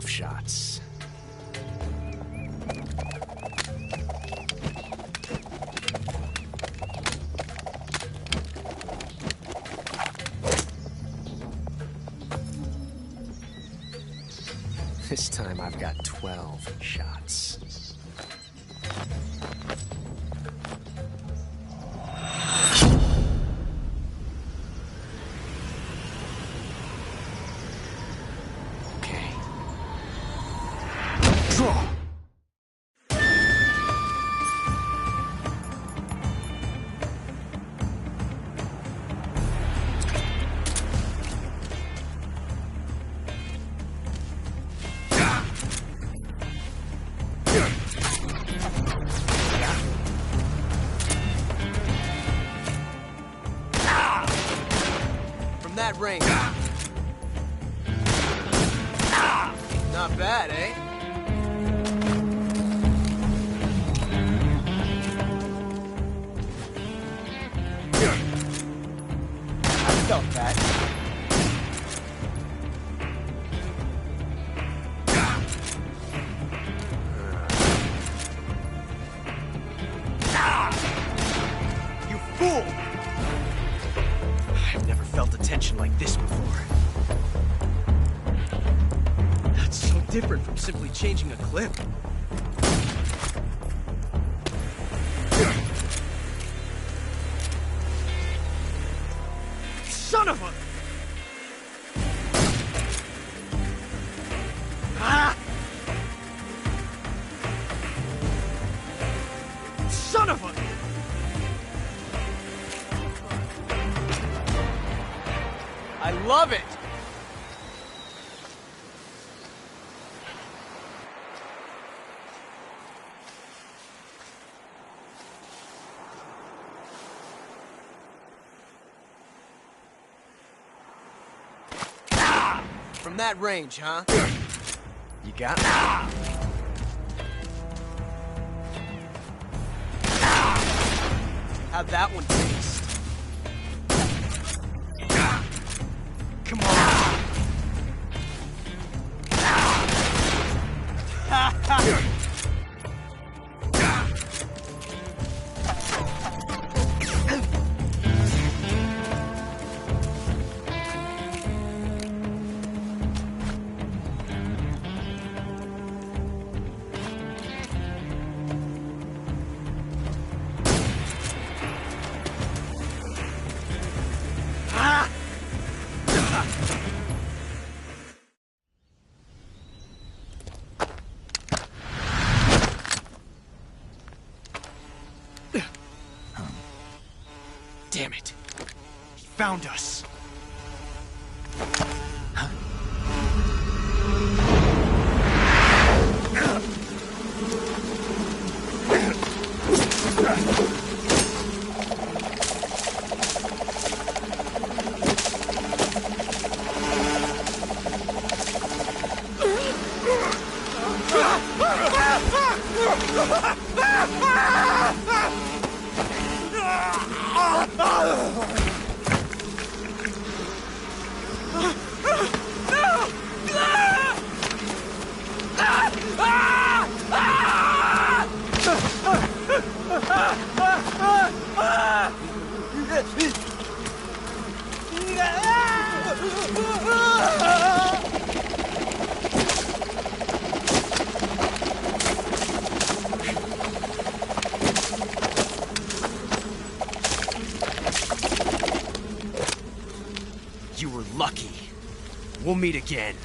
Shots. This time I've got 12 shots. That ring. Not bad, eh? I felt that. You fool! I've never felt a tension like this before. That's so different from simply changing a clip. Son of a... Ah! Son of a... I love it! From that range, huh? You got me? How'd that one taste? Come on! Damn it. He found us. You were lucky. We'll meet again.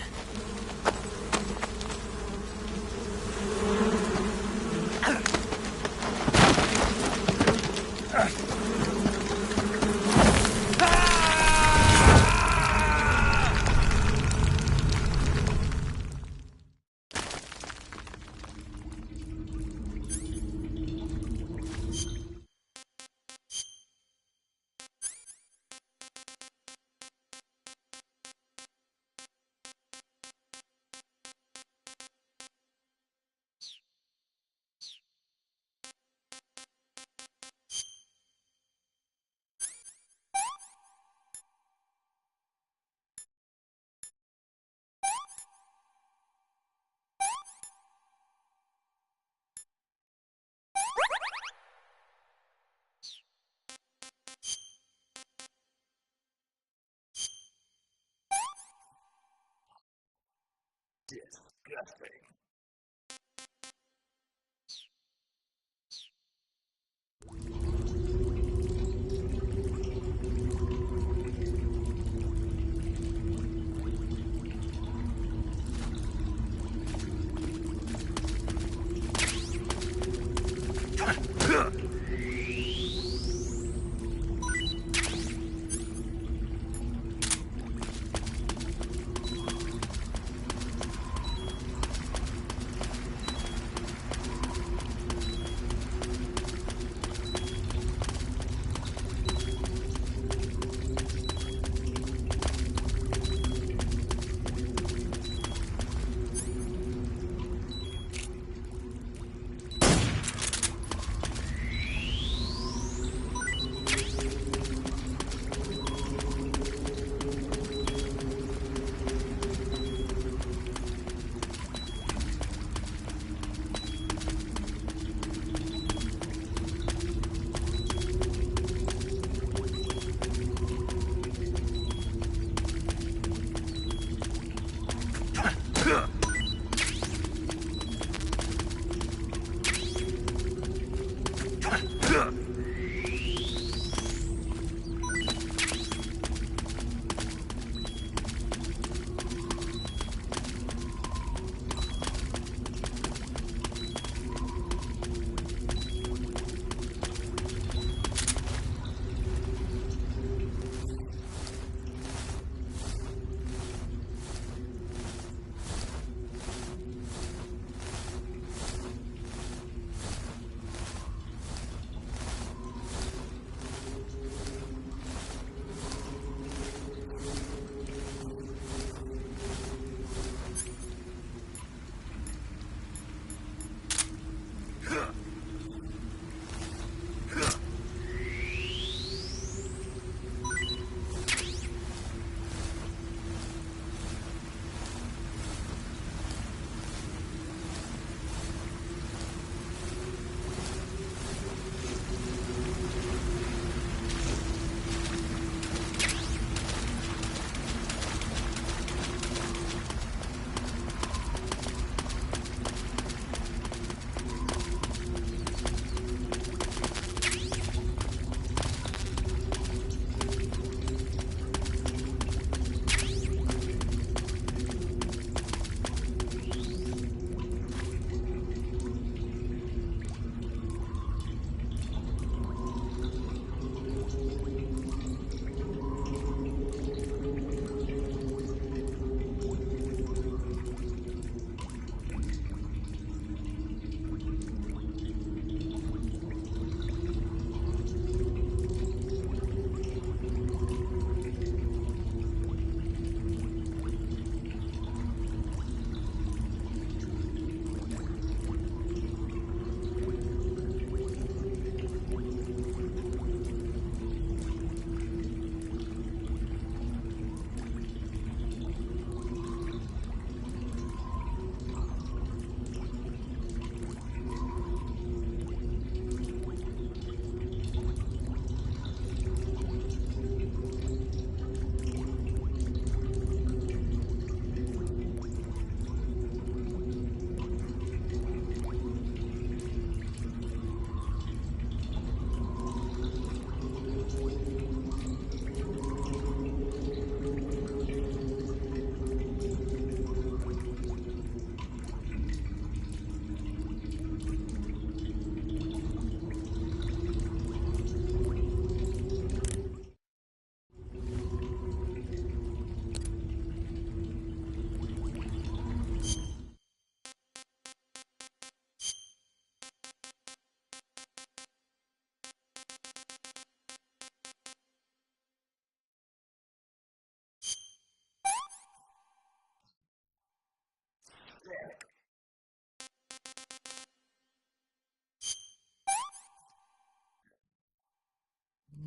Disgusting.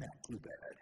Not too bad.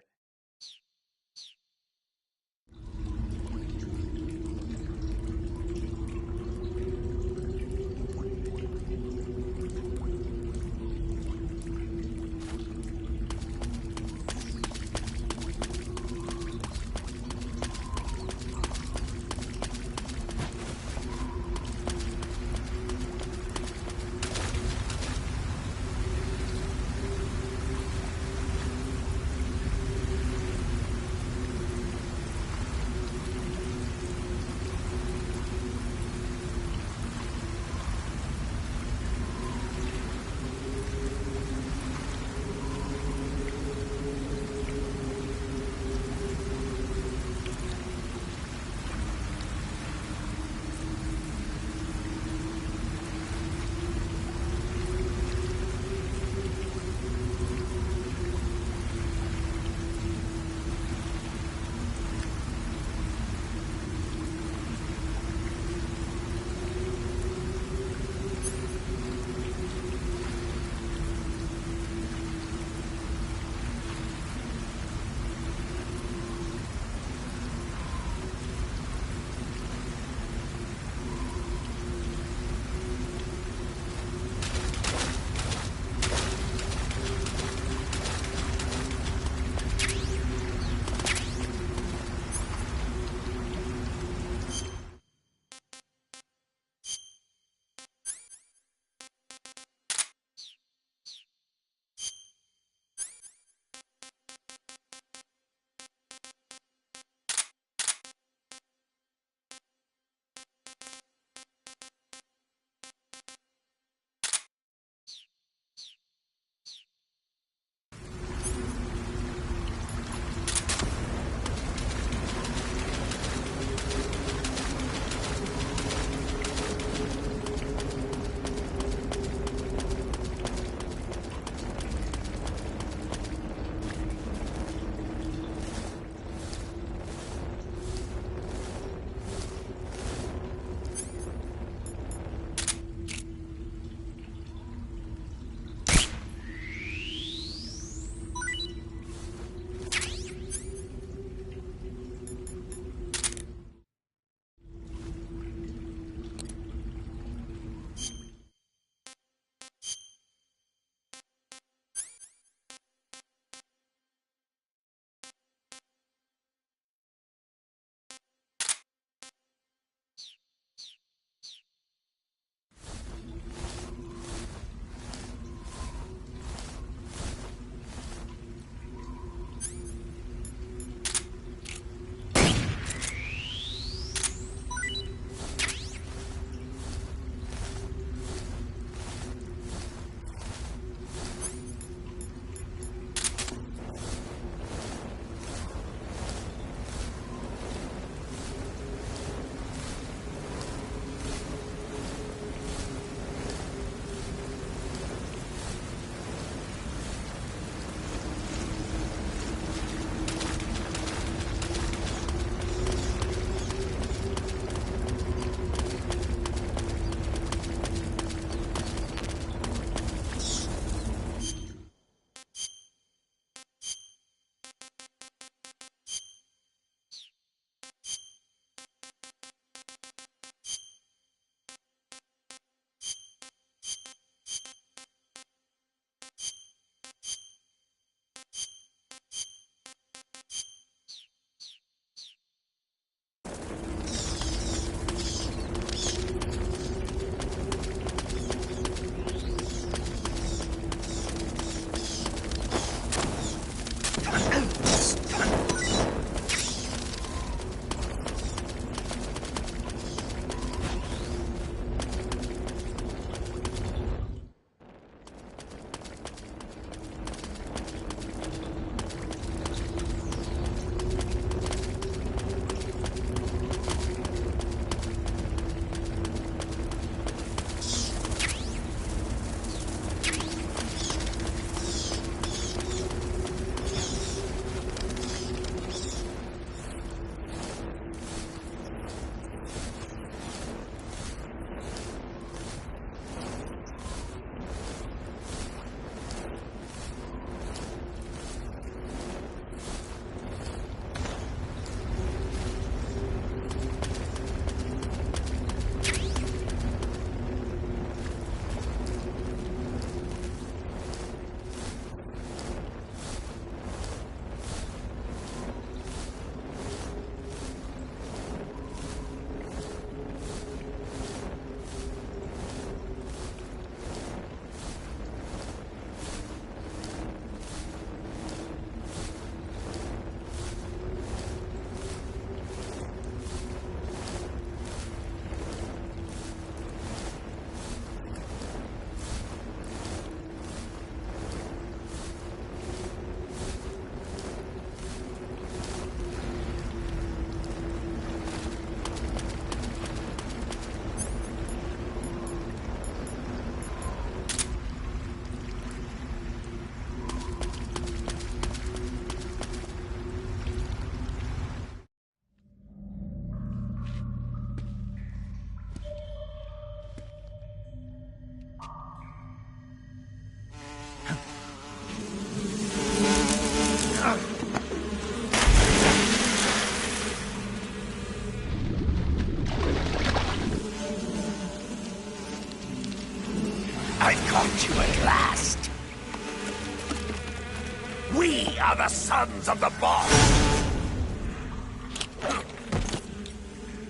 are the sons of the boss!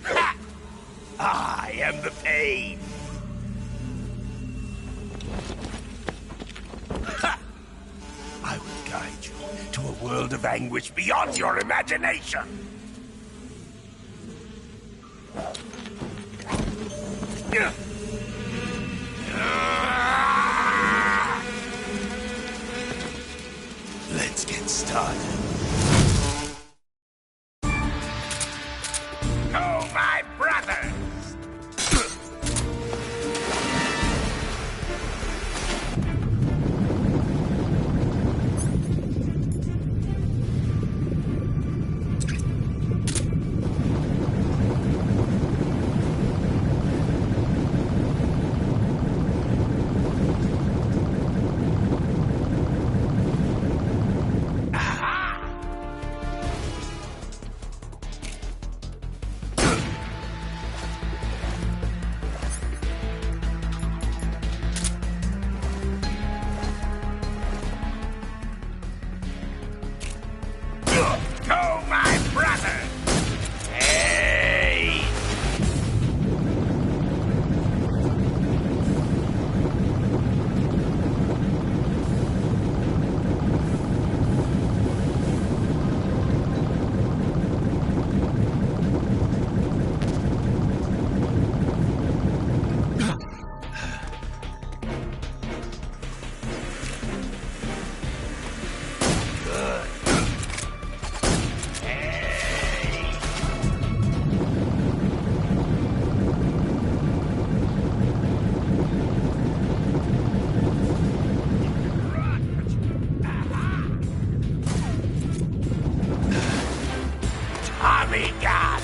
Ha! I am the pain! Ha! I will guide you to a world of anguish beyond your imagination! Let's get started. Oh, my brothers! Go, my brother! Hey! Tommy God!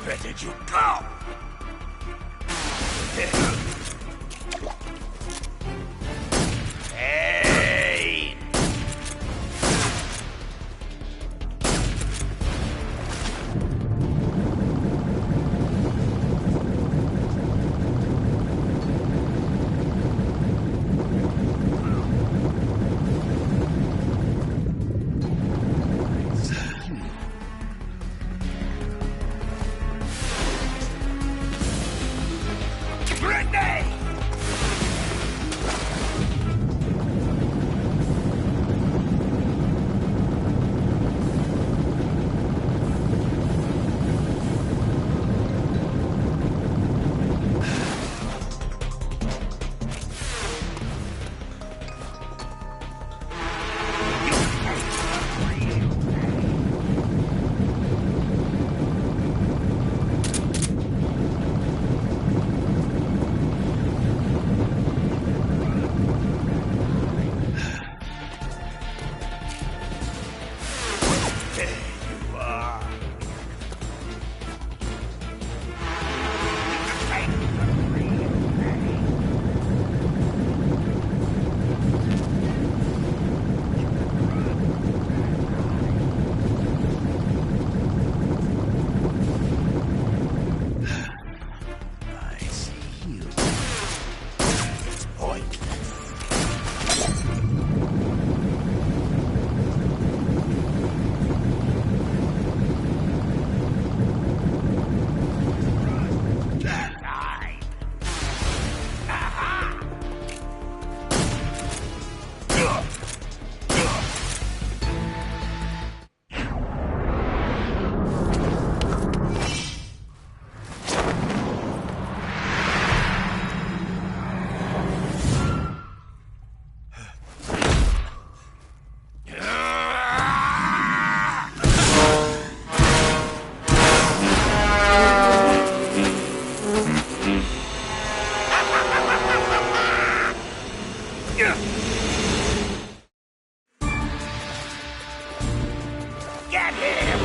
Where did you go? Hey! Grenade! There you are. I see you. It's pointless. Get him!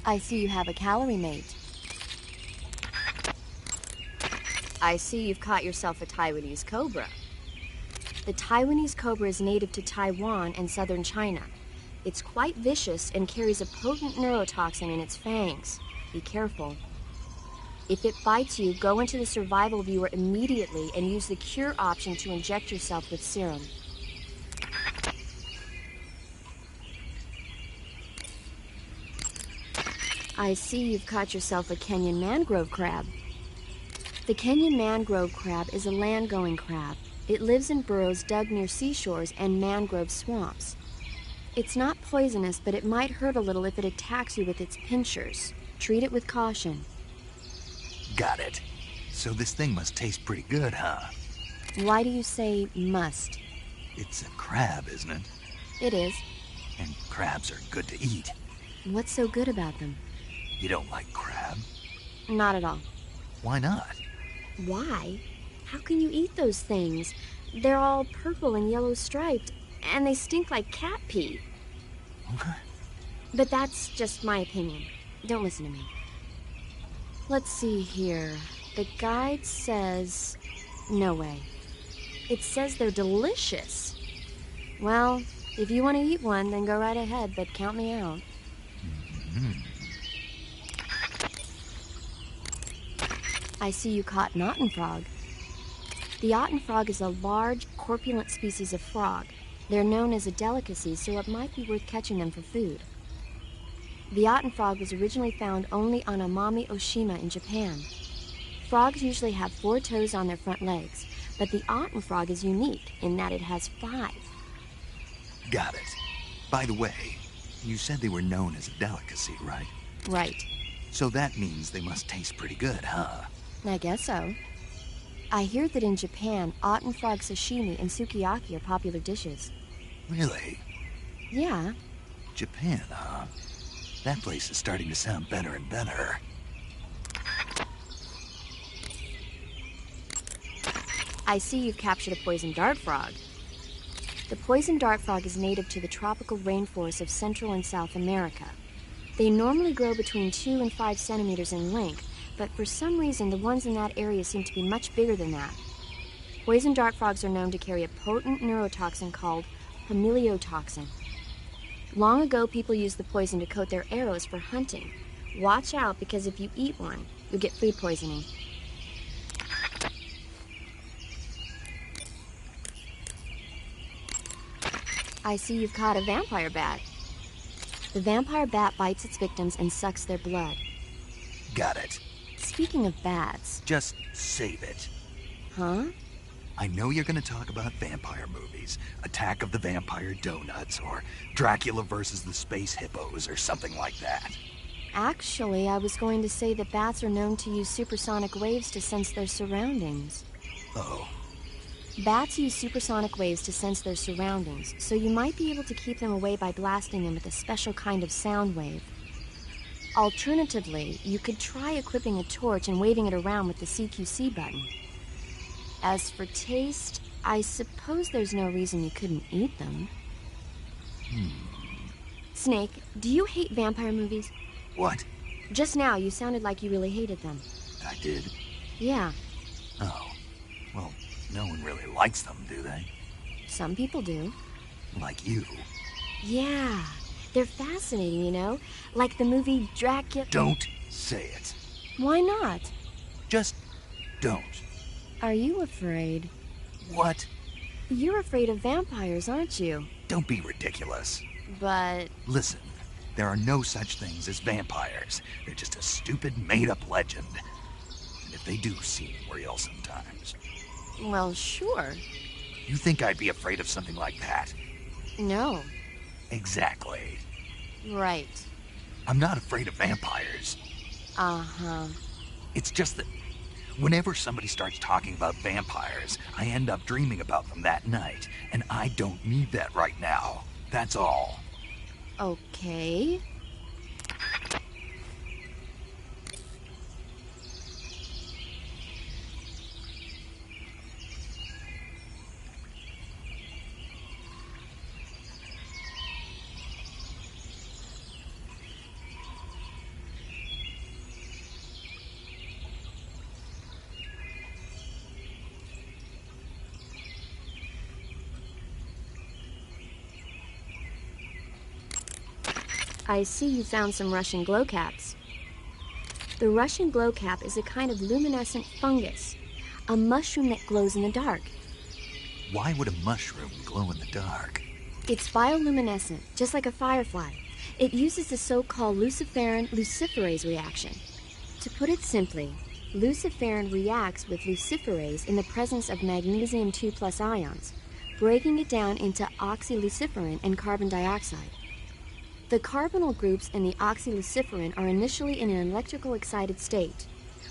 I see you have a calorie mate. I see you've caught yourself a Taiwanese cobra. The Taiwanese cobra is native to Taiwan and southern China. It's quite vicious and carries a potent neurotoxin in its fangs. Be careful. If it bites you, go into the survival viewer immediately and use the cure option to inject yourself with serum. I see you've caught yourself a Kenyan mangrove crab. The Kenyan mangrove crab is a land-going crab. It lives in burrows dug near seashores and mangrove swamps. It's not poisonous, but it might hurt a little if it attacks you with its pinchers. Treat it with caution. Got it. So this thing must taste pretty good, huh? Why do you say must? It's a crab, isn't it? It is. And crabs are good to eat. What's so good about them? You don't like crab? Not at all. Why not? Why? How can you eat those things? They're all purple and yellow striped, and they stink like cat pee. But that's just my opinion. Don't listen to me. Let's see here. The guide says... No way. It says they're delicious. Well, if you want to eat one, then go right ahead, but count me out. I see you caught an otten frog. The otten frog is a large, corpulent species of frog. They're known as a delicacy, so it might be worth catching them for food. The otten frog was originally found only on Amami Oshima in Japan. Frogs usually have 4 toes on their front legs, but the otten frog is unique in that it has 5. Got it. By the way, you said they were known as a delicacy, right? Right. So that means they must taste pretty good, huh? I guess so. I hear that in Japan, otten frog sashimi and sukiyaki are popular dishes. Really? Yeah. Japan, huh? That place is starting to sound better and better. I see you've captured a poison dart frog. The poison dart frog is native to the tropical rainforests of Central and South America. They normally grow between 2 and 5 centimeters in length, but for some reason the ones in that area seem to be much bigger than that. Poison dart frogs are known to carry a potent neurotoxin called pamiliotoxin. Long ago, people used the poison to coat their arrows for hunting. Watch out, because if you eat one, you'll get food poisoning. I see you've caught a vampire bat. The vampire bat bites its victims and sucks their blood. Got it. Speaking of bats... Just save it. Huh? I know you're going to talk about vampire movies. Attack of the Vampire Donuts, or Dracula versus the Space Hippos, or something like that. Actually, I was going to say that bats are known to use supersonic waves to sense their surroundings. Oh. Bats use supersonic waves to sense their surroundings, so you might be able to keep them away by blasting them with a special kind of sound wave. Alternatively, you could try equipping a torch and waving it around with the CQC button. As for taste, I suppose there's no reason you couldn't eat them. Snake, do you hate vampire movies? What? Just now, you sounded like you really hated them. I did? Yeah. Oh. Well, no one really likes them, do they? Some people do. Like you. Yeah. They're fascinating, you know? Like the movie Dracula... Don't say it. Why not? Just don't. Are you afraid? What? You're afraid of vampires, aren't you? Don't be ridiculous. But... Listen, there are no such things as vampires. They're just a stupid, made-up legend. And if they do seem real sometimes. Well, sure. You think I'd be afraid of something like that? No. Exactly. Right. I'm not afraid of vampires. Uh-huh. It's just that whenever somebody starts talking about vampires, I end up dreaming about them that night, and I don't need that right now. That's all. Okay. I see you found some Russian glow caps. The Russian glow cap is a kind of luminescent fungus, a mushroom that glows in the dark. Why would a mushroom glow in the dark? It's bioluminescent, just like a firefly. It uses the so-called luciferin luciferase reaction. To put it simply, luciferin reacts with luciferase in the presence of magnesium 2+ ions, breaking it down into oxyluciferin and carbon dioxide. The carbonyl groups in the oxyluciferin are initially in an electrical excited state.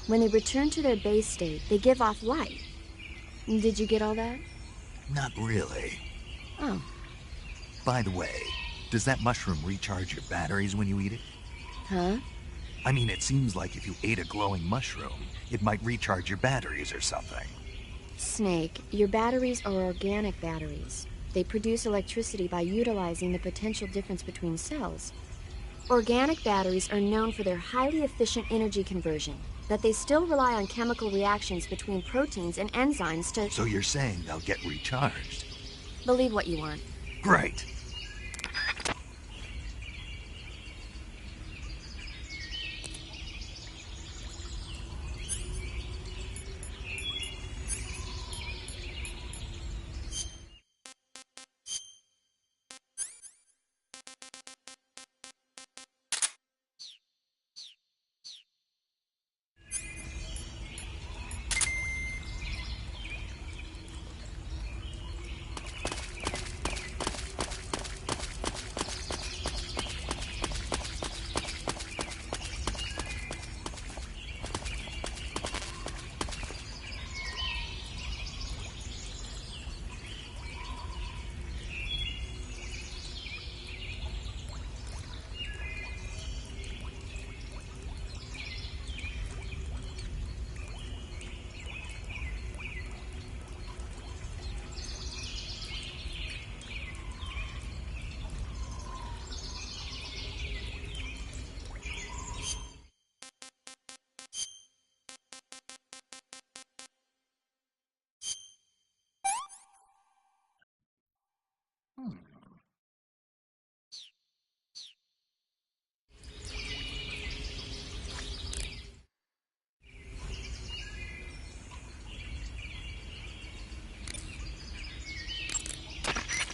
When they return to their base state, they give off light. Did you get all that? Not really. Oh. By the way, does that mushroom recharge your batteries when you eat it? Huh? I mean, it seems like if you ate a glowing mushroom, it might recharge your batteries or something. Snake, your batteries are organic batteries. They produce electricity by utilizing the potential difference between cells. Organic batteries are known for their highly efficient energy conversion, but they still rely on chemical reactions between proteins and enzymes to... So you're saying they'll get recharged? Believe what you want. Great.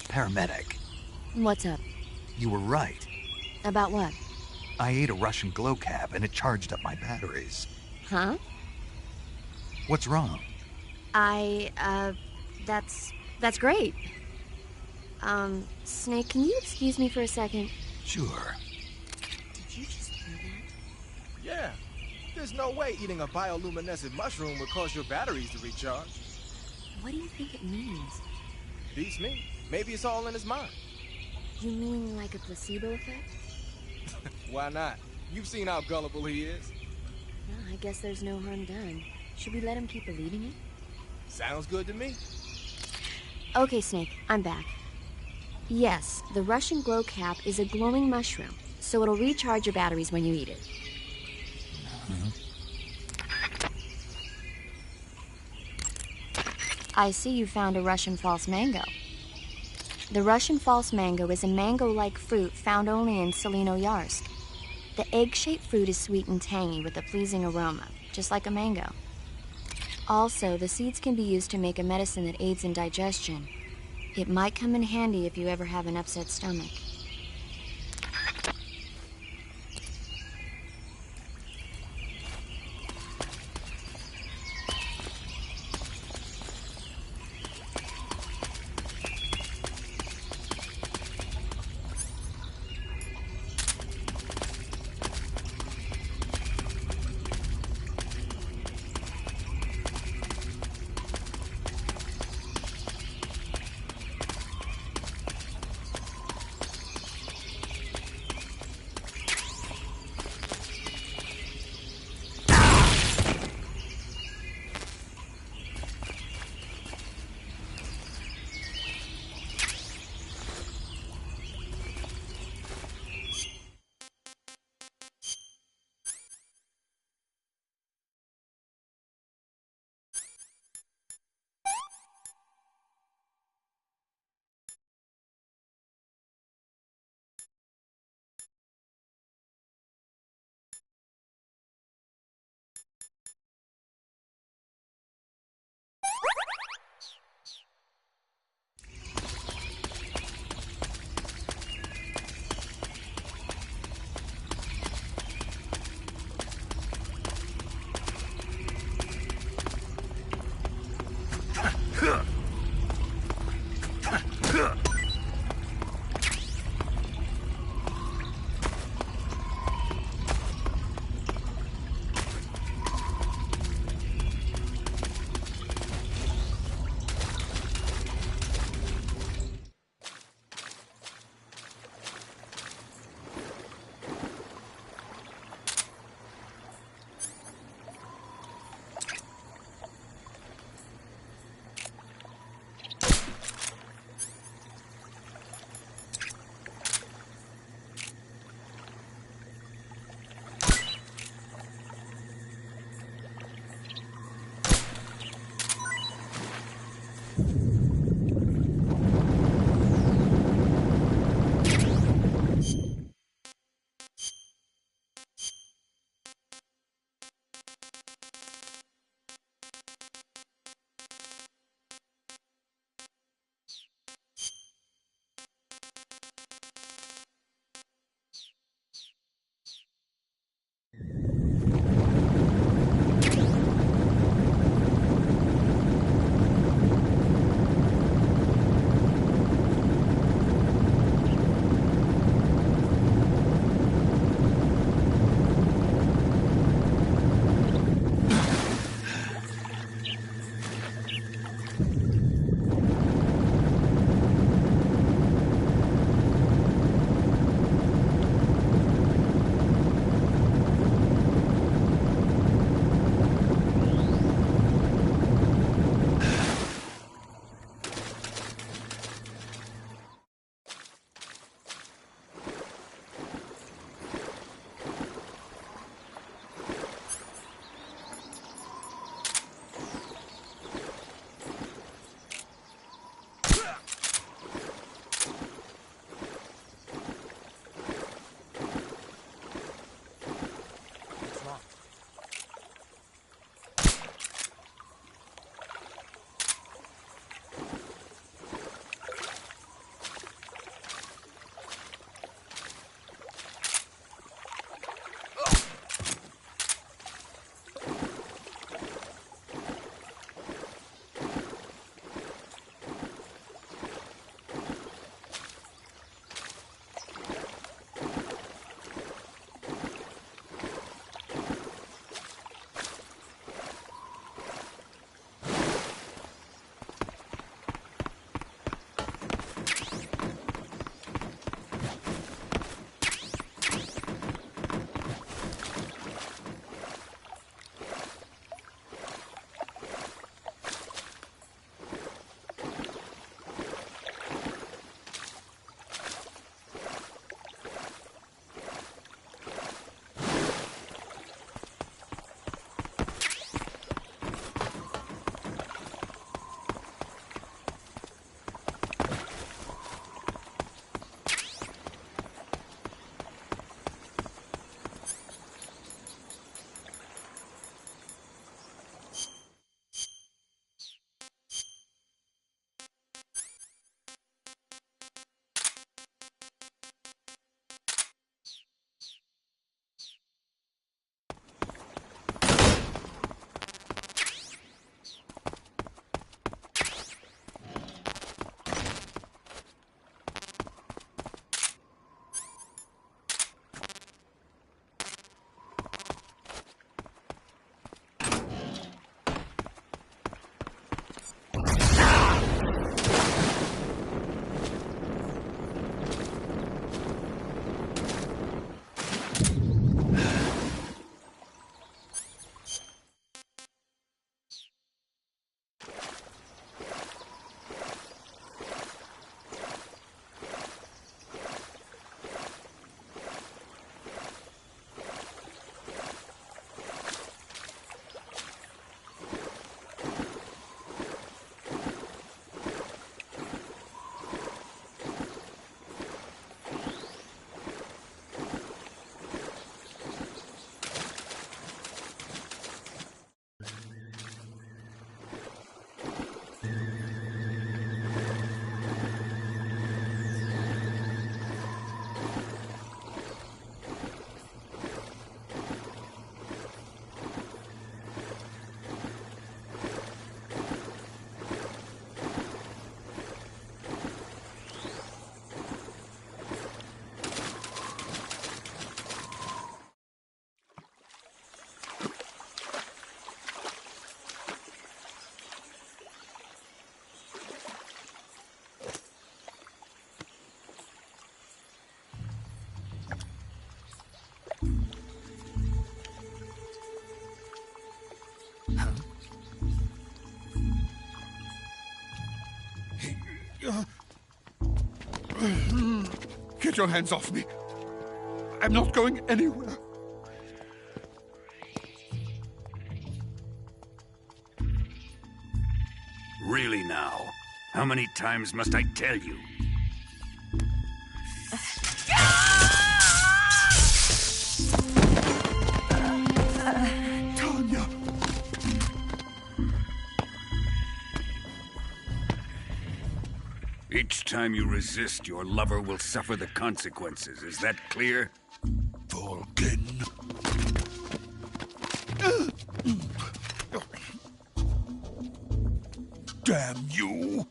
Paramedic. What's up? You were right. About what? I ate a Russian glow cap and it charged up my batteries. Huh? What's wrong? That's great. Snake, can you excuse me for a second? Sure. Did you just hear that? Yeah. There's no way eating a bioluminescent mushroom would cause your batteries to recharge. What do you think it means? Beats me. Maybe it's all in his mind. You mean like a placebo effect? Why not? You've seen how gullible he is. Well, I guess there's no harm done. Should we let him keep believing it? Sounds good to me. Okay, Snake, I'm back. Yes, the Russian glow cap is a glowing mushroom, so it'll recharge your batteries when you eat it. I see you found a Russian false mango. The Russian false mango is a mango-like fruit found only in Selino-Yarsk. The egg-shaped fruit is sweet and tangy with a pleasing aroma, just like a mango. Also, the seeds can be used to make a medicine that aids in digestion. It might come in handy if you ever have an upset stomach. Get your hands off me. I'm not going anywhere. Really now? How many times must I tell you? Tanya! Each time you resist, your lover will suffer the consequences. Is that clear? Vulcan. Damn you!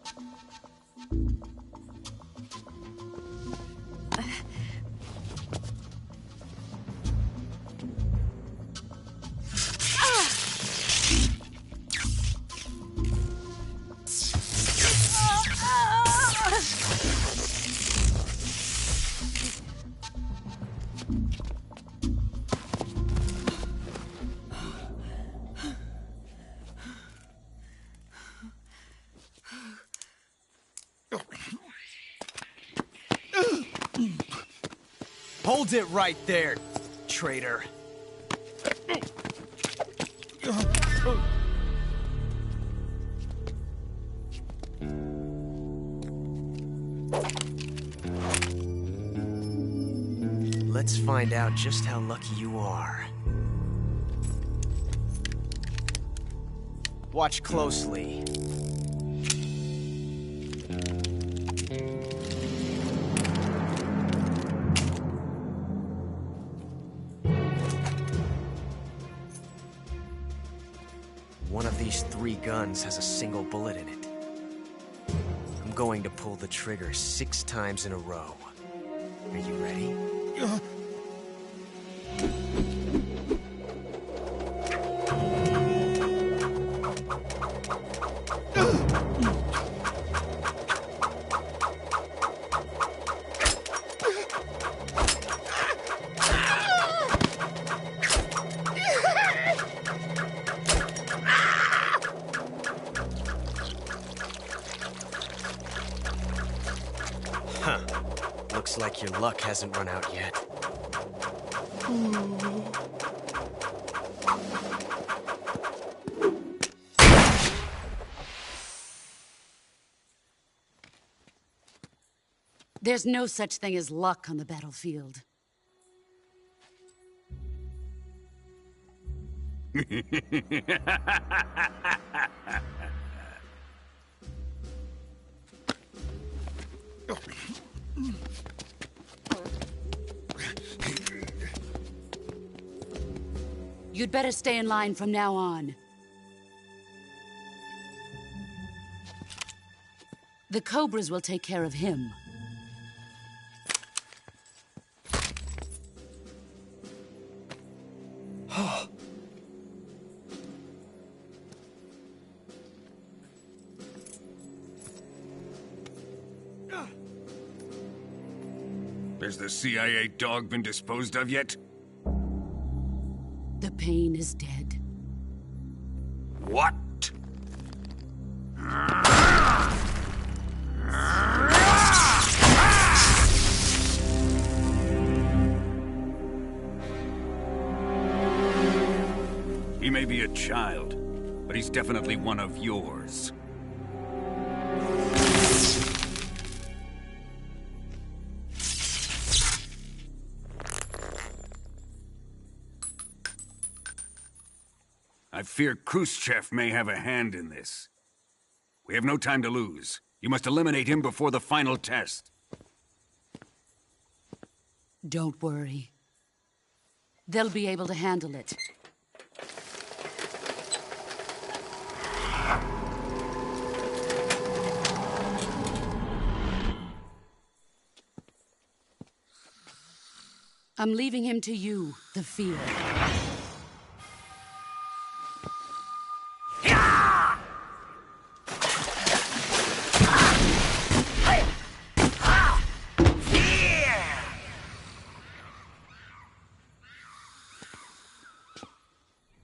Hold it right there, traitor. Let's find out just how lucky you are. Watch closely. One of these 3 guns has a single bullet in it. I'm going to pull the trigger 6 times in a row. Are you ready? Huh. Looks like your luck hasn't run out yet. There's no such thing as luck on the battlefield. You'd better stay in line from now on. The Cobras will take care of him. Has the CIA dog been disposed of yet? The pain is dead. What? He may be a child, but he's definitely one of yours. I fear Khrushchev may have a hand in this. We have no time to lose. You must eliminate him before the final test. Don't worry. They'll be able to handle it. I'm leaving him to you, the field.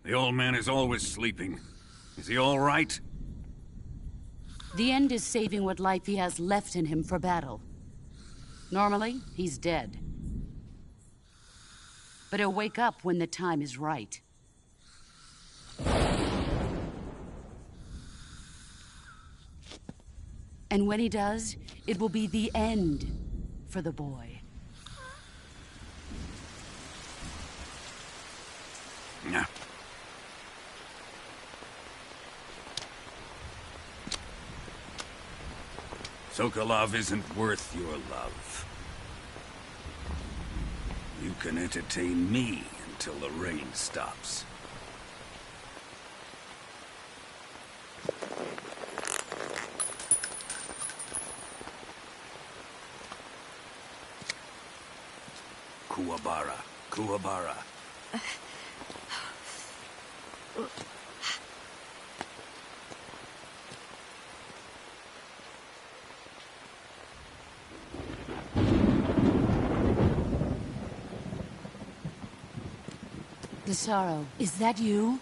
The old man is always sleeping. Is he all right? The end is saving what life he has left in him for battle. Normally, he's dead. But he'll wake up when the time is right. And when he does, it will be the end for the boy. Yeah. Sokolov isn't worth your love. You can entertain me until the rain stops. Kuwabara. Kuwabara. Desaro, is that you?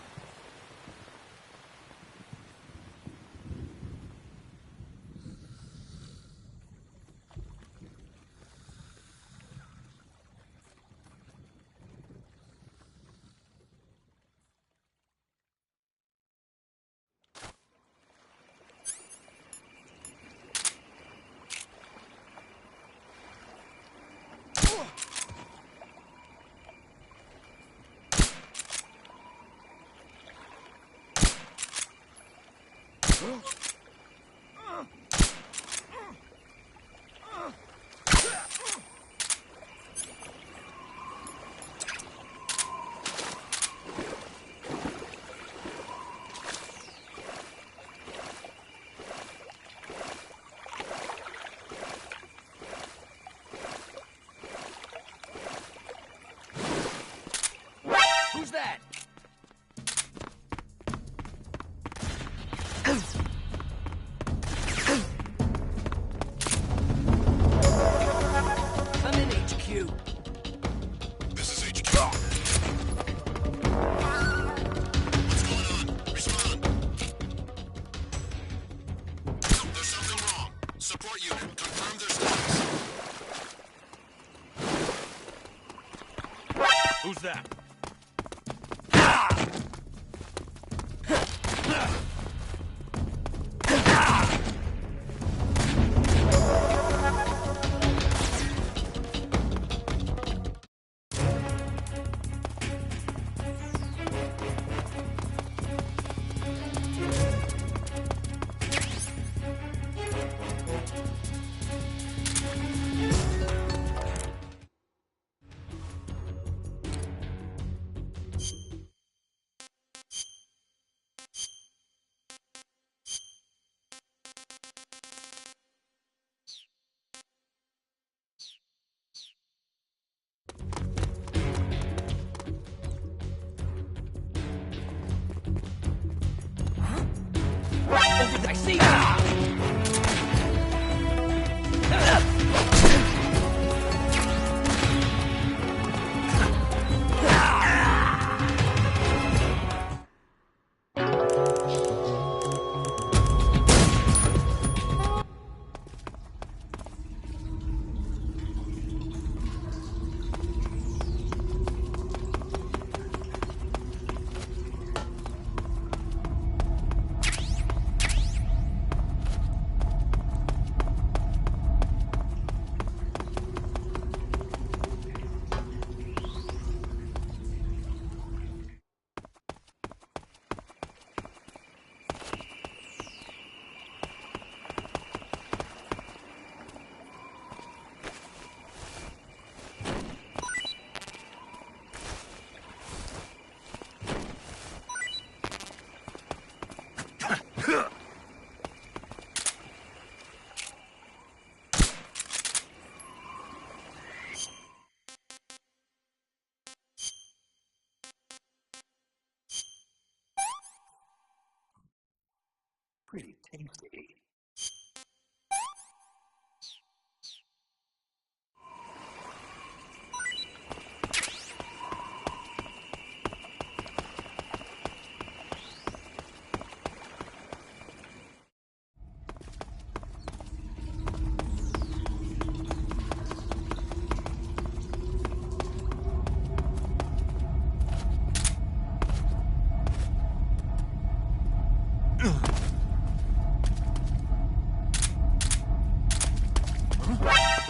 Who's that? I'm in HQ. This is HQ. What's going on? Respond. There's something wrong. Support unit, confirm their status. Who's that? I see.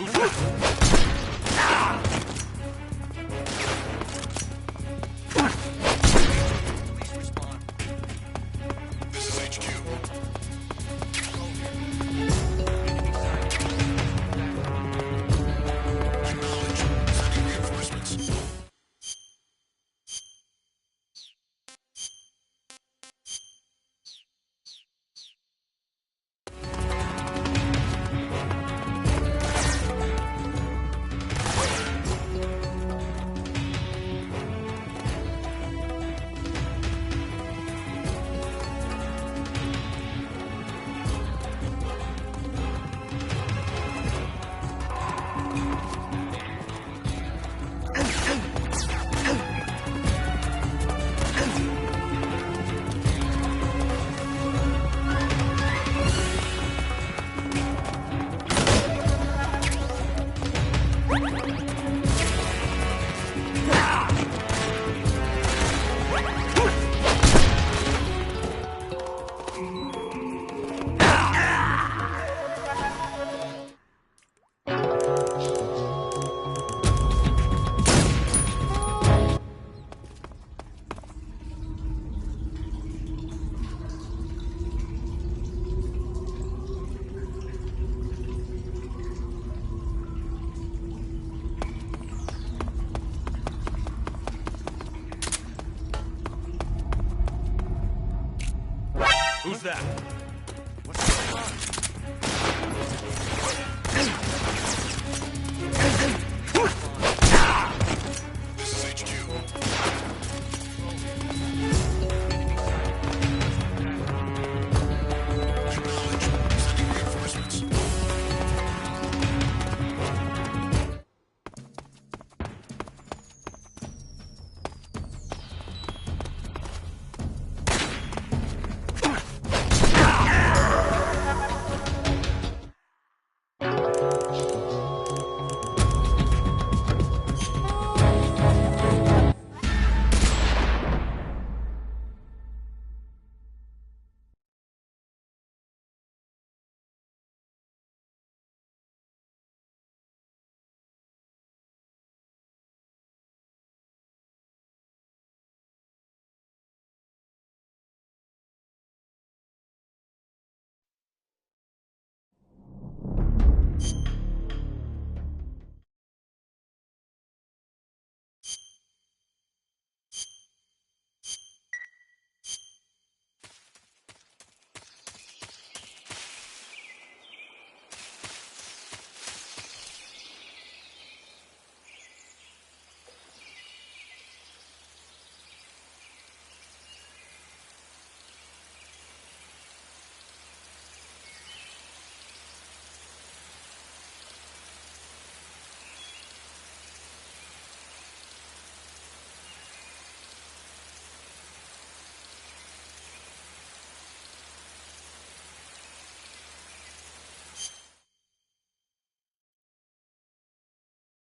This is HQ. Acknowledge. Sending reinforcements. Who's that?